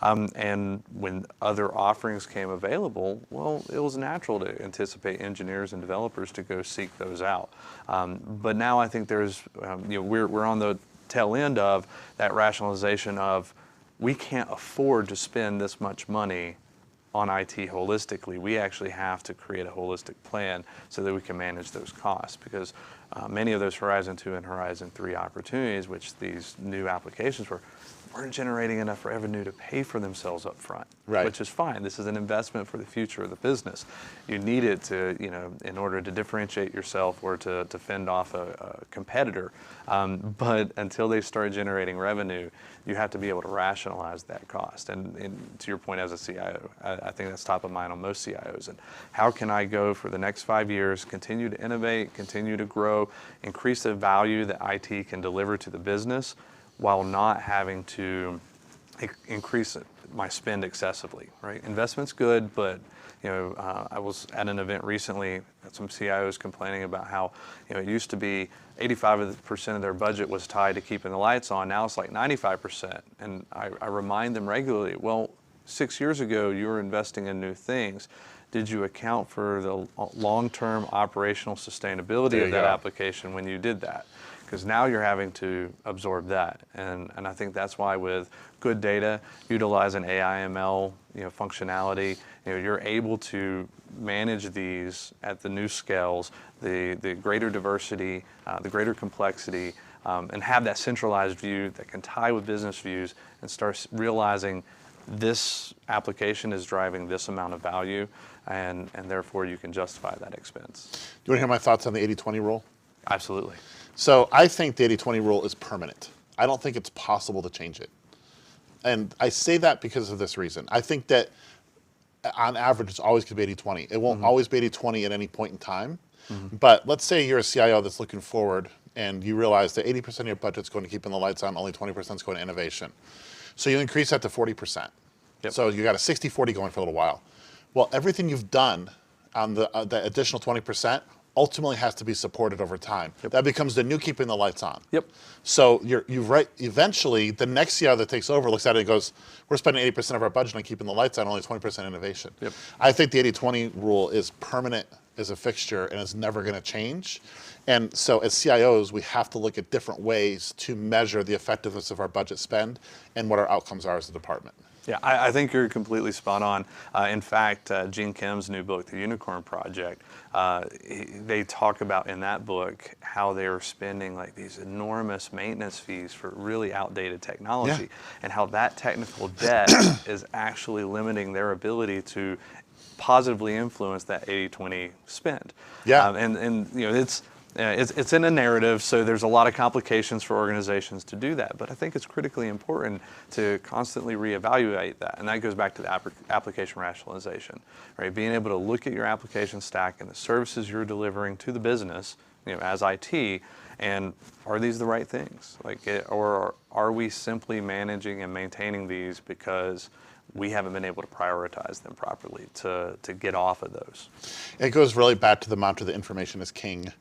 And when other offerings came available, well, it was natural to anticipate engineers and developers to go seek those out. But now I think there's, we're on the tail end of that rationalization of, we can't afford to spend this much money on IT holistically. We actually have to create a holistic plan so that we can manage those costs, because many of those Horizon 2 and Horizon 3 opportunities, which these new applications weren't generating enough revenue to pay for themselves up front, which is fine. This is an investment for the future of the business. You need it to, in order to differentiate yourself or to fend off a competitor. But until they start generating revenue, you have to be able to rationalize that cost. And to your point as a CIO, I think that's top of mind on most CIOs. And how can I go for the next 5 years, continue to innovate, continue to grow, increase the value that IT can deliver to the business, while not having to increase my spend excessively, right? Investment's good, but I was at an event recently, some CIOs complaining about how it used to be 85% of their budget was tied to keeping the lights on. Now it's like 95%. And I remind them regularly, well, 6 years ago, you were investing in new things. Did you account for the long-term operational sustainability of that application when you did that? Because now you're having to absorb that. And I think that's why with good data, utilizing AI, ML, functionality, you're able to manage these at the new scales, the greater diversity, the greater complexity, and have that centralized view that can tie with business views and start realizing this application is driving this amount of value, and therefore you can justify that expense. Do you want to hear my thoughts on the 80-20 rule? Absolutely. So I think the 80-20 rule is permanent. I don't think it's possible to change it. And I say that because of this reason. I think that on average, it's always going to be 80-20. It won't always be 80-20 at any point in time. But let's say you're a CIO that's looking forward and you realize that 80% of your budget's going to keeping the lights on, only 20% is going to innovation. So you increase that to 40%. So you got a 60-40 going for a little while. Well, everything you've done on the additional 20% ultimately has to be supported over time. That becomes the new keeping the lights on. So eventually, the next CIO that takes over looks at it and goes, we're spending 80% of our budget on keeping the lights on, only 20% innovation. I think the 80-20 rule is permanent as a fixture and is never going to change. And so as CIOs, we have to look at different ways to measure the effectiveness of our budget spend and what our outcomes are as a department. Yeah, I think you're completely spot on. In fact, Gene Kim's new book, The Unicorn Project, they talk about in that book how they were spending like these enormous maintenance fees for really outdated technology, and how that technical debt is actually limiting their ability to positively influence that 80-20 spend. Yeah. And you know, it's in a narrative, so there's a lot of complications for organizations to do that. But I think it's critically important to constantly reevaluate that, and that goes back to the application rationalization, right? Being able to look at your application stack and the services you're delivering to the business, you know, as IT, and are these the right things? Or are we simply managing and maintaining these because we haven't been able to prioritize them properly to get off of those? It goes really back to the mantra that information is king,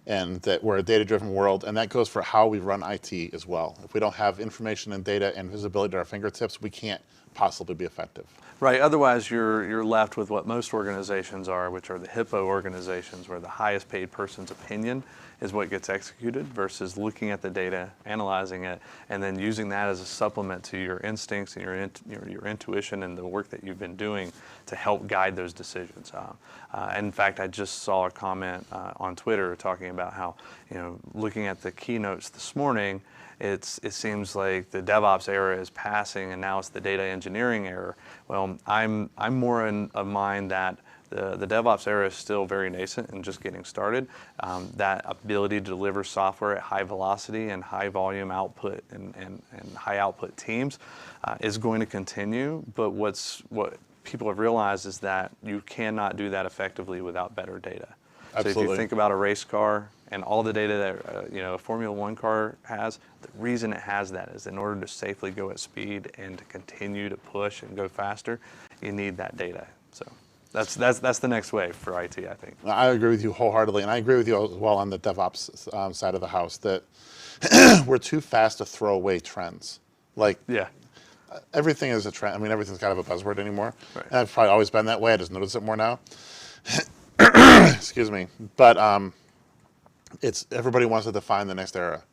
and that we're a data-driven world, and that goes for how we run IT as well. If we don't have information and data and visibility at our fingertips, we can't possibly be effective. Right, otherwise you're left with what most organizations are, which are the hippo organizations, where the highest paid person's opinion is what gets executed, versus looking at the data, analyzing it, and then using that as a supplement to your instincts and your intuition and the work that you've been doing to help guide those decisions. In fact, I just saw a comment on Twitter talking about how, you know, looking at the keynotes this morning, it seems like the DevOps era is passing and now it's the data engineering era. Well, I'm more in a mind that the DevOps era is still very nascent and just getting started. That ability to deliver software at high velocity and high volume output and high output teams is going to continue. But what people have realized is that you cannot do that effectively without better data. Absolutely. So if you think about a race car and all the data that a Formula One car has, the reason it has that is in order to safely go at speed and to continue to push and go faster, you need that data. So that's the next wave for IT, I think. I agree with you wholeheartedly, and I agree with you as well on the DevOps side of the house, that we're too fast to throw away trends. Like, Yeah. everything is a trend. I mean, everything's kind of a buzzword anymore. Right. And I've probably always been that way. I just notice it more now. Excuse me. But everybody wants to define the next era.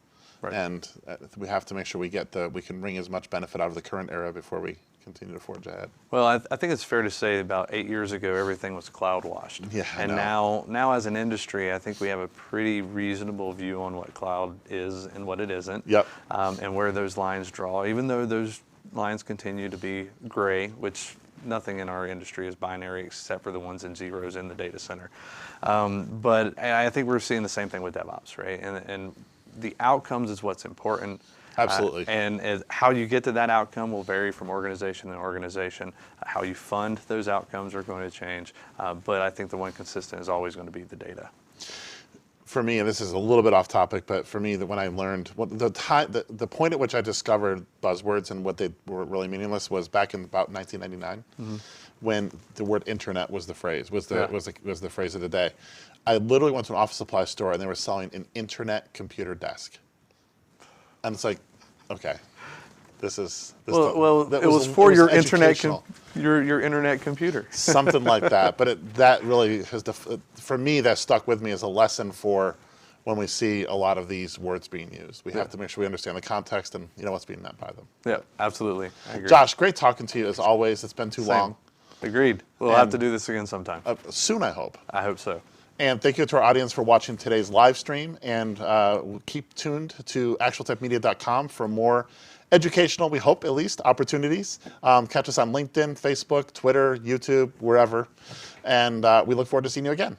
Right. And we have to make sure we can bring as much benefit out of the current era before we continue to forge ahead. Well, I think it's fair to say about 8 years ago, everything was cloud washed. Yeah, I and know. now as an industry, I think we have a pretty reasonable view on what cloud is and what it isn't. Yep. And where those lines draw, even though those lines continue to be gray, which nothing in our industry is binary except for the ones and zeros in the data center. But I think we're seeing the same thing with DevOps, right? And the outcomes is what's important. Absolutely. And how you get to that outcome will vary from organization to organization. How you fund those outcomes are going to change. But I think the one consistent is always going to be the data. For me, and this is a little bit off topic, but for me, when I learned, the point at which I discovered buzzwords and what they were really meaningless was back in about 1999, when the word internet was the phrase, was the phrase of the day. I literally went to an office supply store and they were selling an internet computer desk. And it's like, okay, it was for your internet computer. Something like that. But that really has, for me, that stuck with me as a lesson for when we see a lot of these words being used. We have to make sure we understand the context and what's being meant by them. Yeah, absolutely. I agree. Josh, great talking to you as always. It's been too long. Agreed. We'll have to do this again sometime. Soon, I hope. I hope so. And thank you to our audience for watching today's live stream. And keep tuned to ActualTechMedia.com for more educational, we hope at least, opportunities. Catch us on LinkedIn, Facebook, Twitter, YouTube, wherever. And we look forward to seeing you again.